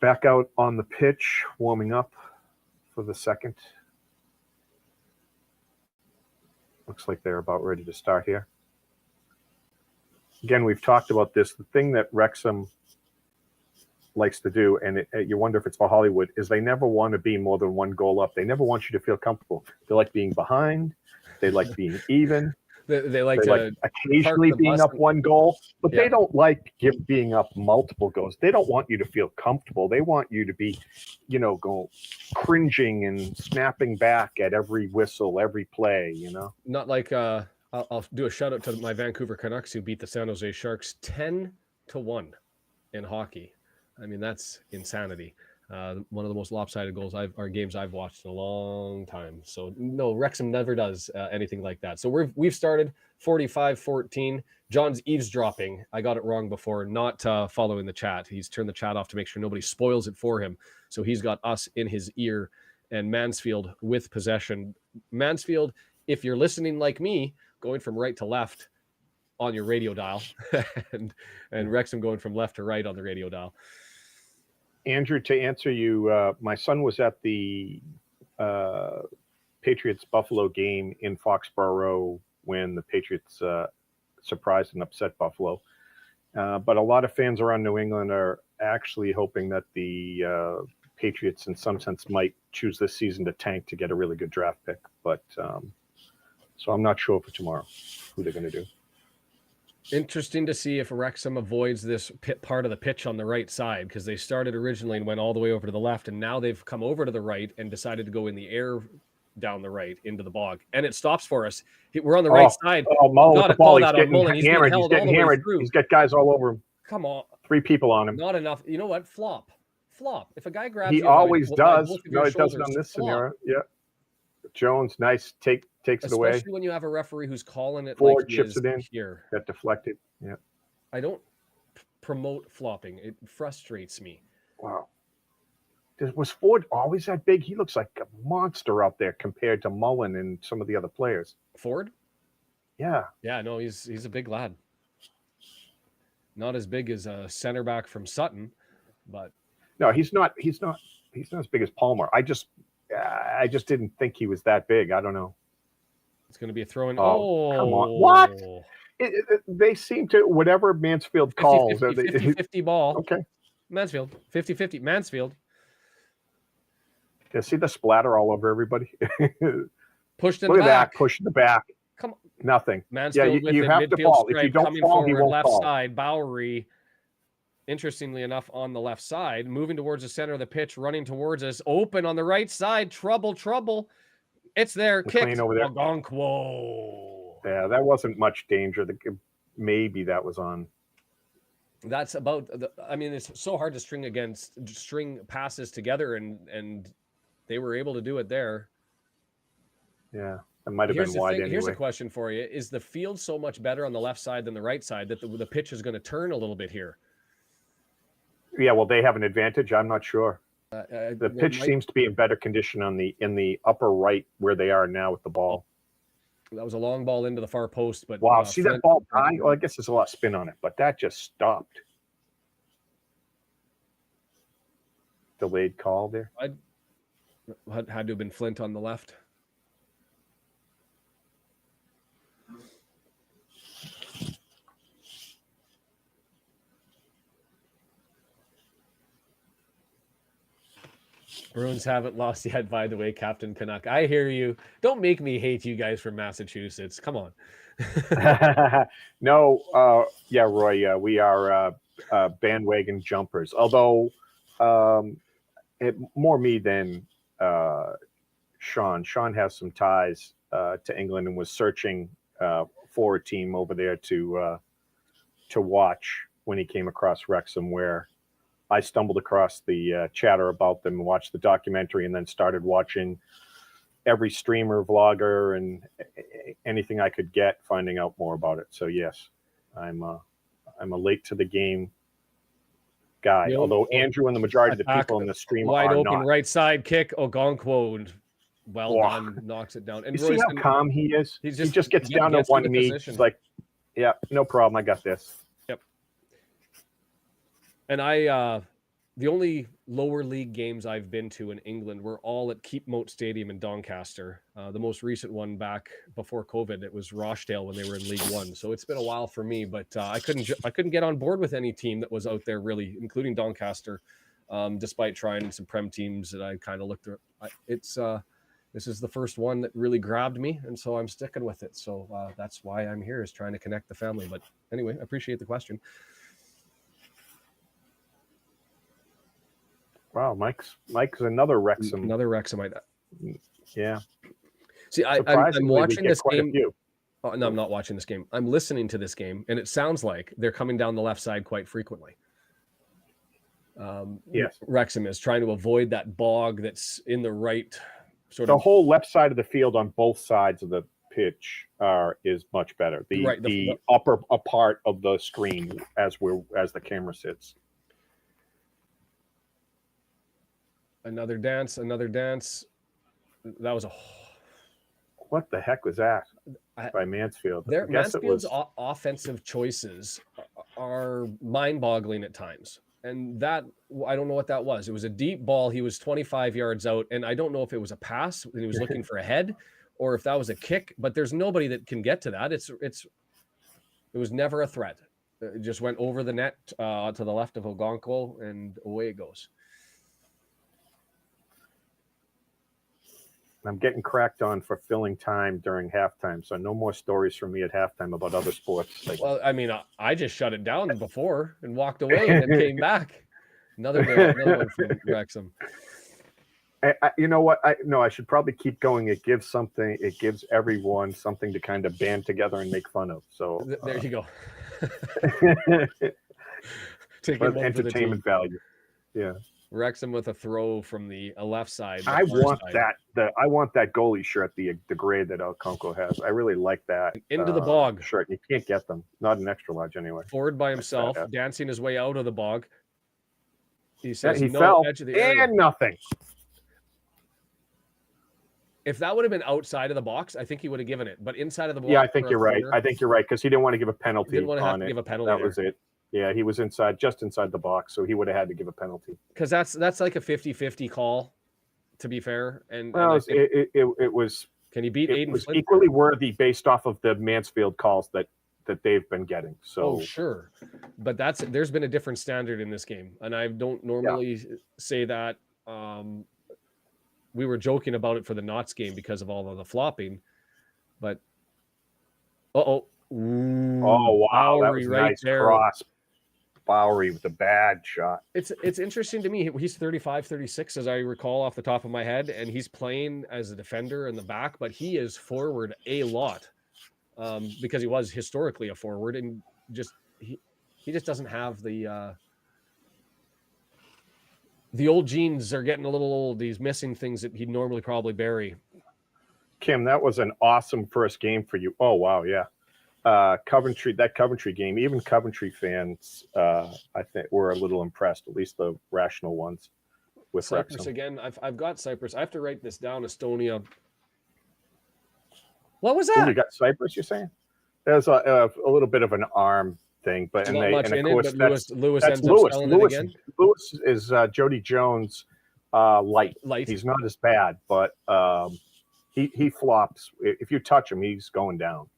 Speaker 2: Back out on the pitch, warming up for the second. Looks like they're about ready to start here. Again, we've talked about this. The thing that Wrexham likes to do, and you wonder if it's for Hollywood, is they never want to be more than one goal up. They never want you to feel comfortable. They like being behind. They like being even.
Speaker 3: They like
Speaker 2: occasionally being up one goal, but they don't like being up multiple goals. They don't want you to feel comfortable. They want you to be, go cringing and snapping back at every whistle, every play,
Speaker 3: Not like I'll do a shout out to my Vancouver Canucks who beat the San Jose Sharks 10-1 in hockey. I mean, that's insanity. One of the most lopsided games I've watched in a long time. So no, Wrexham never does anything like that. So we've started 45-14. John's eavesdropping. I got it wrong before, not following the chat. He's turned the chat off to make sure nobody spoils it for him. So he's got us in his ear and Mansfield with possession. Mansfield, if you're listening like me, going from right to left on your radio dial and Wrexham going from left to right on the radio dial.
Speaker 2: Andrew, to answer you, my son was at the Patriots-Buffalo game in Foxborough when the Patriots surprised and upset Buffalo. But a lot of fans around New England are actually hoping that the Patriots, in some sense, might choose this season to tank to get a really good draft pick. But so I'm not sure for tomorrow who they're going to do.
Speaker 3: Interesting to see if Wrexham avoids this part of the pitch on the right side, because they started originally and went all the way over to the left, and now they've come over to the right and decided to go in the air down the right into the bog, and it stops for us. We're on the right side.
Speaker 2: Mullin with the ball. He's getting
Speaker 3: Mullin.
Speaker 2: He's getting hammered. He's got guys all over him.
Speaker 3: Come on.
Speaker 2: 3 people on him.
Speaker 3: Not enough. You know what? Flop. If a guy grabs
Speaker 2: he always does. No, it doesn't on this scenario. Yeah. Jones, nice. Takes it away.
Speaker 3: Especially when you have a referee who's calling it
Speaker 2: Ford chips it in
Speaker 3: here.
Speaker 2: Got deflected. Yeah.
Speaker 3: I don't promote flopping. It frustrates me.
Speaker 2: Wow. Was Ford always that big? He looks like a monster out there compared to Mullin and some of the other players.
Speaker 3: Ford?
Speaker 2: Yeah.
Speaker 3: Yeah, no, he's a big lad. Not as big as a center back from Sutton, but
Speaker 2: no, he's not as big as Palmer. I just didn't think he was that big. I don't know.
Speaker 3: It's going to be a throw in.
Speaker 2: Oh, come on. What? They seem to, whatever Mansfield calls.
Speaker 3: 50-50 ball.
Speaker 2: Okay.
Speaker 3: Mansfield. 50-50. Mansfield.
Speaker 2: Yeah, see the splatter all over everybody?
Speaker 3: Pushed in
Speaker 2: Look
Speaker 3: the
Speaker 2: at
Speaker 3: back.
Speaker 2: that. Push in the back.
Speaker 3: Come on.
Speaker 2: Nothing.
Speaker 3: Mansfield with
Speaker 2: you have to fall. If you don't
Speaker 3: coming
Speaker 2: fall,
Speaker 3: forward,
Speaker 2: he won't
Speaker 3: left
Speaker 2: fall.
Speaker 3: side. Bowery, interestingly enough, on the left side, moving towards the center of the pitch, running towards us. Open on the right side. Trouble. It's there.
Speaker 2: McClean
Speaker 3: Kicked.
Speaker 2: over there.
Speaker 3: Ogonkwo.
Speaker 2: Yeah, that wasn't much danger. Maybe that was on.
Speaker 3: That's about it's so hard to string passes together, and they were able to do it there.
Speaker 2: Yeah, that might have been wide anyway.
Speaker 3: Here's a question for you. Is the field so much better on the left side than the right side that the pitch is going to turn a little bit here?
Speaker 2: Yeah, well, they have an advantage. I'm not sure. The pitch seems to be in better condition in the upper right where they are now with the ball.
Speaker 3: That was a long ball into the far post, but
Speaker 2: wow, see that ball die? Well, I guess there's a lot of spin on it, but that just stopped. Delayed call there.
Speaker 3: Had to have been Flint on the left. Bruins haven't lost yet, by the way, Captain Canuck. I hear you. Don't make me hate you guys from Massachusetts. Come on.
Speaker 2: No, yeah, Roy, we are bandwagon jumpers. Although more me than Shaun. Shaun has some ties to England and was searching for a team over there to watch when he came across Wrexham, where I stumbled across the chatter about them and watched the documentary, and then started watching every streamer, vlogger, and anything I could get, finding out more about it. So yes, I'm a late to the game guy. Although Andrew and the majority of the people in the stream
Speaker 3: wide
Speaker 2: are
Speaker 3: open
Speaker 2: not.
Speaker 3: right side kick, Ogonkwo, well done, knocks it down. And
Speaker 2: you see how calm he is? He just gets down to one knee. He's like, yeah, no problem. I got this.
Speaker 3: Yep. And the only lower league games I've been to in England were all at Keepmoat Stadium in Doncaster. The most recent one back before COVID, it was Rochdale when they were in League One. So it's been a while for me, but I couldn't get on board with any team that was out there really, including Doncaster, despite trying some Prem teams that I kind of looked at. This is the first one that really grabbed me, and so I'm sticking with it. So that's why I'm here, is trying to connect the family. But anyway, I appreciate the question.
Speaker 2: Wow, Mike's another Wrexham.
Speaker 3: Another Wrexhamite.
Speaker 2: Yeah.
Speaker 3: See, I'm watching this game. Oh, no, I'm not watching this game. I'm listening to this game, and it sounds like they're coming down the left side quite frequently.
Speaker 2: Yes.
Speaker 3: Wrexham is trying to avoid that bog that's in the right sort
Speaker 2: of.
Speaker 3: The
Speaker 2: whole left side of the field on both sides of the pitch is much better. The upper part of the screen as the camera sits.
Speaker 3: Another dance. That was
Speaker 2: what the heck was that by Mansfield?
Speaker 3: Mansfield's offensive choices are mind-boggling at times. And that, I don't know what that was. It was a deep ball. He was 25 yards out, and I don't know if it was a pass and he was looking for a head, or if that was a kick. But there's nobody that can get to that. It was never a threat. It just went over the net to the left of Ogonkwo, and away it goes.
Speaker 2: I'm getting cracked on for filling time during halftime, so no more stories from me at halftime about other sports.
Speaker 3: Well, I mean, I just shut it down before and walked away and then came back. Another one from Wrexham.
Speaker 2: You know what? I should probably keep going. It gives everyone something to kind of band together and make fun of. So
Speaker 3: there you go.
Speaker 2: Take entertainment value. Yeah.
Speaker 3: Wrexham with a throw from the left side.
Speaker 2: I want that goalie shirt, the gray that Okonkwo has. I really like that.
Speaker 3: Into the bog
Speaker 2: shirt. You can't get them. Not an extra large anyway.
Speaker 3: Forward by himself, dancing his way out of the bog. He says
Speaker 2: he fell edge of the area. And nothing.
Speaker 3: If that would have been outside of the box, I think he would have given it. But inside of the box,
Speaker 2: yeah, I think you're right. Because he didn't want to give a penalty.
Speaker 3: He didn't want to have to give a penalty.
Speaker 2: That was it. Yeah, he was just inside the box, so he would have had to give a penalty.
Speaker 3: Because that's like a 50-50 call, to be fair. And
Speaker 2: it was.
Speaker 3: Can he beat Aiden?
Speaker 2: It was equally worthy based off of the Mansfield calls that they've been getting. So
Speaker 3: sure, but there's been a different standard in this game, and I don't normally say that. We were joking about it for the Knots game because of all of the flopping, but oh
Speaker 2: wow, that was right nice there. Cross. Bowery with a bad shot.
Speaker 3: It's interesting to me. He's 35, 36, as I recall off the top of my head, and he's playing as a defender in the back, but he is forward a lot because he was historically a forward, and he just doesn't have the old genes are getting a little old. He's missing things that he'd normally probably bury.
Speaker 2: Kim, that was an awesome first game for you. Oh wow, yeah. Coventry game, even Coventry fans, I think, were a little impressed, at least the rational ones. With
Speaker 3: Cyprus
Speaker 2: Wrexham.
Speaker 3: Again, I've got Cyprus. I have to write this down. Estonia. What was that?
Speaker 2: You got Cyprus, you're saying? There's a little bit of an arm thing, but
Speaker 3: Lewis ends up selling it again.
Speaker 2: Lewis is Jody Jones light. He's not as bad, but he flops. If you touch him, he's going down.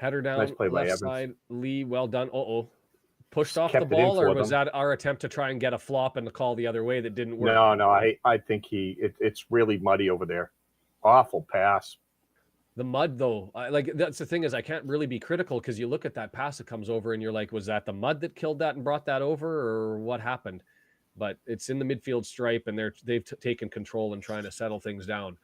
Speaker 3: Header down,
Speaker 2: nice play by
Speaker 3: left
Speaker 2: Evans.
Speaker 3: side. Lee, well done. Pushed off the ball, or was that our attempt to try and get a flop and the call the other way that didn't work?
Speaker 2: No. I think it's really muddy over there. Awful pass.
Speaker 3: The mud, though, that's the thing is I can't really be critical because you look at that pass that comes over and you're like, was that the mud that killed that and brought that over, or what happened? But it's in the midfield stripe, and they've taken control and trying to settle things down.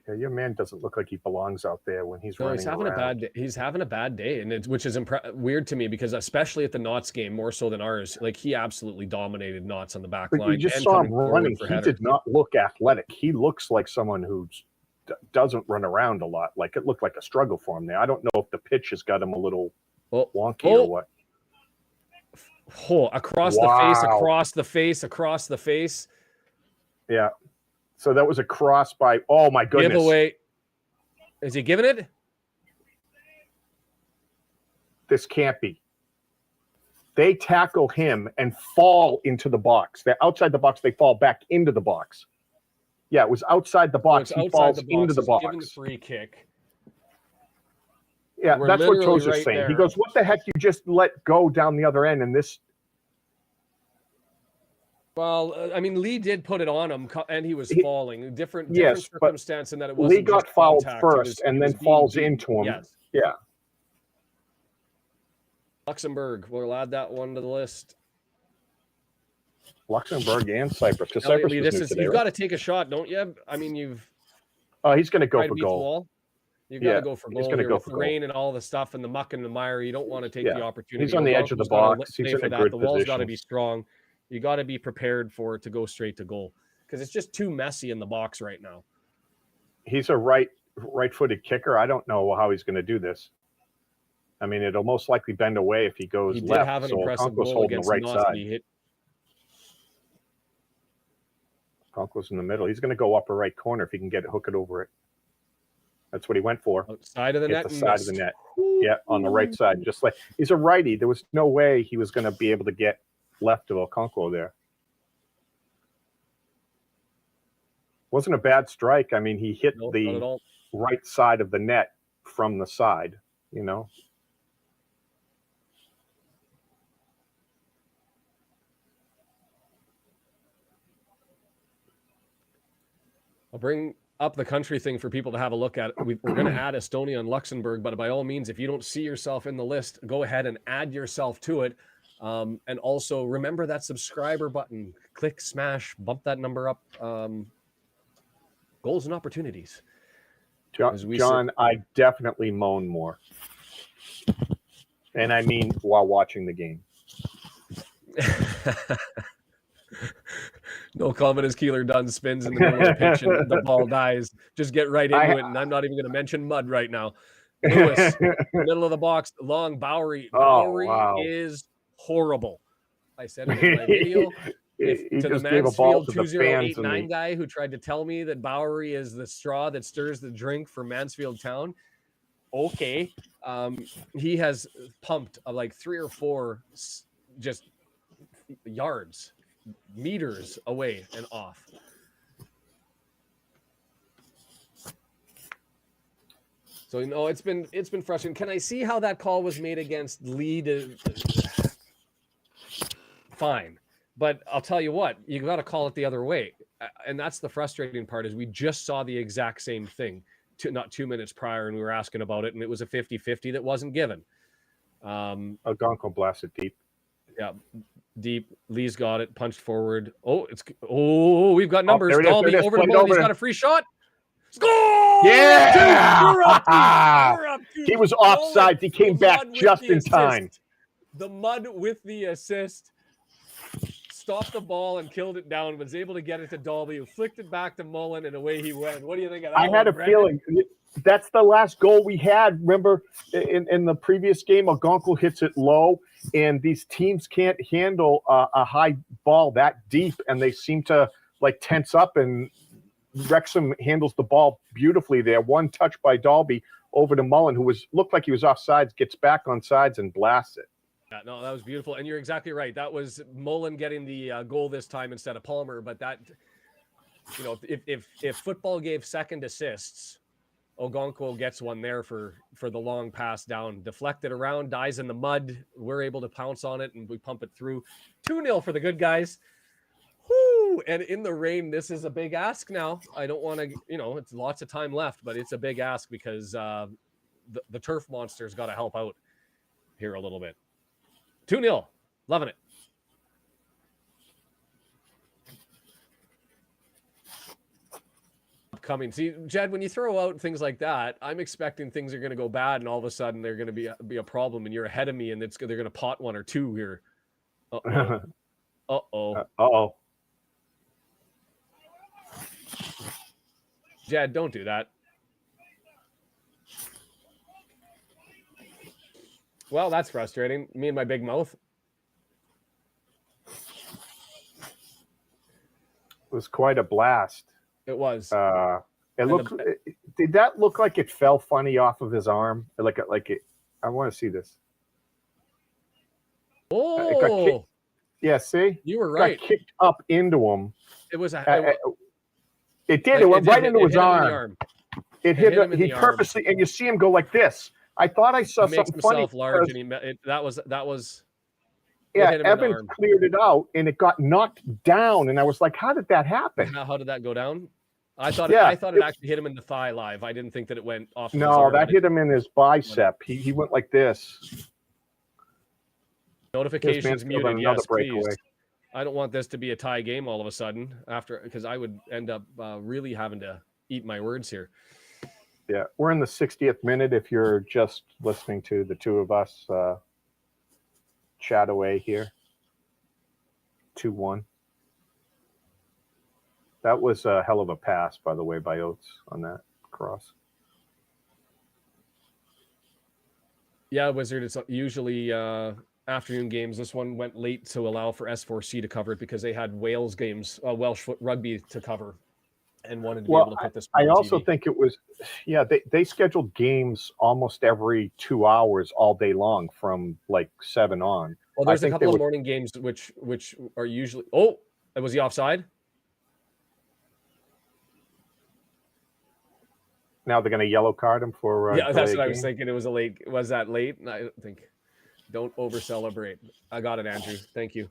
Speaker 2: Yeah, your man doesn't look like he belongs out there when he's running around.
Speaker 3: He's having a bad day, and which is weird to me because especially at the Knots game, more so than ours, like he absolutely dominated Knots on the back line.
Speaker 2: You just saw him running. He did not look athletic. He looks like someone who doesn't run around a lot. Like it looked like a struggle for him there. I don't know if the pitch has got him a little wonky or what.
Speaker 3: Across the face.
Speaker 2: Yeah. So that was a cross by, oh my goodness.
Speaker 3: Giveaway. Is he giving it?
Speaker 2: This can't be. They tackle him and fall into the box. They're outside the box. They fall back into the box. Yeah, it was outside the box. He falls into the box.
Speaker 3: Giving the free kick.
Speaker 2: Yeah, that's what Toes saying. He goes, what the heck? You just let go down the other end and this.
Speaker 3: Well, I mean, Lee did put it on him, and he was falling. Different circumstance in that it wasn't.
Speaker 2: Lee got fouled first and then falls into him.
Speaker 3: Yes.
Speaker 2: Yeah.
Speaker 3: Luxembourg, we'll add that one to the list.
Speaker 2: Luxembourg and Cyprus. Because Cyprus
Speaker 3: you've got to take a shot, don't you? I mean,
Speaker 2: he's going to go for goal.
Speaker 3: You've got to go for goal. He's going to go for rain and all the stuff and the muck and the mire. You don't want to take the opportunity.
Speaker 2: He's on the edge of the box. He's in a good
Speaker 3: The wall's got to be strong. You got to be prepared for it to go straight to goal because it's just too messy in the box right now.
Speaker 2: He's a right-footed kicker. I don't know how he's going to do this. I mean, it'll most likely bend away if he goes left.
Speaker 3: He did have an impressive goal against
Speaker 2: right
Speaker 3: Knots.
Speaker 2: side. Conco's in the middle. He's going to go upper right corner if he can hook it over it. That's what he went for.
Speaker 3: Side of the net.
Speaker 2: The side of the net. Yeah, on the right side. Just like he's a righty. There was no way he was going to be able to get left of Okonkwo there. Wasn't a bad strike. I mean, he hit the right side of the net from the side, you know.
Speaker 3: I'll bring up the country thing for people to have a look at. We're going to add Estonia and Luxembourg, but by all means, if you don't see yourself in the list, go ahead and add yourself to it. And also remember that subscriber button. Click, smash, bump that number up. Goals and opportunities.
Speaker 2: John, I definitely moan more. And I mean while watching the game.
Speaker 3: No comment as Keeler Dunn spins in the middle of the pitch and the ball dies. Just get right into it. And I'm not even going to mention mud right now. Lewis, middle of the box, long Bowery. Bowery is horrible. I said it in my video. To the Mansfield 2089 guy who tried to tell me that Bowery is the straw that stirs the drink for Mansfield Town. Okay. He has pumped like 3 or 4 just yards, meters away and off. So, it's been frustrating. Can I see how that call was made against Lee? Fine. But I'll tell you what, you got to call it the other way. And that's the frustrating part is we just saw the exact same thing not 2 minutes prior and we were asking about it and it was a 50-50 that wasn't given.
Speaker 2: Okonkwo blasted deep.
Speaker 3: Yeah, deep. Lee's got it, punched forward. We've got numbers. Dalby over the ball. He's got a free shot. Score!
Speaker 2: Yeah!
Speaker 3: We're up two.
Speaker 2: He was offside. He came back just in time.
Speaker 3: The mud with the assist. Stopped the ball and killed it down, was able to get it to Dalby, who flicked it back to Mullin, and away he went. What do you think of that?
Speaker 2: I had a feeling that's the last goal we had. Remember, in the previous game, Okonkwo hits it low, and these teams can't handle a high ball that deep, and they seem to like tense up, and Wrexham handles the ball beautifully there. One touch by Dalby over to Mullin, who looked like he was offsides, gets back on sides and blasts it.
Speaker 3: Yeah, no, that was beautiful. And you're exactly right. That was Mullin getting the goal this time instead of Palmer. But that, if football gave second assists, Okonkwo gets one there for the long pass down, deflected around, dies in the mud. We're able to pounce on it and we pump it through. 2-0 for the good guys. Whoo! And in the rain, this is a big ask now. I don't want to, it's lots of time left, but it's a big ask because the turf monster's got to help out here a little bit. 2-0. Loving it. coming. See, Jed, when you throw out things like that, I'm expecting things are going to go bad, and all of a sudden they're going to be a problem, and you're ahead of me, and they're going to pot one or two here. Uh-oh. Uh-oh.
Speaker 2: Uh-oh.
Speaker 3: Jed, don't do that. Well, that's frustrating. Me and my big mouth.
Speaker 2: It was quite a blast.
Speaker 3: It was.
Speaker 2: Did that look like it fell funny off of his arm? Like it. I want to see this.
Speaker 3: Oh.
Speaker 2: Yeah, see?
Speaker 3: You were right.
Speaker 2: Got kicked up into him.
Speaker 3: It was
Speaker 2: it did. It went right into his arm. It hit him. He purposely, and you see him go like this. I thought I saw something funny.
Speaker 3: Large, and that was.
Speaker 2: Yeah, Evans cleared it out, and it got knocked down, and I was like, "How did that happen?
Speaker 3: How did that go down?" I thought it actually hit him in the thigh live. I didn't think that it went off.
Speaker 2: No, that hit him in his bicep. He went like this.
Speaker 3: Notifications muted. Yes, please. I don't want this to be a tie game all of a sudden because I would end up really having to eat my words here.
Speaker 2: Yeah, we're in the 60th minute. If you're just listening to the two of us chat away here, 2-1. That was a hell of a pass, by the way, by Oates on that cross.
Speaker 3: Yeah, Wizard. It's usually afternoon games. This one went late to allow for S4C to cover it because they had Wales games, Welsh rugby to cover, and wanted to be able to put this.
Speaker 2: I also think it was, they scheduled games almost every 2 hours all day long from like 7 on.
Speaker 3: Well, there's a couple of morning games which are usually. Oh, was he offside?
Speaker 2: Now they're going to yellow card him for.
Speaker 3: Yeah, that's what I was thinking. It was a late. Was that late? I think. Don't over celebrate. I got it, Andrew. Thank you.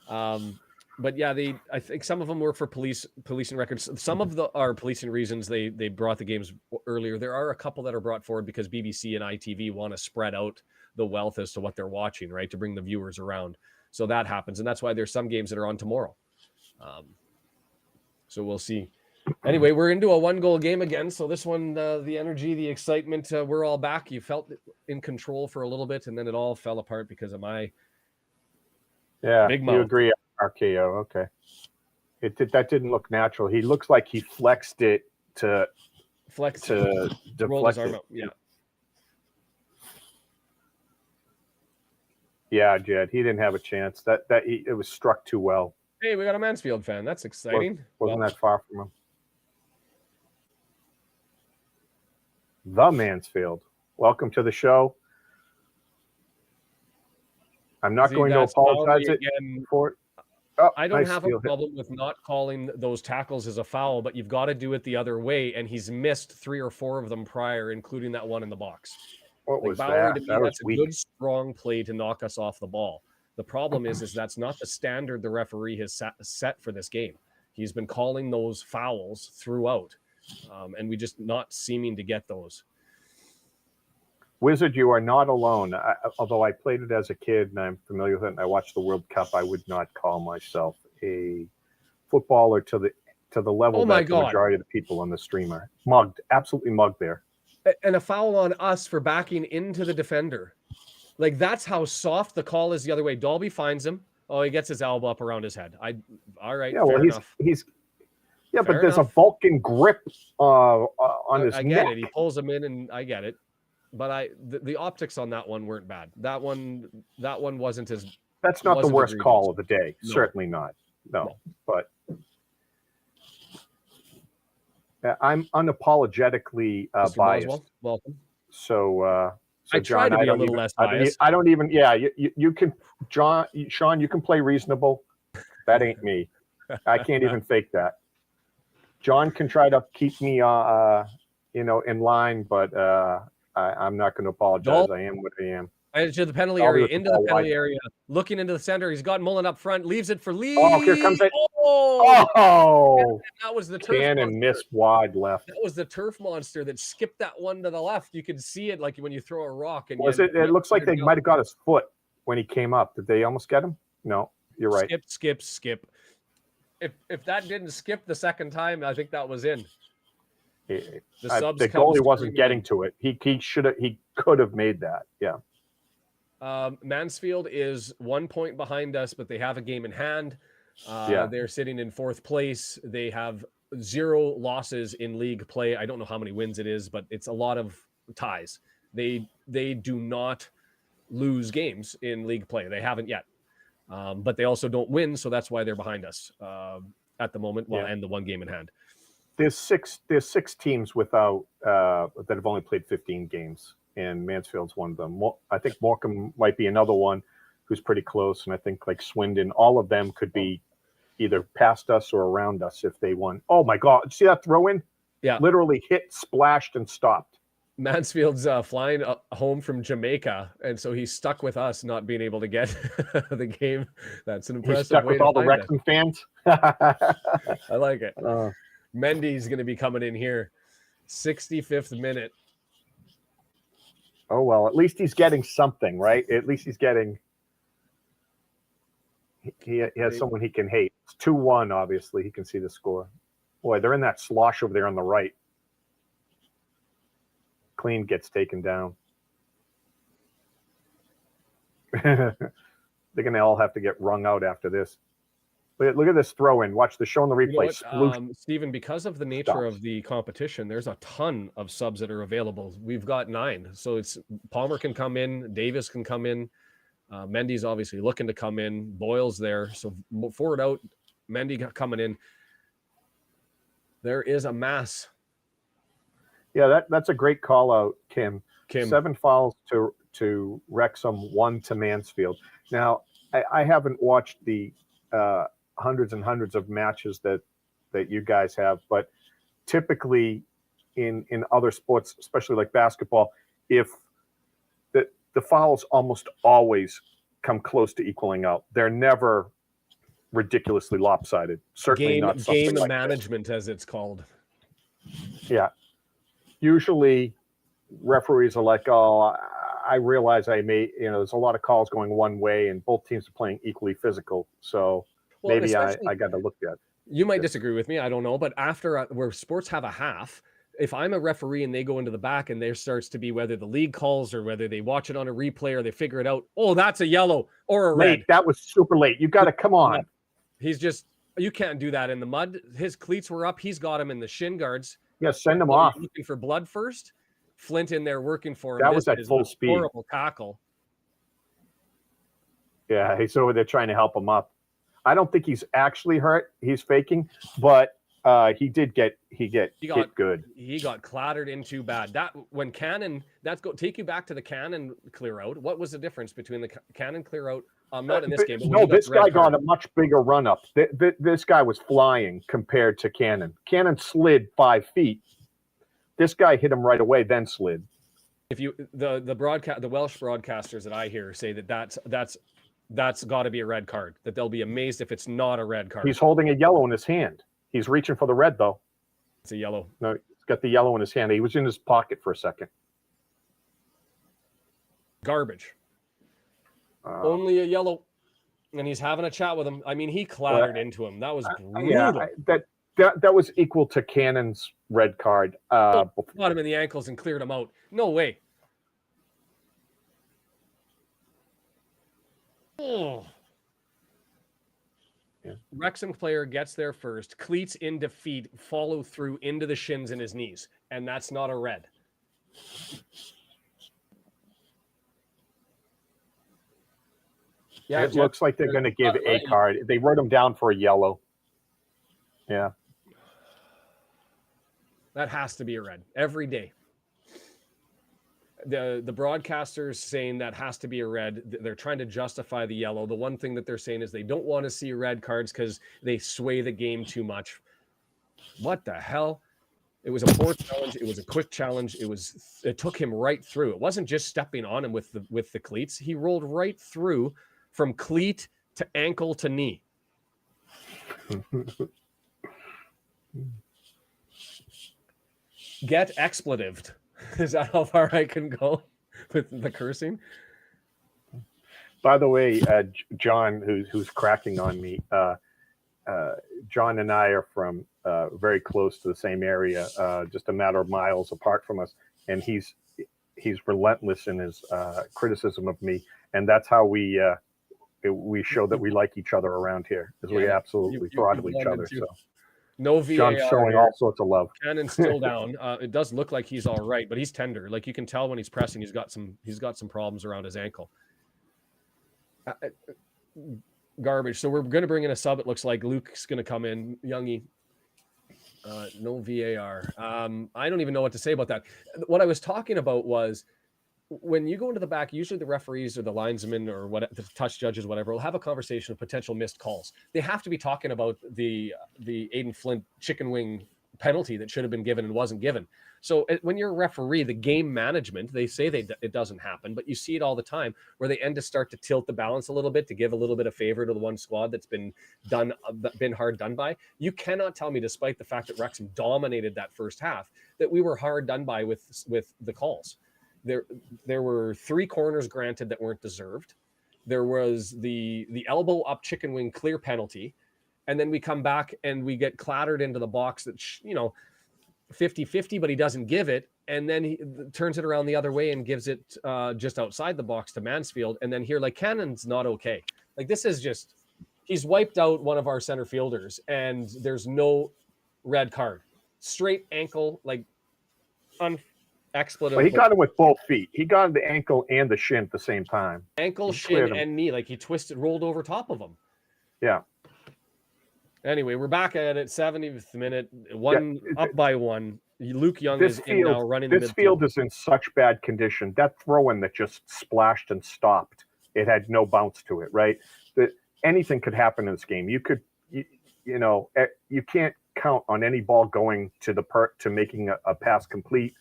Speaker 3: But yeah, I think some of them were for policing records. Some of our policing reasons they brought the games earlier. There are a couple that are brought forward because BBC and ITV want to spread out the wealth as to what they're watching, right? To bring the viewers around. So that happens, and that's why there's some games that are on tomorrow. So we'll see. Anyway, we're into a 1-goal game again. So this one, the energy, the excitement, we're all back. You felt in control for a little bit, and then it all fell apart because of my big mouth.
Speaker 2: You agree, RKO. Okay. That didn't look natural. He looks like he flexed it to deflect his arm
Speaker 3: out. Yeah.
Speaker 2: Yeah, Jed. He didn't have a chance. It was struck too well.
Speaker 3: Hey, we got a Mansfield fan. That's exciting.
Speaker 2: Wasn't that far from him? The Mansfield. Welcome to the show. I'm not going to apologize for it. Oh,
Speaker 3: I don't have a problem with not calling those tackles as a foul, but you've got to do it the other way. And he's missed 3 or 4 of them prior, including that one in the box.
Speaker 2: What was that?
Speaker 3: That's a good, strong play to knock us off the ball. The problem is that's not the standard the referee has set for this game. He's been calling those fouls throughout, and we just not seeming to get those.
Speaker 2: Wizard, you are not alone. Although I played it as a kid and I'm familiar with it and I watched the World Cup, I would not call myself a footballer to the level that the majority of the people on the stream are. Absolutely mugged there.
Speaker 3: And a foul on us for backing into the defender. Like, that's how soft the call is the other way. Dalby finds him. Oh, he gets his elbow up around his head. All right.
Speaker 2: Yeah, well, he's but there's a Vulcan grip on his neck.
Speaker 3: I get it. He pulls him in, and I get it. But the optics on that one weren't bad. That one wasn't as.
Speaker 2: That's not the worst call of the day. No. Certainly not. No. But I'm unapologetically biased.
Speaker 3: Welcome.
Speaker 2: So
Speaker 3: I try to be a little less biased.
Speaker 2: I don't even. Yeah, you can, Sean. You can play reasonable. That ain't me. I can't even fake that. John can try to keep me, in line, but I'm not going to apologize. I am what I am.
Speaker 3: To the penalty area, into the penalty area, looking into the center. He's got Mullin up front, leaves it for Lee.
Speaker 2: Oh, here comes it.
Speaker 3: Oh! That was the turf
Speaker 2: cannon missed wide left.
Speaker 3: That was the turf monster that skipped that one to the left. You could see it like when you throw a rock. And
Speaker 2: it looks like they might have got his foot when he came up. Did they almost get him? No, you're right.
Speaker 3: Skip. if that didn't skip the second time, I think that was in.
Speaker 2: The goalie wasn't getting to it. He could have made that. Yeah.
Speaker 3: Mansfield is 1 point behind us, but they have a game in hand. They're sitting in fourth place. They have 0 losses in league play. I don't know how many wins it is, but it's a lot of ties. They do not lose games in league play. They haven't yet, but they also don't win, so that's why they're behind us at the moment. Well, and the 1 game in hand.
Speaker 2: There's six teams without that have only played 15 games, and Mansfield's one of them. I think Morecambe might be another one who's pretty close, and I think like Swindon, all of them could be either past us or around us if they won. Oh my God! See that throw in?
Speaker 3: Yeah,
Speaker 2: literally hit, splashed, and stopped.
Speaker 3: Mansfield's flying home from Jamaica, and so he's stuck with us, not being able to get the game. That's an impressive.
Speaker 2: He's stuck
Speaker 3: way
Speaker 2: with
Speaker 3: to
Speaker 2: all the
Speaker 3: find
Speaker 2: Wrexham fans.
Speaker 3: I like it. Mendy's going to be coming in here, 65th minute.
Speaker 2: Oh well, at least he's getting something, right? At least he's getting. He has someone he can hate. It's 2-1. Obviously, he can see the score. Boy, they're in that slosh over there on the right. Clean gets taken down. They're going to all have to get wrung out after this. Look at this throw in. Watch the show on the replay.
Speaker 3: Stephen, because of the nature of the competition, there's a ton of subs that are available. We've got 9. So it's Palmer can come in. Davis can come in. Mendy's obviously looking to come in. Boyle's there. So forward out, Mendy coming in. There is a mass.
Speaker 2: Yeah, that's a great call out, Kim. 7 fouls to Wrexham, 1 to Mansfield. Now, I haven't watched the hundreds and hundreds of matches that you guys have, but typically in other sports, especially like basketball, if the fouls almost always come close to equaling out. They're never ridiculously lopsided. Certainly not something
Speaker 3: game
Speaker 2: like
Speaker 3: management,
Speaker 2: this.
Speaker 3: as it's called.
Speaker 2: Yeah. Usually referees are like, oh, I realize there's a lot of calls going one way and both teams are playing equally physical. So maybe I got to look at it.
Speaker 3: You might disagree with me. I don't know. But after where sports have a half, if I'm a referee and they go into the back and there starts to be whether the league calls or whether they watch it on a replay or they figure it out, oh, that's a yellow or a red.
Speaker 2: That was super late. You got to come on.
Speaker 3: You can't do that in the mud. His cleats were up. He's got him in the shin guards.
Speaker 2: Yeah, send him off.
Speaker 3: Looking for blood first. Flint in there working for him.
Speaker 2: That was at full speed.
Speaker 3: Horrible tackle.
Speaker 2: Yeah, he's over there trying to help him up. I don't think he's actually hurt. He's faking, but he did get hit good.
Speaker 3: He got clattered into bad. Take you back to the Cannon clear out. What was the difference between the Cannon clear out? Not in this game. But
Speaker 2: no, this guy got a much bigger run up. This guy was flying compared to Cannon. Cannon slid 5 feet. This guy hit him right away, then slid.
Speaker 3: If you the Welsh broadcasters that I hear say that's got to be a red card. That they'll be amazed if it's not a red card.
Speaker 2: He's holding a yellow in his hand. He's reaching for the red though.
Speaker 3: It's a yellow.
Speaker 2: No, he's got the yellow in his hand. He was in his pocket for a second.
Speaker 3: Garbage. Only a yellow, and he's having a chat with him. I mean, he clattered into him. That was brutal.
Speaker 2: That was equal to Cannon's red card.
Speaker 3: Got him in the ankles and cleared him out. No way. Oh. Yeah. Wrexham player gets there first. Cleats in defeat, follow through into the shins and his knees, and that's not a red.
Speaker 2: Yeah, it looks like they're going to give a card. They wrote him down for a yellow. Yeah.
Speaker 3: That has to be a red every day. The broadcasters saying that has to be a red. They're trying to justify the yellow. The one thing that they're saying is they don't want to see red cards because they sway the game too much. What the hell? It was a poor challenge. It was a quick challenge. It took him right through. It wasn't just stepping on him with the cleats. He rolled right through from cleat to ankle to knee. Get expletived. Is that how far I can go with the cursing?
Speaker 2: By the way, John, who's cracking on me, John and I are from very close to the same area, just a matter of miles apart from us, and he's relentless in his criticism of me, and that's how we show that we like each other around here, because we absolutely throttle each other. So
Speaker 3: no VAR.
Speaker 2: John's showing all sorts of love.
Speaker 3: Cannon's still down. It does look like he's all right, but he's tender. Like you can tell when he's pressing, he's got some problems around his ankle. Garbage. So we're going to bring in a sub. It looks like Luke's going to come in. Youngie. No VAR. I don't even know what to say about that. What I was talking about was when you go into the back, usually the referees or the linesmen or what, the touch judges, whatever, will have a conversation of potential missed calls. They have to be talking about the Aiden Flint chicken wing penalty that should have been given and wasn't given. So when you're a referee, the game management, they say it doesn't happen, but you see it all the time where they end to start to tilt the balance a little bit to give a little bit of favor to the one squad that's been hard done by. You cannot tell me, despite the fact that Wrexham dominated that first half, that we were hard done by with the calls. There were 3 corners granted that weren't deserved. There was the elbow up chicken wing clear penalty. And then we come back and we get clattered into the box that, 50-50, but he doesn't give it. And then he turns it around the other way and gives it just outside the box to Mansfield. And then here, like, Cannon's not okay. Like, this is just, he's wiped out one of our center fielders and there's no red card. Straight ankle, like, expletive.
Speaker 2: But he got him with both feet. He got the ankle and the shin at the same time.
Speaker 3: Ankle, shin, and knee. Like, he rolled over top of him.
Speaker 2: Yeah.
Speaker 3: Anyway, we're back at it, 70th minute, up by 1. Luke Young is in now running the midfield.
Speaker 2: This field is in such bad condition. That throw-in that just splashed and stopped, it had no bounce to it, right? Anything could happen in this game. You can't count on any ball going to making a pass complete.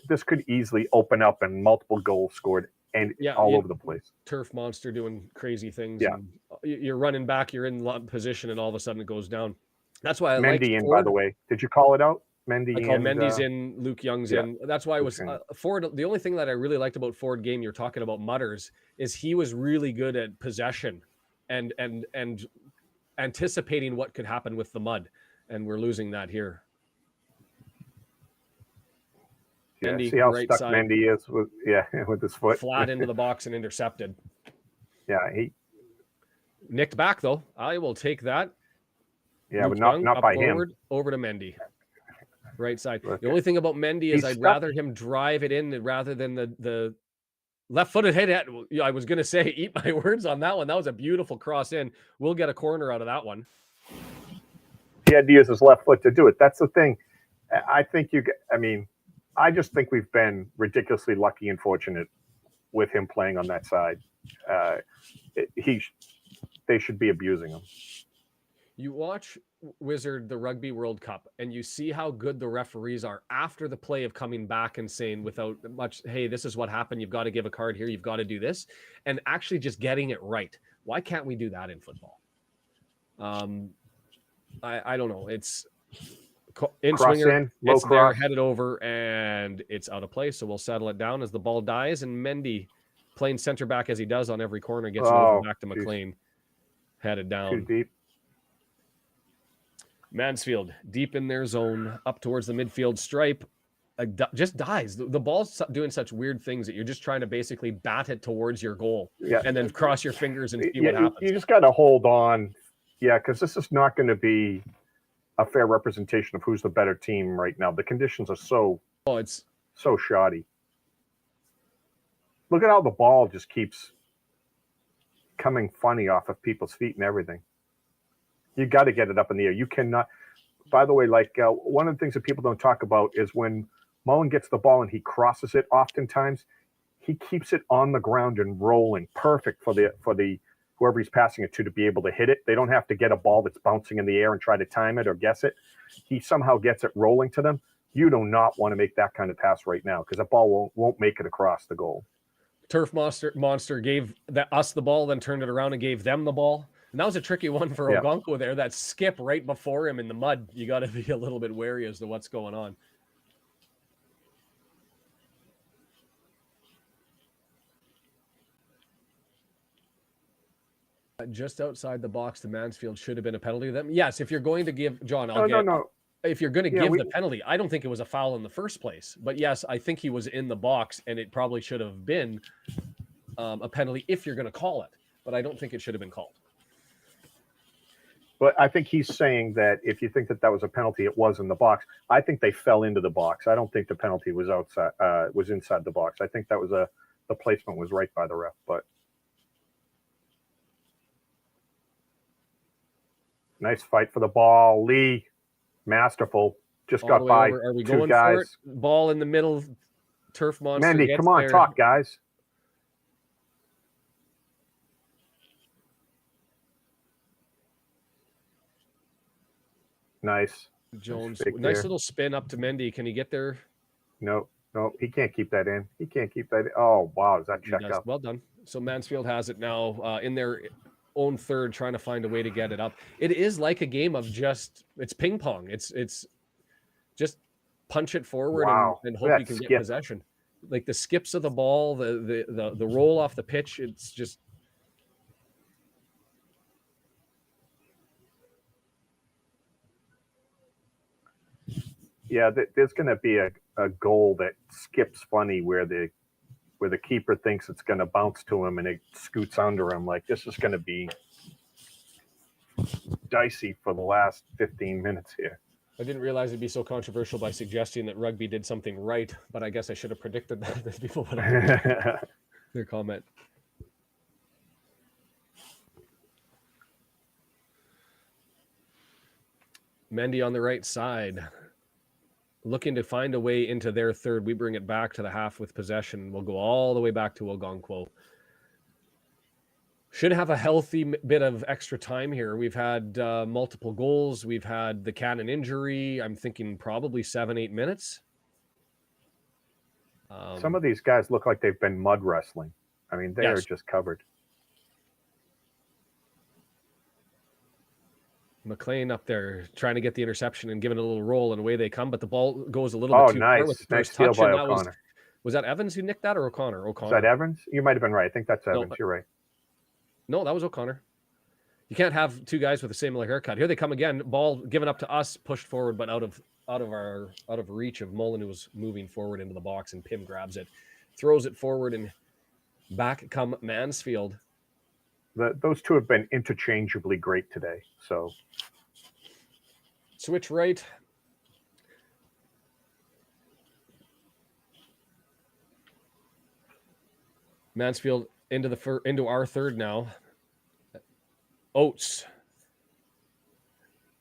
Speaker 2: This could easily open up and multiple goals scored and all over the place.
Speaker 3: Turf monster doing crazy things.
Speaker 2: Yeah.
Speaker 3: And you're running back, you're in position, and all of a sudden it goes down. That's why I
Speaker 2: Mendy in, by the way. Did you call it out? Mendy.
Speaker 3: I called Mendy's in, Luke Young's in. That's why I was Ford. The only thing that I really liked about Ford game, you're talking about Mutters, is he was really good at possession and anticipating what could happen with the mud, and we're losing that here.
Speaker 2: Yeah, Mendy, see how right stuck side. Mendy is with his foot.
Speaker 3: Flat into the box and intercepted.
Speaker 2: Yeah, he
Speaker 3: nicked back though. I will take that.
Speaker 2: Yeah, Luke but not by forward,
Speaker 3: him. Over to Mendy. Right side. Okay. The only thing about Mendy is I'd rather him drive it in rather than the left-footed hit. I was going to say, eat my words on that one. That was a beautiful cross in. We'll get a corner out of that one.
Speaker 2: He had to use his left foot to do it. That's the thing. I just think we've been ridiculously lucky and fortunate with him playing on that side. They should be abusing him.
Speaker 3: You watch Wizard, the Rugby World Cup, and you see how good the referees are after the play of coming back and saying without much, hey, this is what happened. You've got to give a card here. You've got to do this. And actually just getting it right. Why can't we do that in football? I don't know. It's in swinger, it's there, headed over, and it's out of play. So we'll settle it down as the ball dies. And Mendy, playing center back as he does on every corner, gets it over back to McClean. Headed down.
Speaker 2: Too deep.
Speaker 3: Mansfield, deep in their zone, up towards the midfield stripe, just dies. The ball's doing such weird things that you're just trying to basically bat it towards your goal and then cross your fingers and see what happens.
Speaker 2: You just got to hold on. Yeah, because this is not going to be a fair representation of who's the better team right now. The conditions are it's so shoddy. Look at how the ball just keeps coming funny off of people's feet and everything. You got to get it up in the air. You cannot. By the way, one of the things that people don't talk about is when Mullin gets the ball and he crosses it. Oftentimes, he keeps it on the ground and rolling, perfect for the whoever he's passing it to be able to hit it. They don't have to get a ball that's bouncing in the air and try to time it or guess it. He somehow gets it rolling to them. You do not want to make that kind of pass right now because that ball won't make it across the goal.
Speaker 3: Turf Monster gave us the ball, then turned it around and gave them the ball. And that was a tricky one for Ogonko there. That skip right before him in the mud. You got to be a little bit wary as to what's going on. Just outside the box to Mansfield should have been a penalty to them. Yes, if you're going to give John,
Speaker 2: No.
Speaker 3: If you're going to give the penalty, I don't think it was a foul in the first place. But yes, I think he was in the box, and it probably should have been a penalty if you're going to call it. But I don't think it should have been called.
Speaker 2: But I think he's saying that if you think that was a penalty, it was in the box. I think they fell into the box. I don't think the penalty was outside, was inside the box. I think that was the placement was right by the ref. But nice fight for the ball, Lee. Masterful. Just got by
Speaker 3: Are we
Speaker 2: 2
Speaker 3: going
Speaker 2: guys.
Speaker 3: for it? Ball in the middle. Turf monster.
Speaker 2: Mendy, come on, talk, guys. Nice.
Speaker 3: Jones, nice little spin up to Mendy. Can he get there?
Speaker 2: No, he can't keep that in. He can't keep that in. Oh, wow. Is that check up?
Speaker 3: Well done. So Mansfield has it now in their own third, trying to find a way to get it up. It is like a game of it's ping pong. It's just punch it forward and hope you can get possession. Like the skips of the ball, the roll off the pitch. It's just.
Speaker 2: Yeah, there's going to be a goal that skips funny where the keeper thinks it's going to bounce to him and it scoots under him. Like, this is going to be dicey for the last 15 minutes here.
Speaker 3: I didn't realize it'd be so controversial by suggesting that rugby did something right, but I guess I should have predicted that people would have their comment. Mendy on the right side, looking to find a way into their third. We bring it back to the half with possession. We'll go all the way back to Ogonkwo. Should have a healthy bit of extra time here. We've had multiple goals. We've had the Cannon injury. I'm thinking probably 7-8 minutes.
Speaker 2: Some of these guys look like they've been mud wrestling. I mean, they are just covered.
Speaker 3: McClean up there trying to get the interception and giving it a little roll, and away they come, but the ball goes a little bit too far with the first touch.
Speaker 2: By O'Connor.
Speaker 3: Was that Evans who nicked that, or O'Connor?
Speaker 2: Is that Evans? You might have been right. I think that's Evans. You're right.
Speaker 3: No, that was O'Connor. You can't have two guys with a similar haircut. Here they come again. Ball given up to us, pushed forward, but out of reach of Mullin, who was moving forward into the box, and Pym grabs it, throws it forward, and back come Mansfield.
Speaker 2: Those two have been interchangeably great today. So
Speaker 3: switch right. Mansfield into our third now. Oates.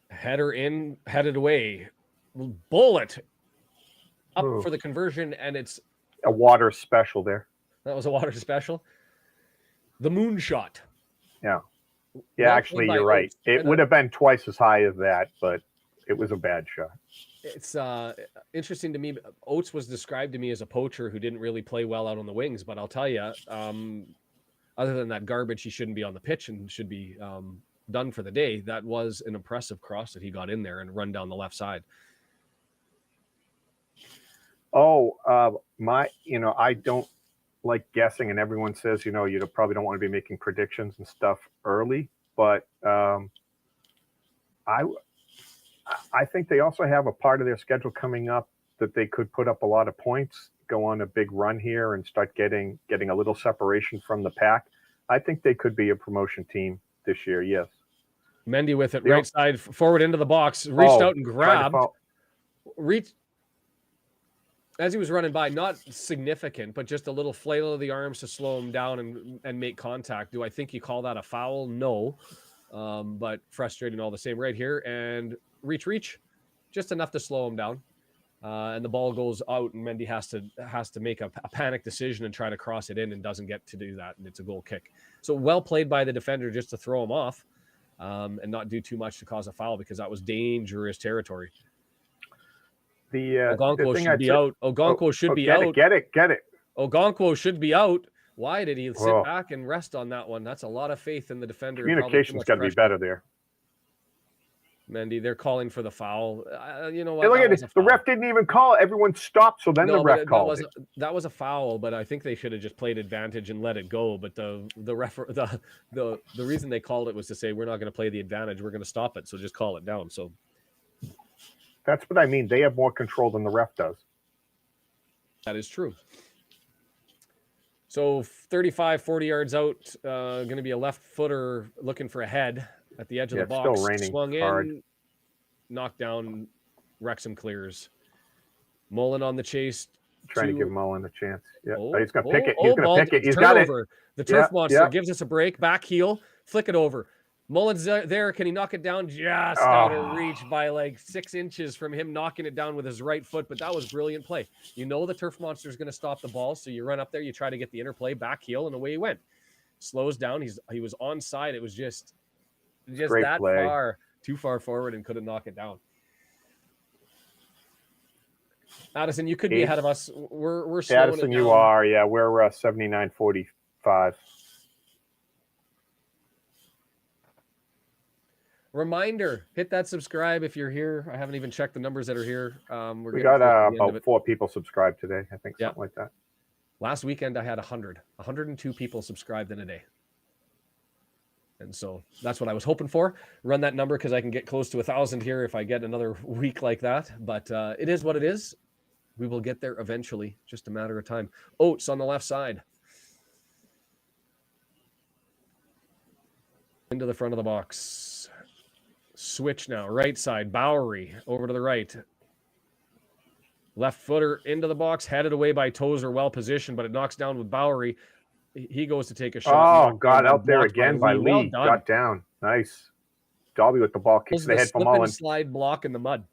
Speaker 3: Header in, headed away. Bullet up for the conversion, and it's
Speaker 2: a water special there.
Speaker 3: That was a water special. The moonshot.
Speaker 2: Yeah. Yeah, actually, you're right. It would have been twice as high as that, but it was a bad shot.
Speaker 3: It's interesting to me. Oates was described to me as a poacher who didn't really play well out on the wings, but I'll tell you, other than that garbage, he shouldn't be on the pitch and should be done for the day. That was an impressive cross that he got in there and run down the left side.
Speaker 2: I don't like guessing, and everyone says, you probably don't want to be making predictions and stuff early, but I think they also have a part of their schedule coming up that they could put up a lot of points, go on a big run here, and start getting a little separation from the pack. I think they could be a promotion team this year. Yes.
Speaker 3: Mendy with it, right side forward into the box, reached out and grabbed. As he was running by, not significant, but just a little flail of the arms to slow him down and make contact. Do I think you call that a foul? No. But frustrating all the same right here. And reach, just enough to slow him down. And the ball goes out, and Mendy has to make a panic decision and try to cross it in, and doesn't get to do that. And it's a goal kick. So well played by the defender just to throw him off and not do too much to cause a foul, because that was dangerous territory. Ogonkwo should be out. Ogonkwo should be out.
Speaker 2: Get it.
Speaker 3: Ogonkwo should be out. Why did he sit back and rest on that one? That's a lot of faith in the defender.
Speaker 2: Communication's got to be better there.
Speaker 3: Mendy, they're calling for the foul. You know what?
Speaker 2: Hey, look at it. The ref didn't even call it. Everyone stopped, so then the ref called it.
Speaker 3: That was a foul, but I think they should have just played advantage and let it go. But the reason they called it was to say we're not going to play the advantage. We're going to stop it. So just call it down. So
Speaker 2: that's what I mean. They have more control than the ref does.
Speaker 3: That is true. So 35, 40 yards out, going to be a left footer looking for a head at the edge of the box.
Speaker 2: It's still raining
Speaker 3: swung
Speaker 2: hard.
Speaker 3: In, knocked down. Wrexham clears. Mullin on the chase.
Speaker 2: Trying to give Mullin a chance. Yeah, he's going to pick it. He's going to pick it. He's
Speaker 3: got
Speaker 2: it.
Speaker 3: The turf monster gives us a break. Back heel. Flick it over. Mullin's there. Can he knock it down? Just out of reach by like 6 inches from him knocking it down with his right foot. But that was brilliant play. You know the turf monster is going to stop the ball, so you run up there. You try to get the interplay. Back heel, and away he went. Slows down. He was onside. It was just
Speaker 2: great
Speaker 3: that
Speaker 2: play.
Speaker 3: far, too far forward, and couldn't knock it down. Addison, you could be ahead of us. We're slowing
Speaker 2: Addison,
Speaker 3: it down.
Speaker 2: you are. Yeah, we're 79:45.
Speaker 3: Reminder: hit that subscribe if you're here. I haven't even checked the numbers that are here.
Speaker 2: We got about 4 people subscribed today. I think something like that.
Speaker 3: Last weekend I had 102 people subscribed in a day. And so that's what I was hoping for. Run that number because I can get close to 1,000 here if I get another week like that. But it is what it is. We will get there eventually. Just a matter of time. Oates on the left side. Into the front of the box. Switch now. Right side. Bowery over to the right. Left footer into the box. Headed away by Tozer. Well positioned, but it knocks down with Bowery. He goes to take a shot.
Speaker 2: Oh, God, out there again by Lee. Well got down. Nice. Dolby with the ball. Kicks the head from Mullin.
Speaker 3: Slide block in the mud.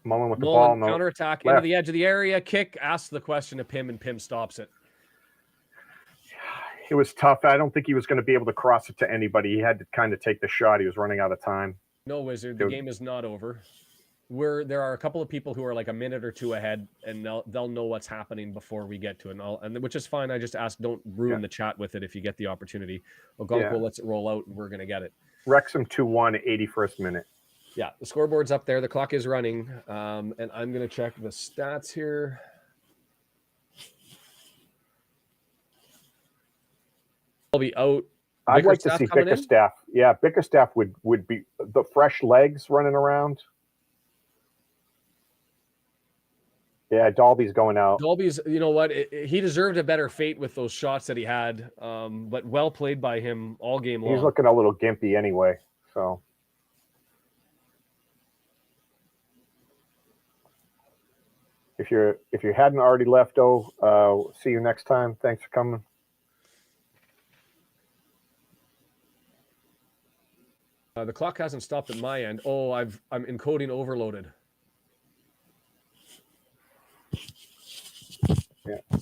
Speaker 2: Mullin with the ball.
Speaker 3: Counterattack into the edge of the area. Kick. Asks the question to Pim, and Pim stops it.
Speaker 2: It was tough. I don't think he was going to be able to cross it to anybody. He had to kind of take the shot. He was running out of time.
Speaker 3: No, Wizard. The game is not over. There are a couple of people who are like a minute or two ahead, and they'll know what's happening before we get to it, and which is fine. I just ask, don't ruin the chat with it if you get the opportunity. Ogonko lets it roll out, and we're gonna get it.
Speaker 2: Wrexham 2-1, 81st minute.
Speaker 3: Yeah, the scoreboard's up there. The clock is running, and I'm gonna check the stats here. I'll be out.
Speaker 2: I'd like to see Bickerstaff. Yeah, Bickerstaff would be the fresh legs running around. Yeah, Dalby's going out.
Speaker 3: Dalby's, you know what? He deserved a better fate with those shots that he had, but well played by him all game long.
Speaker 2: He's looking a little gimpy anyway, so. If you hadn't already left, see you next time. Thanks for coming.
Speaker 3: The clock hasn't stopped at my end. Oh, I'm encoding overloaded.
Speaker 2: Yeah.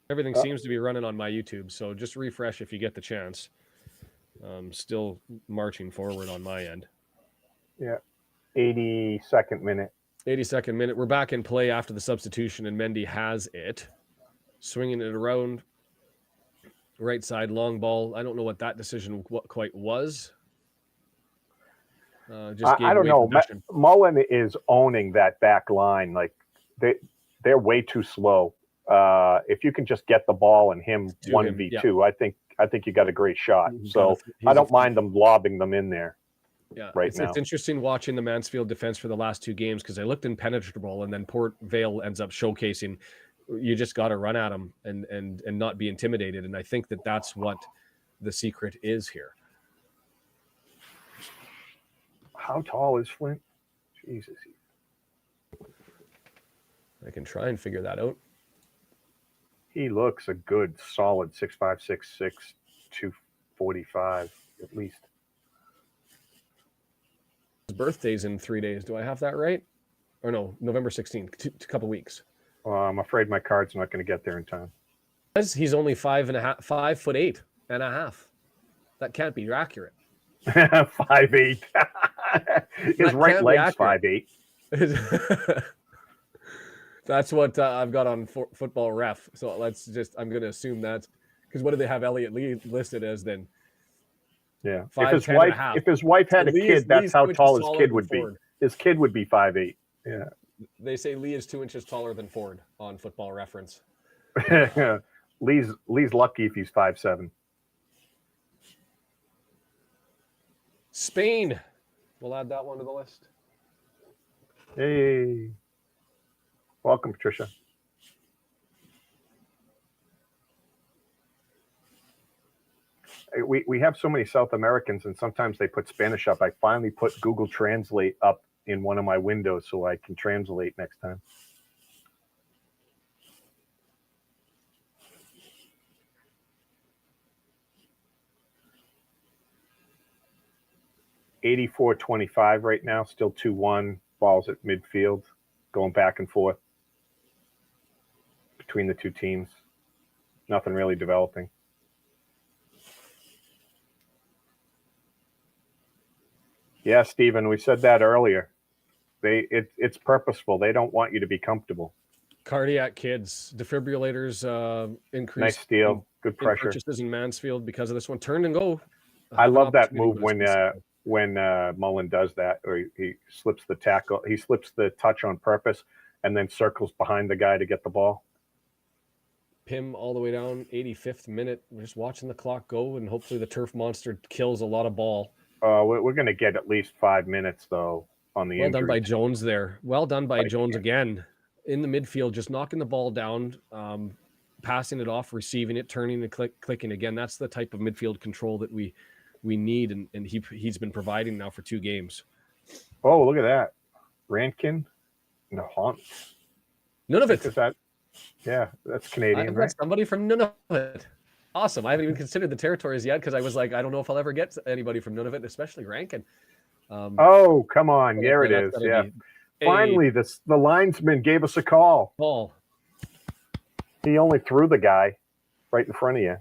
Speaker 3: Everything seems to be running on my YouTube, so just refresh if you get the chance. Still marching forward on my end.
Speaker 2: Yeah. 82nd minute.
Speaker 3: 82nd minute. We're back in play after the substitution, and Mendy has it. Swinging it around. Right side, long ball. I don't know what that decision quite was.
Speaker 2: I don't know. Mullin is owning that back line. Like they're way too slow. If you can just get the ball and him 1v2, I think you got a great shot. So I don't mind them lobbing them in there.
Speaker 3: Yeah,
Speaker 2: now.
Speaker 3: It's interesting watching the Mansfield defense for the last 2 games because they looked impenetrable, and then Port Vale ends up showcasing. You just got to run at them and not be intimidated. And I think that's what the secret is here.
Speaker 2: How tall is Flint? Jesus.
Speaker 3: I can try and figure that out.
Speaker 2: He looks a good, solid 6'5", 6'6", 245 at least.
Speaker 3: His birthday's in 3 days. Do I have that right? Or no, November 16th, a couple weeks.
Speaker 2: I'm afraid my card's not going to get there in time.
Speaker 3: He's only 5'8" and a half. That can't be accurate.
Speaker 2: 5'8". His right leg's 5'8".
Speaker 3: That's what I've got on Football Ref. So I'm going to assume that's because what do they have Elliot Lee listed as then?
Speaker 2: Yeah.
Speaker 3: 5'10.5".
Speaker 2: If his wife had a kid, that's how tall his kid would be. His kid would be 5'8". Yeah.
Speaker 3: They say Lee is 2 inches taller than Ford on Football Reference.
Speaker 2: Lee's lucky if he's 5'7".
Speaker 3: Spain. We'll add that one to the list.
Speaker 2: Hey. Welcome, Patricia. We have so many South Americans, and sometimes they put Spanish up. I finally put Google Translate up in one of my windows so I can translate next time. $84-25 right now, still 2-1. Balls at midfield, going back and forth between the two teams. Nothing really developing. Yeah, Stephen, we said that earlier. It's purposeful. They don't want you to be comfortable.
Speaker 3: Cardiac kids, defibrillators increase.
Speaker 2: Nice steal, good pressure.
Speaker 3: Purchases in Mansfield because of this one. Turn and go.
Speaker 2: I love that move when Mullin does that, or he slips the tackle. He slips the touch on purpose and then circles behind the guy to get the ball.
Speaker 3: Pim all the way down, 85th minute. We're just watching the clock go, and hopefully the turf monster kills a lot of ball.
Speaker 2: We're going to get at least 5 minutes, though, on the
Speaker 3: Well done by Jones there. Well done by Jones again. In the midfield, just knocking the ball down, passing it off, receiving it, turning and clicking again. That's the type of midfield control that we need, and he's been providing now for 2 games.
Speaker 2: Oh, look at that. Rankin? No,
Speaker 3: Nunavut.
Speaker 2: Is that? Yeah, that's Canadian, right?
Speaker 3: Somebody from Nunavut. Awesome. I haven't even considered the territories yet because I was like, I don't know if I'll ever get anybody from Nunavut, especially Rankin.
Speaker 2: Oh, come on. There it is. Yeah. Finally, the linesman gave us a call.
Speaker 3: Ball.
Speaker 2: He only threw the guy right in front of you.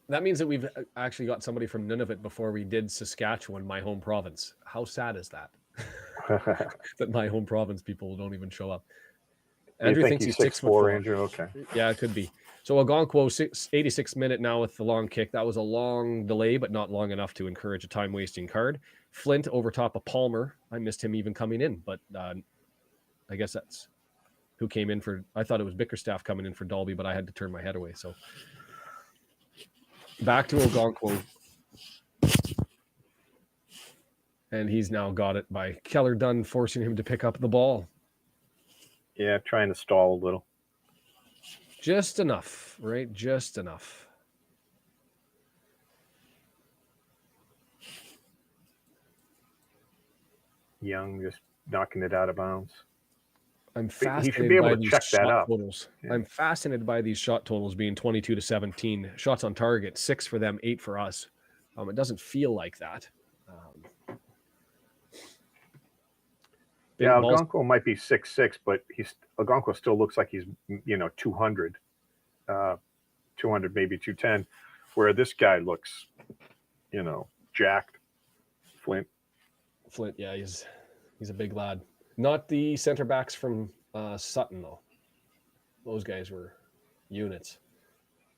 Speaker 3: That means that we've actually got somebody from Nunavut before we did Saskatchewan, my home province. How sad is that? That my home province people don't even show up. Andrew thinks he's 6'4".
Speaker 2: Andrew, okay.
Speaker 3: Yeah, it could be. So Algonquo, 86th minute now with the long kick. That was a long delay, but not long enough to encourage a time-wasting card. Flint over top of Palmer. I missed him even coming in, but I guess that's who came in for. I thought it was Bickerstaff coming in for Dalby, but I had to turn my head away. So back to Algonquo. And he's now got it by Keller Dunn forcing him to pick up the ball.
Speaker 2: Yeah, trying to stall a little.
Speaker 3: Just enough, right? Just enough.
Speaker 2: Young just knocking it out of bounds.
Speaker 3: I'm fascinated.
Speaker 2: He should be able
Speaker 3: by
Speaker 2: to
Speaker 3: these
Speaker 2: check that
Speaker 3: shot
Speaker 2: up.
Speaker 3: Totals.
Speaker 2: Yeah.
Speaker 3: I'm fascinated by these shot totals being 22-17. Shots on target, 6 for them, 8 for us. It doesn't feel like that.
Speaker 2: Yeah, Algonquo might be 6'6", but Algonquo still looks like he's 200, 200 maybe 210, where this guy looks, jacked. Flint,
Speaker 3: yeah, he's a big lad. Not the center backs from Sutton though. Those guys were units.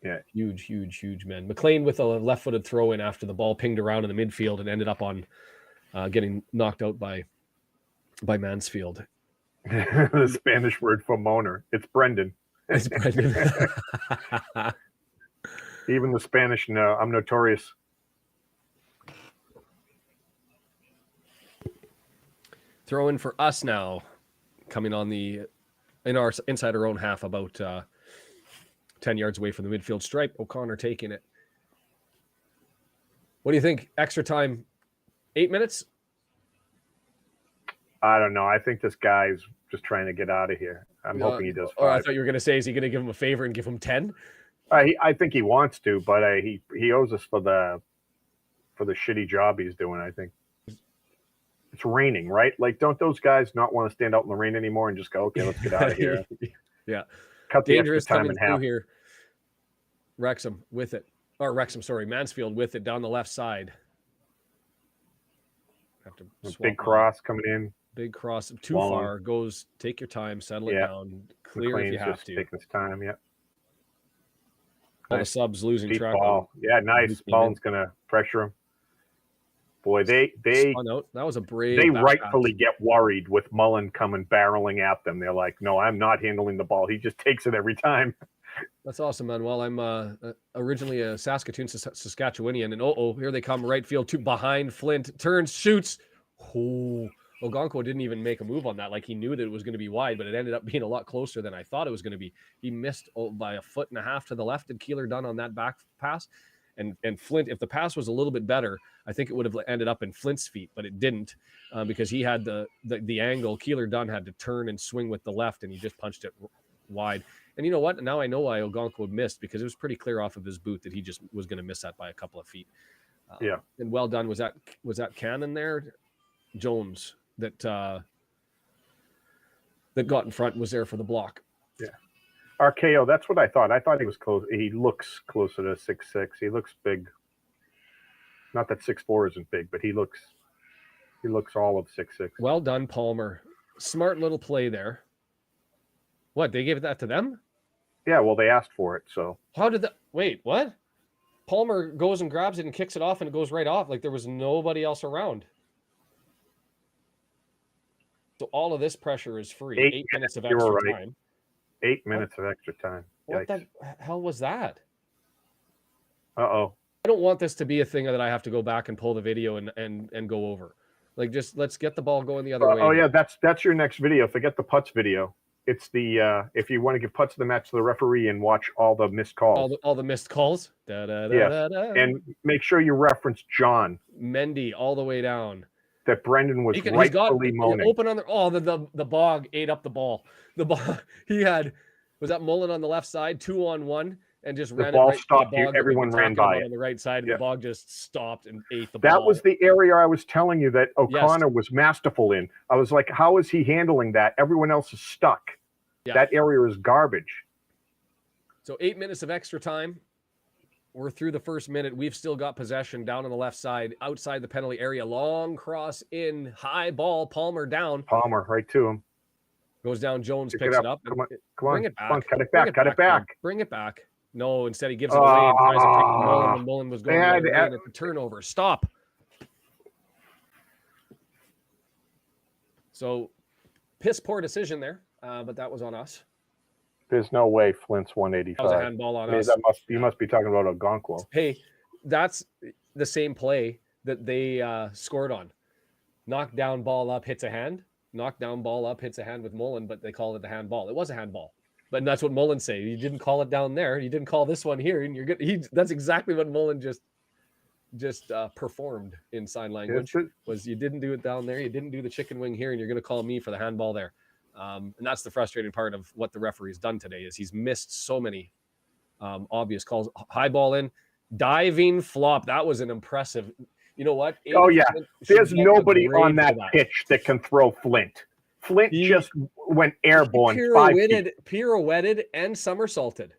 Speaker 2: Yeah,
Speaker 3: huge men. McClean with a left-footed throw in after the ball pinged around in the midfield and ended up on getting knocked out by Mansfield.
Speaker 2: The Spanish word for moaner. It's Brendan.
Speaker 3: It's Brendan.
Speaker 2: Even the Spanish know. I'm notorious.
Speaker 3: Throw in for us now, coming on inside our own half, about 10 yards away from the midfield stripe. O'Connor taking it. What do you think? Extra time, 8 minutes?
Speaker 2: I don't know. I think this guy's just trying to get out of here. I'm hoping he does 5.
Speaker 3: I thought you were going to say, is he going to give him a favor and give him 10?
Speaker 2: I think he wants to, but he owes us for the shitty job he's doing. I think it's raining, right? Like, don't those guys not want to stand out in the rain anymore and just go, okay, let's get out of here?
Speaker 3: Yeah.
Speaker 2: Cut the
Speaker 3: Dangerous
Speaker 2: extra time in half
Speaker 3: here. Mansfield with it down the left side.
Speaker 2: Big cross coming in.
Speaker 3: Big cross, too far, goes, take your time, settle it down, clear
Speaker 2: McClean's
Speaker 3: if you have to.
Speaker 2: Taking his time,
Speaker 3: All the subs losing
Speaker 2: deep
Speaker 3: track.
Speaker 2: Ball. Yeah, nice. Mullin's going to pressure him. Boy, they
Speaker 3: spun out. That was a brave.
Speaker 2: They rightfully get worried with Mullin coming barreling at them. They're like, no, I'm not handling the ball. He just takes it every time.
Speaker 3: That's awesome, man. Well, I'm originally a Saskatoon, Saskatchewanian, and here they come, right field, two behind Flint, turns, shoots. Oh, Ogonko didn't even make a move on that. Like, he knew that it was going to be wide, but it ended up being a lot closer than I thought it was going to be. He missed by 1.5 feet to the left, and Keeler done on that back pass. And Flint, if the pass was a little bit better, I think it would have ended up in Flint's feet, but it didn't because he had the angle. Keeler Dunn had to turn and swing with the left, and he just punched it wide. And you know what? Now I know why Ogonko missed, because it was pretty clear off of his boot that he just was going to miss that by a couple of feet. And well done. Was that Cannon there? Jones that got in front was there for the block. Yeah.
Speaker 2: RKO, that's what I thought. I thought he was close. He looks closer to 6'6". He looks big. Not that 6'4" isn't big, but he looks all of 6'6".
Speaker 3: Well done, Palmer. Smart little play there. What, they gave that to them?
Speaker 2: Yeah, well, they asked for it, so.
Speaker 3: How did that? Wait, what? Palmer goes and grabs it and kicks it off, and it goes right off like there was nobody else around. So all of this pressure is free. 8 minutes of extra time.
Speaker 2: 8 minutes of extra time.
Speaker 3: What the hell was that?
Speaker 2: Uh-oh.
Speaker 3: I don't want this to be a thing that I have to go back and pull the video and go over. Like, just let's get the ball going the other way.
Speaker 2: Oh, yeah, that's your next video. Forget the putts video. It's the if you want to give putts of the match to the referee and watch all the missed calls.
Speaker 3: All the missed calls.
Speaker 2: And make sure you reference John
Speaker 3: Mendy all the way down.
Speaker 2: That Brendan was rightfully moaning.
Speaker 3: Open on the bog ate up the ball. The ball was that Mullin on the left side, 2-on-1, and just ran it right.
Speaker 2: Stopped. Everyone ran by it
Speaker 3: on the right side, and the bog just stopped and ate the
Speaker 2: ball. That was the area I was telling you that O'Connor was masterful in. I was like, how is he handling that? Everyone else is stuck. Yeah. That area is garbage.
Speaker 3: So 8 minutes of extra time. We're through the first minute. We've still got possession down on the left side, outside the penalty area. Long cross in, high ball. Palmer down.
Speaker 2: Palmer right to him.
Speaker 3: Goes down. Jones picks it up.
Speaker 2: Come on.
Speaker 3: Bring it back.
Speaker 2: Come on, cut it back.
Speaker 3: Bring it back. No, instead he gives it away and tries to take the Mullin, and Mullin was going at the turnover. Stop. So, piss poor decision there, but that was on us.
Speaker 2: There's no way Flint's 185.
Speaker 3: That was a handball on us.
Speaker 2: You must be talking about Ogonko.
Speaker 3: Hey, that's the same play that they scored on. Knocked down ball up, hits a hand. Knocked down ball up, hits a hand with Mullin, but they called it a handball. It was a handball. But that's what Mullin say. You didn't call it down there. You didn't call this one here, and you're good. That's exactly what Mullin just performed in sign language. Was you didn't do it down there. You didn't do the chicken wing here, and you're going to call me for the handball there. And that's the frustrating part of what the referee's done today is he's missed so many obvious calls. High ball in, diving flop. That was an impressive. You know what?
Speaker 2: There's nobody on that pitch that can throw Flint. Flint just went airborne.
Speaker 3: Pirouetted and somersaulted.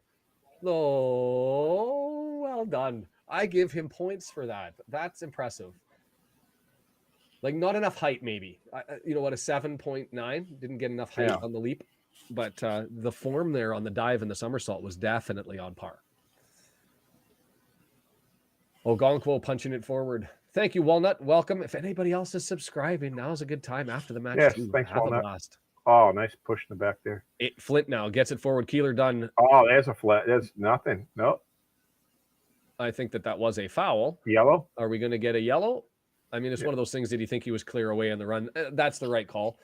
Speaker 3: Oh, well done. I give him points for that. That's impressive. Like, not enough height, maybe. You know what? A 7.9 didn't get enough height on the leap, but the form there on the dive and the somersault was definitely on par. Ogonko punching it forward. Thank you, Walnut. Welcome. If anybody else is subscribing, now's a good time after the match.
Speaker 2: Yes, thanks, Walnut. Oh, nice push in the back there.
Speaker 3: Flint now gets it forward. Keeler done.
Speaker 2: Oh, there's a flat. There's nothing. Nope.
Speaker 3: I think that was a foul.
Speaker 2: Yellow.
Speaker 3: Are we going to get a yellow? I mean, it's one of those things. Did you think he was clear away on the run? That's the right call.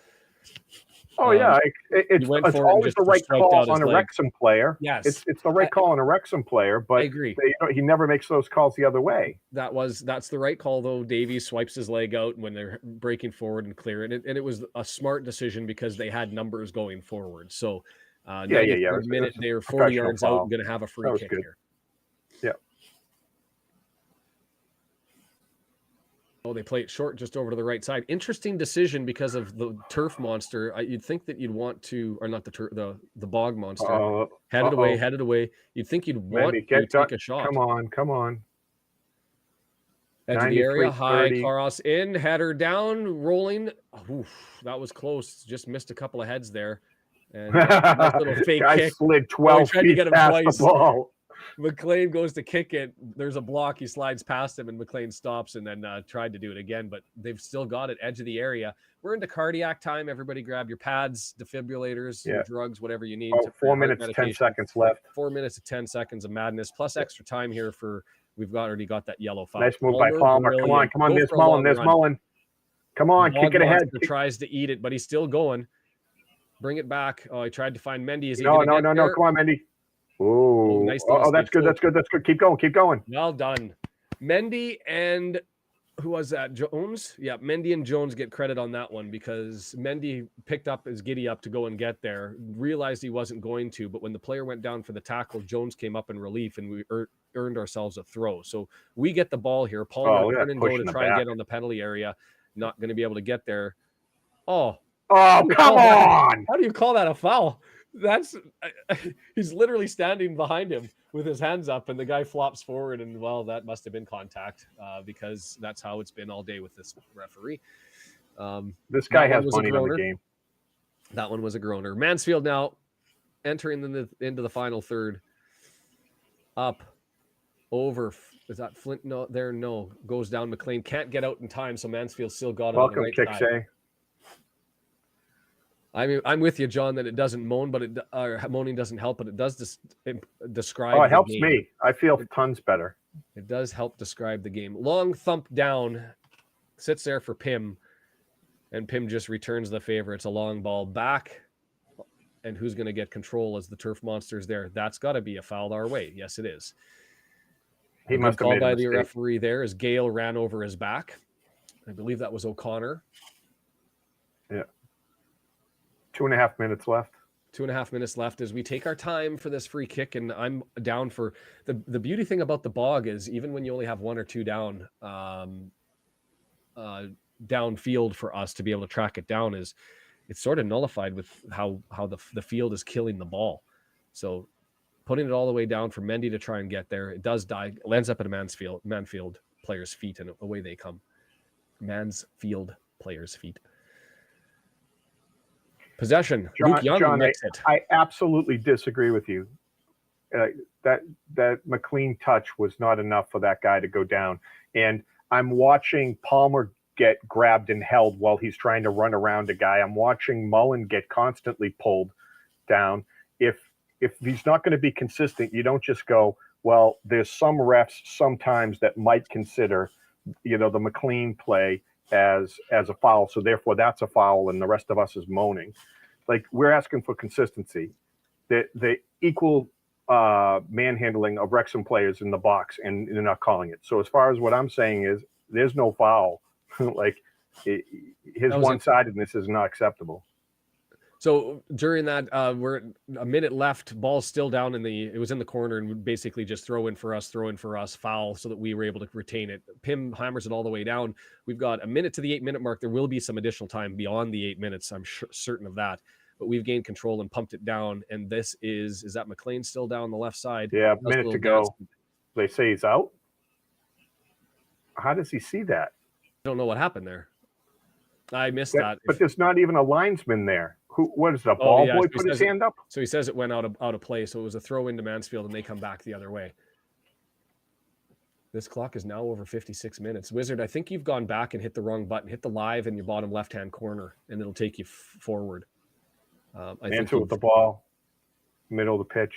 Speaker 2: Oh, yeah. It's always the right call on a Wrexham player.
Speaker 3: Yes.
Speaker 2: It's the right call on a Wrexham player, but
Speaker 3: I agree.
Speaker 2: He never makes those calls the other way.
Speaker 3: That's the right call, though. Davies swipes his leg out when they're breaking forward and clear. And it was a smart decision because they had numbers going forward. So, minute, they're 40 yards out and going to have a free kick here.
Speaker 2: Yeah.
Speaker 3: Oh, they play it short just over to the right side. Interesting decision because of the turf monster. You'd think that you'd want to, or not the bog monster. Headed away. You'd think you'd want to take a shot.
Speaker 2: Come on.
Speaker 3: Edge of the area, high cross in, header down, rolling. Oof, that was close. Just missed a couple of heads there. And nice little fake
Speaker 2: guy
Speaker 3: kick.
Speaker 2: slid 12
Speaker 3: feet
Speaker 2: to get him past the ball.
Speaker 3: McClean goes to kick it. There's a block. He slides past him, and McClean stops and then tried to do it again. But they've still got it, edge of the area. We're into cardiac time. Everybody grab your pads, defibrillators, your drugs, whatever you need.
Speaker 2: 4 minutes, 10 seconds left.
Speaker 3: 4 minutes to 10 seconds of madness, plus extra time here for we've already got that yellow foul.
Speaker 2: Nice move by Palmer.
Speaker 3: Brilliant.
Speaker 2: Come on. There's Mullin. There's Mullin. Come on, kick it ahead.
Speaker 3: Tries to eat it, but he's still going. Bring it back. Oh, he tried to find Mendy. Is he
Speaker 2: no. Come on, Mendy. Oh, nice. Oh, that's good. That's good. Keep going.
Speaker 3: Well done. Mendy and who was that? Jones? Yeah, Mendy and Jones get credit on that one because Mendy picked up his giddy up to go and get there, realized he wasn't going to, but when the player went down for the tackle, Jones came up in relief and we earned ourselves a throw. So we get the ball here. Palmer turn and go to try and get on the penalty area. Not going to be able to get there. Oh,
Speaker 2: come on.
Speaker 3: How do you call that a foul? That's he's literally standing behind him with his hands up and the guy flops forward and that must have been contact because that's how it's been all day with this referee.
Speaker 2: This guy has money on the game.
Speaker 3: That one was a groaner. Mansfield now entering into the final third. Up over. Is that Flint? No, there. No, goes down. McClean can't get out in time, so Mansfield still got it.
Speaker 2: Welcome,
Speaker 3: on the right side. I mean, I'm with you, John, that it doesn't moan, but moaning doesn't help, but it does describe.
Speaker 2: Oh, it helps me. I feel tons better.
Speaker 3: It does help describe the game. Long thump down, sits there for Pim, and Pim just returns the favor. It's a long ball back, and who's going to get control as the turf monster's there? That's got to be a foul our way. Yes, it is.
Speaker 2: He must have made
Speaker 3: by the referee there as Gale ran over his back. I believe that was O'Connor.
Speaker 2: Yeah. 2.5 minutes left.
Speaker 3: 2.5 minutes left as we take our time for this free kick, and I'm down for the beauty thing about the bog is even when you only have one or two down downfield for us to be able to track it down is it's sort of nullified with how the field is killing the ball. So putting it all the way down for Mendy to try and get there, it does die. It lands up at a Mansfield player's feet, and away they come. Mansfield player's feet. Possession. Luke Young makes it.
Speaker 2: I absolutely disagree with you. That McClean touch was not enough for that guy to go down. And I'm watching Palmer get grabbed and held while he's trying to run around a guy. I'm watching Mullin get constantly pulled down. If he's not going to be consistent, you don't just go, well, there's some refs sometimes that might consider, the McClean play as a foul, so therefore that's a foul and the rest of us is moaning. Like, we're asking for consistency. The equal manhandling of Wrexham players in the box, and they're not calling it. So as far as what I'm saying is there's no foul. His one-sidedness is not acceptable.
Speaker 3: So during that, we're a minute left, ball's still down it was in the corner and basically just throw in for us, foul so that we were able to retain it. Pim hammers it all the way down. We've got a minute to the 8 minute mark. There will be some additional time beyond the 8 minutes. I'm certain of that, but we've gained control and pumped it down. And this is that McClean still down the left side?
Speaker 2: Yeah, a minute to go. They say he's out. How does he see that?
Speaker 3: I don't know what happened there. I missed that.
Speaker 2: But there's not even a linesman there. What is the ball boy put his hand up?
Speaker 3: So he says it went out of play. So it was a throw into Mansfield and they come back the other way. This clock is now over 56 minutes. Wizard, I think you've gone back and hit the wrong button. Hit the live in your bottom left-hand corner and it'll take you forward.
Speaker 2: Answer with the ball, middle of the pitch,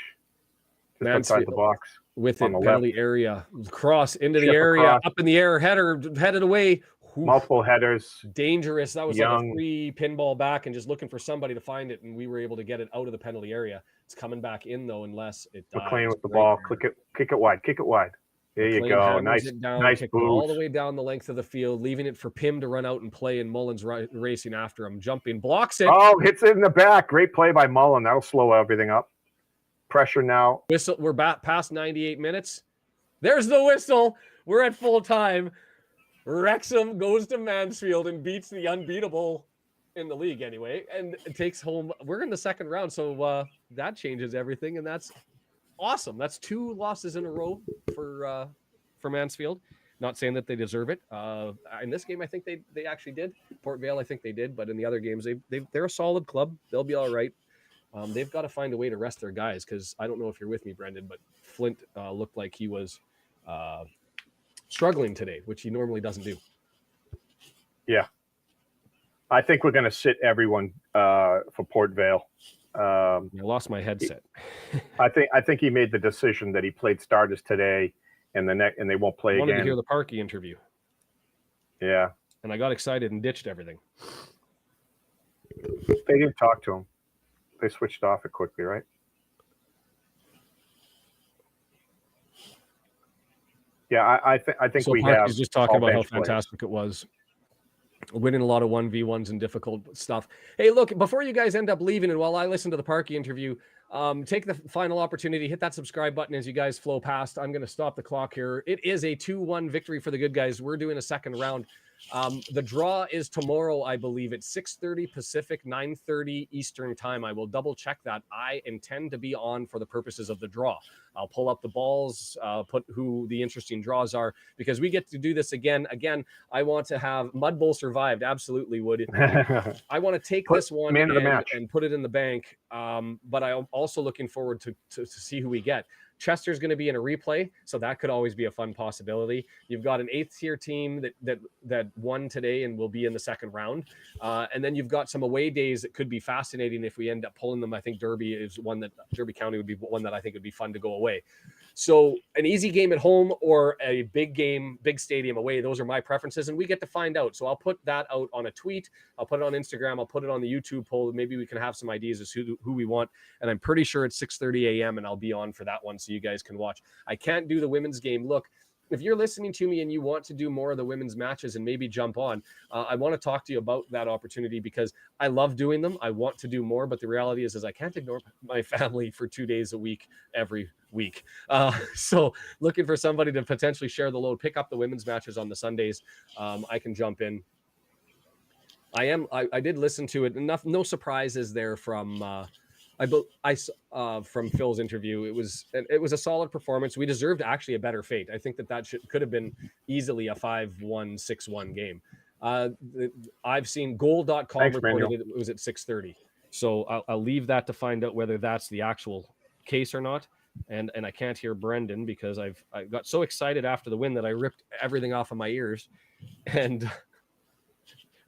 Speaker 2: just outside the box.
Speaker 3: With it, penalty area. Cross into the area, up in the air, headed away.
Speaker 2: Multiple headers.
Speaker 3: Dangerous. That was like a free pinball back and just looking for somebody to find it, and we were able to get it out of the penalty area. It's coming back in, though, unless it dies.
Speaker 2: McClean with the ball. Kick it wide. There you go. Nice boost.
Speaker 3: All the way down the length of the field, leaving it for Pim to run out and play, and Mullin's racing after him. Jumping, blocks it.
Speaker 2: Oh, hits it in the back. Great play by Mullin. That'll slow everything up. Pressure now.
Speaker 3: Whistle. We're back past 98 minutes. There's the whistle. We're at full time. Wrexham goes to Mansfield and beats the unbeatable in the league anyway, and takes home. We're in the second round, so that changes everything, and that's awesome. That's 2 losses in a row for Mansfield. Not saying that they deserve it. In this game, I think they actually did. Port Vale, I think they did. But in the other games, they're a solid club. They'll be all right. They've got to find a way to rest their guys because I don't know if you're with me, Brendan, but Flint looked like he was struggling today, which he normally doesn't do.
Speaker 2: Yeah. I think we're going to sit everyone for Port Vale.
Speaker 3: I lost my headset.
Speaker 2: I think he made the decision that he played starters today, and they won't play again. I wanted
Speaker 3: to hear the Parky interview.
Speaker 2: Yeah,
Speaker 3: and I got excited and ditched everything.
Speaker 2: They didn't talk to him. They switched off it quickly, right? Yeah, I think we have.
Speaker 3: He's just talking about how fantastic it was. Winning a lot of 1v1s and difficult stuff. Hey, look, before you guys end up leaving and while I listen to the Parky interview, take the final opportunity, hit that subscribe button as you guys flow past. I'm going to stop the clock here. It is a 2-1 victory for the good guys. We're doing a second round. The draw is tomorrow, I believe. It's 6:30 Pacific, 9:30 Eastern time. I will double check that. I intend to be on for the purposes of the draw. I'll pull up the balls, put who the interesting draws are, because we get to do this again. Again, I want to have Mud Bowl survived. Absolutely would. I want to take this one and put it in the bank. But I'm also looking forward to see who we get. Chester's going to be in a replay, so that could always be a fun possibility. You've got an 8th tier team that won today and will be in the second round, and then you've got some away days that could be fascinating if we end up pulling them. I think Derby County would be one that I think would be fun to go away. So an easy game at home or a big game, big stadium away, those are my preferences, and we get to find out. So I'll put that out on a tweet. I'll put it on Instagram. I'll put it on the YouTube poll. Maybe we can have some ideas as to who we want. And I'm pretty sure it's 6:30 a.m. and I'll be on for that one so you guys can watch. I can't do the women's game. Look, if you're listening to me and you want to do more of the women's matches and maybe jump on, I want to talk to you about that opportunity because I love doing them. I want to do more, but the reality is I can't ignore my family for 2 days a week, every week. So looking for somebody to potentially share the load, pick up the women's matches on the Sundays. I can jump in. I did listen to it. Enough, no surprises there from from Phil's interview. It was a solid performance. We deserved actually a better fate. I think that could have been easily a 5-1, 6-1 game. I've seen goal.com reported it was at 6:30. So I'll leave that to find out whether that's the actual case or not. And I can't hear Brendan because I got so excited after the win that I ripped everything off of my ears, and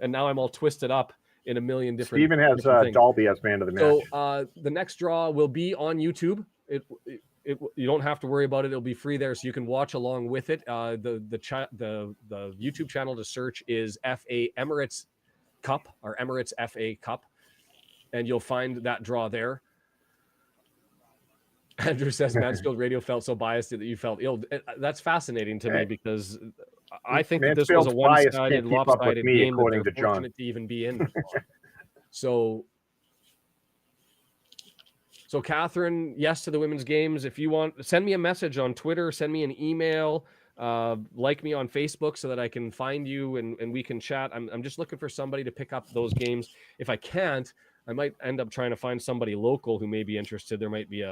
Speaker 3: now I'm all twisted up in a million different.
Speaker 2: Stephen has Dalby as man of the match.
Speaker 3: So the next draw will be on YouTube. You don't have to worry about it. It'll be free there, so you can watch along with it. The YouTube channel to search is FA Emirates Cup or Emirates FA Cup, and you'll find that draw there. Andrew says Mansfield radio felt so biased that you felt ill. That's fascinating to me because I think that this was a one-sided, lopsided game that they're fortunate to even be in. So Catherine, yes to the women's games. If you want, send me a message on Twitter, send me an email, like me on Facebook so that I can find you and we can chat. I'm just looking for somebody to pick up those games. If I can't, I might end up trying to find somebody local who may be interested. There might be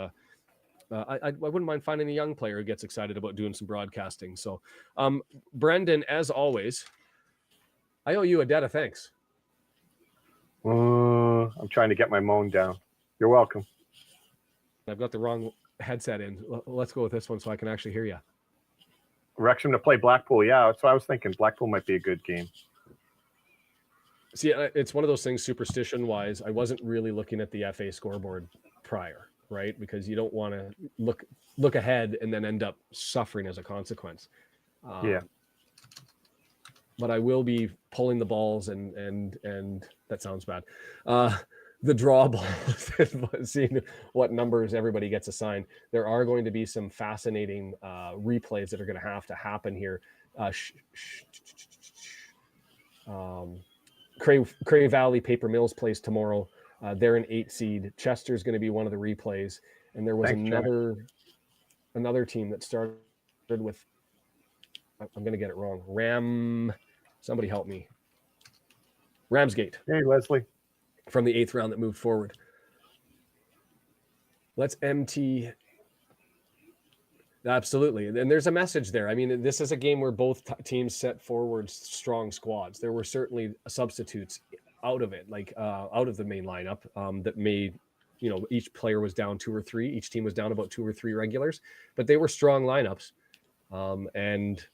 Speaker 3: I wouldn't mind finding a young player who gets excited about doing some broadcasting. So, Brendan, as always, I owe you a debt of thanks.
Speaker 2: I'm trying to get my moan down. You're welcome.
Speaker 3: I've got the wrong headset in. Let's go with this one so I can actually hear you.
Speaker 2: Wrexham to play Blackpool. Yeah, that's what I was thinking. Blackpool might be a good game.
Speaker 3: See, it's one of those things superstition-wise. I wasn't really looking at the FA scoreboard prior. Right, because you don't want to look ahead and then end up suffering as a consequence.
Speaker 2: Yeah.
Speaker 3: But I will be pulling the balls and that sounds bad. The draw balls, seeing what numbers everybody gets assigned. There are going to be some fascinating replays that are going to have to happen here. Cray Valley Paper Mills plays tomorrow. They're an 8 seed. Chester's going to be one of the replays. And there was another team that started with, I'm going to get it wrong. Somebody help me. Ramsgate.
Speaker 2: Hey, Leslie.
Speaker 3: From the 8th round that moved forward. Let's empty. Absolutely. And there's a message there. I mean, this is a game where both teams set forward strong squads. There were certainly substitutes out of it, like out of the main lineup that made, each player was down 2 or 3. Each team was down about 2 or 3 regulars, but they were strong lineups. And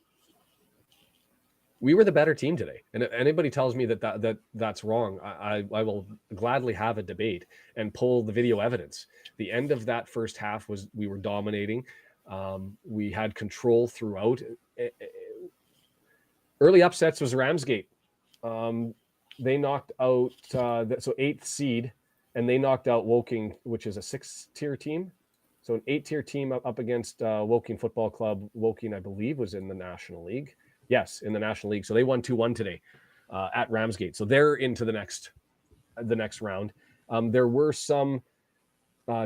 Speaker 3: we were the better team today. And if anybody tells me that's wrong, I will gladly have a debate and pull the video evidence. The end of that first half we were dominating. We had control throughout. Early upsets was Ramsgate. They knocked out, 8th seed, and they knocked out Woking, which is a 6th-tier team. So an 8th-tier team up against Woking Football Club. Woking, I believe, was in the National League. Yes, in the National League. So they won 2-1 today at Ramsgate. So they're into the next round. There were some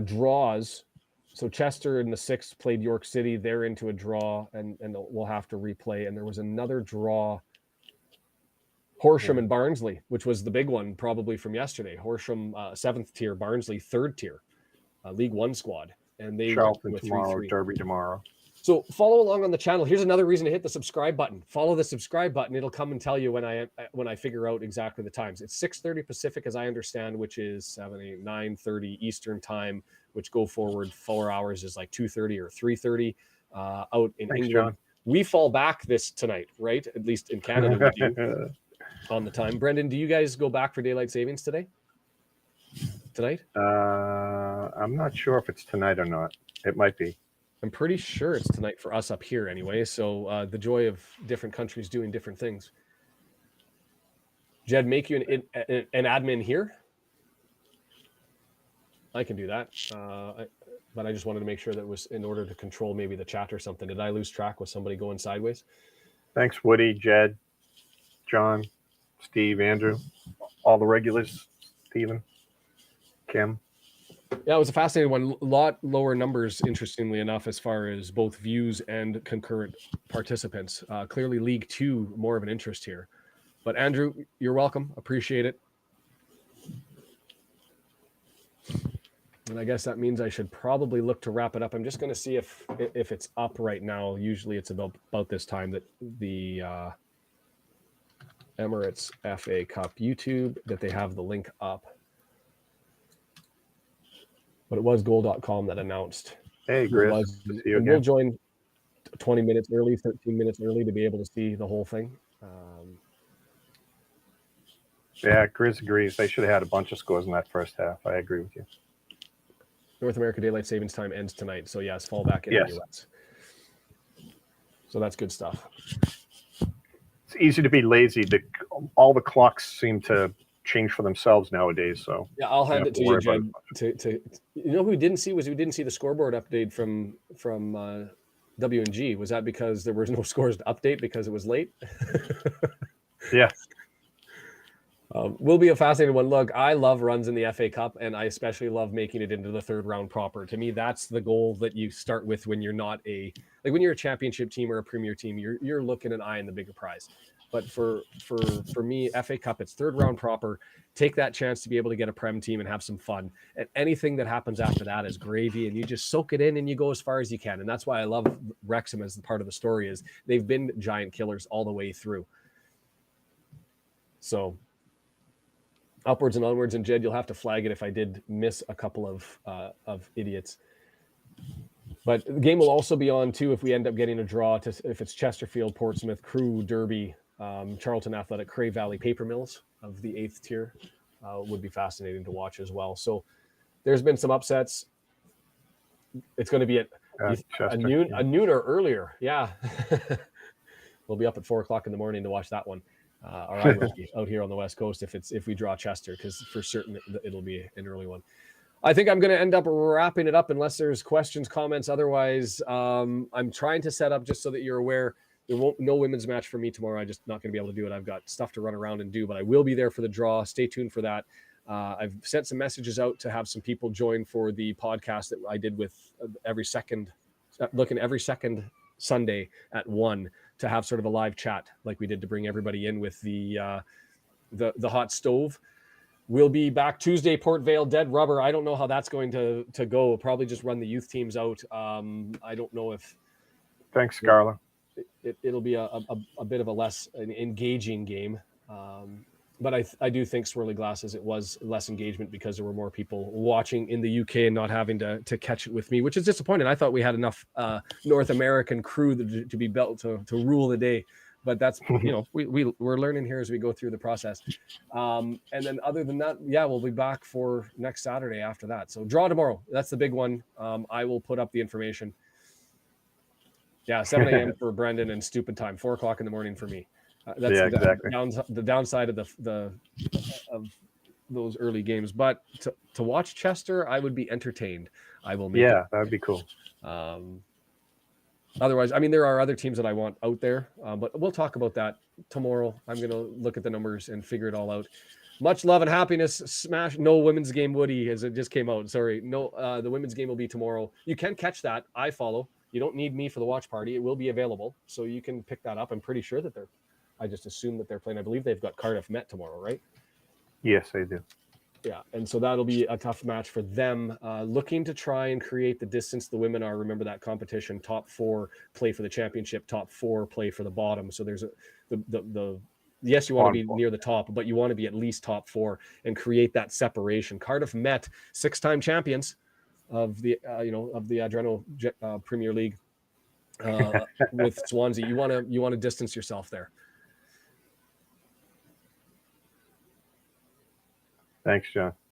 Speaker 3: draws. So Chester in the 6th played York City. They're into a draw, and we'll have to replay. And there was another draw, Horsham and Barnsley, which was the big one probably from yesterday. Horsham 7th tier, Barnsley 3rd tier, League One squad. And they
Speaker 2: Charlton
Speaker 3: went
Speaker 2: tomorrow,
Speaker 3: 3-3.
Speaker 2: Derby tomorrow.
Speaker 3: So follow along on the channel. Here's another reason to hit the subscribe button. Follow the subscribe button. It'll come and tell you when I figure out exactly the times. It's 6:30 Pacific, as I understand, which is 7, 8, 9:30 Eastern time, which go forward 4 hours is like 2:30 or 3:30 out in England.
Speaker 2: John.
Speaker 3: We fall back this tonight, right? At least in Canada we do on the time. Brendan, do you guys go back for daylight savings today? Tonight?
Speaker 2: I'm not sure if it's tonight or not. It might be.
Speaker 3: I'm pretty sure it's tonight for us up here anyway. So the joy of different countries doing different things. Jed, make you an admin here? I can do that. But I just wanted to make sure that it was in order to control maybe the chat or something. Did I lose track with somebody going sideways?
Speaker 2: Thanks, Woody, Jed, John, Steve, Andrew, all the regulars, Stephen, Kim.
Speaker 3: Yeah, it was a fascinating one. A lot lower numbers, interestingly enough, as far as both views and concurrent participants. Clearly, League Two, more of an interest here. But Andrew, you're welcome. Appreciate it. And I guess that means I should probably look to wrap it up. I'm just going to see if it's up right now. Usually it's about this time that the Emirates FA Cup YouTube, that they have the link up. But it was goal.com that announced.
Speaker 2: Hey, Chris.
Speaker 3: We'll join 20 minutes early, 13 minutes early to be able to see the whole thing.
Speaker 2: Yeah, Chris agrees. They should have had a bunch of scores in that first half. I agree with you.
Speaker 3: North America Daylight Savings Time ends tonight. So, yes, fall back in the US. So that's good stuff.
Speaker 2: It's easy to be lazy. All the clocks seem to change for themselves nowadays. So
Speaker 3: yeah, I'll hand it to you, Jed. Who we didn't see the scoreboard update from W&G. Was that because there was no scores to update because it was late?
Speaker 2: Yeah.
Speaker 3: Will be a fascinating one. Look, I love runs in the FA Cup, and I especially love making it into the third round proper. To me, that's the goal that you start with when you're not when you're a championship team or a premier team, you're looking an eye in the bigger prize. But for me, FA Cup, it's third round proper. Take that chance to be able to get a Prem team and have some fun. And anything that happens after that is gravy, and you just soak it in and you go as far as you can. And that's why I love Wrexham as the part of the story is they've been giant killers all the way through. So upwards and onwards, and Jed, you'll have to flag it if I did miss a couple of idiots. But the game will also be on too if we end up getting a draw. If it's Chesterfield, Portsmouth, Crewe, Derby, Charlton Athletic, Cray Valley, Paper Mills of the 8th tier would be fascinating to watch as well. So there's been some upsets. It's going to be at noon or earlier. Yeah, we'll be up at 4:00 in the morning to watch that one. Or I will be out here on the West Coast if we draw Chester, because for certain it'll be an early one. I think I'm going to end up wrapping it up unless there's questions, comments. Otherwise, I'm trying to set up, just so that you're aware, no women's match for me tomorrow. I'm just not going to be able to do it. I've got stuff to run around and do, but I will be there for the draw. Stay tuned for that. I've sent some messages out to have some people join for the podcast that I did with every second Sunday at 1 to have sort of a live chat like we did to bring everybody in with the hot stove. We'll be back Tuesday, Port Vale, Dead Rubber. I don't know how that's going to go. We'll probably just run the youth teams out. I don't know if
Speaker 2: Thanks, Scarla.
Speaker 3: It'll be a bit of a less engaging game. But I do think Swirly Glasses, it was less engagement because there were more people watching in the UK and not having to catch it with me, which is disappointing. I thought we had enough North American crew to be built to rule the day. But that's, we're learning here as we go through the process. And then other than that, we'll be back for next Saturday after that. So draw tomorrow. That's the big one. I will put up the information. 7 a.m. for Brendan and stupid time, 4 o'clock in the morning for me. That's exactly the downside of of those early games. But to watch Chester, I would be entertained. I will make
Speaker 2: that would be cool.
Speaker 3: Otherwise, I mean, there are other teams that I want out there, but we'll talk about that tomorrow. I'm going to look at the numbers and figure it all out. Much love and happiness. Smash. No women's game, Woody, as it just came out. Sorry. No, the women's game will be tomorrow. You can catch that. iFollow. You don't need me for the watch party. It will be available, so you can pick that up. I'm pretty sure that I just assume that they're playing. I believe they've got Cardiff Met tomorrow, right?
Speaker 2: Yes, they do.
Speaker 3: Yeah, and so that'll be a tough match for them. Looking to try and create the distance. The women are, remember that competition, top 4 play for the championship, top 4 play for the bottom. So there's yes, you want to be near the top, but you want to be at least top 4 and create that separation. Cardiff Met, 6-time champions of the Adreno Premier League with Swansea. You want to distance yourself there.
Speaker 2: Thanks, John.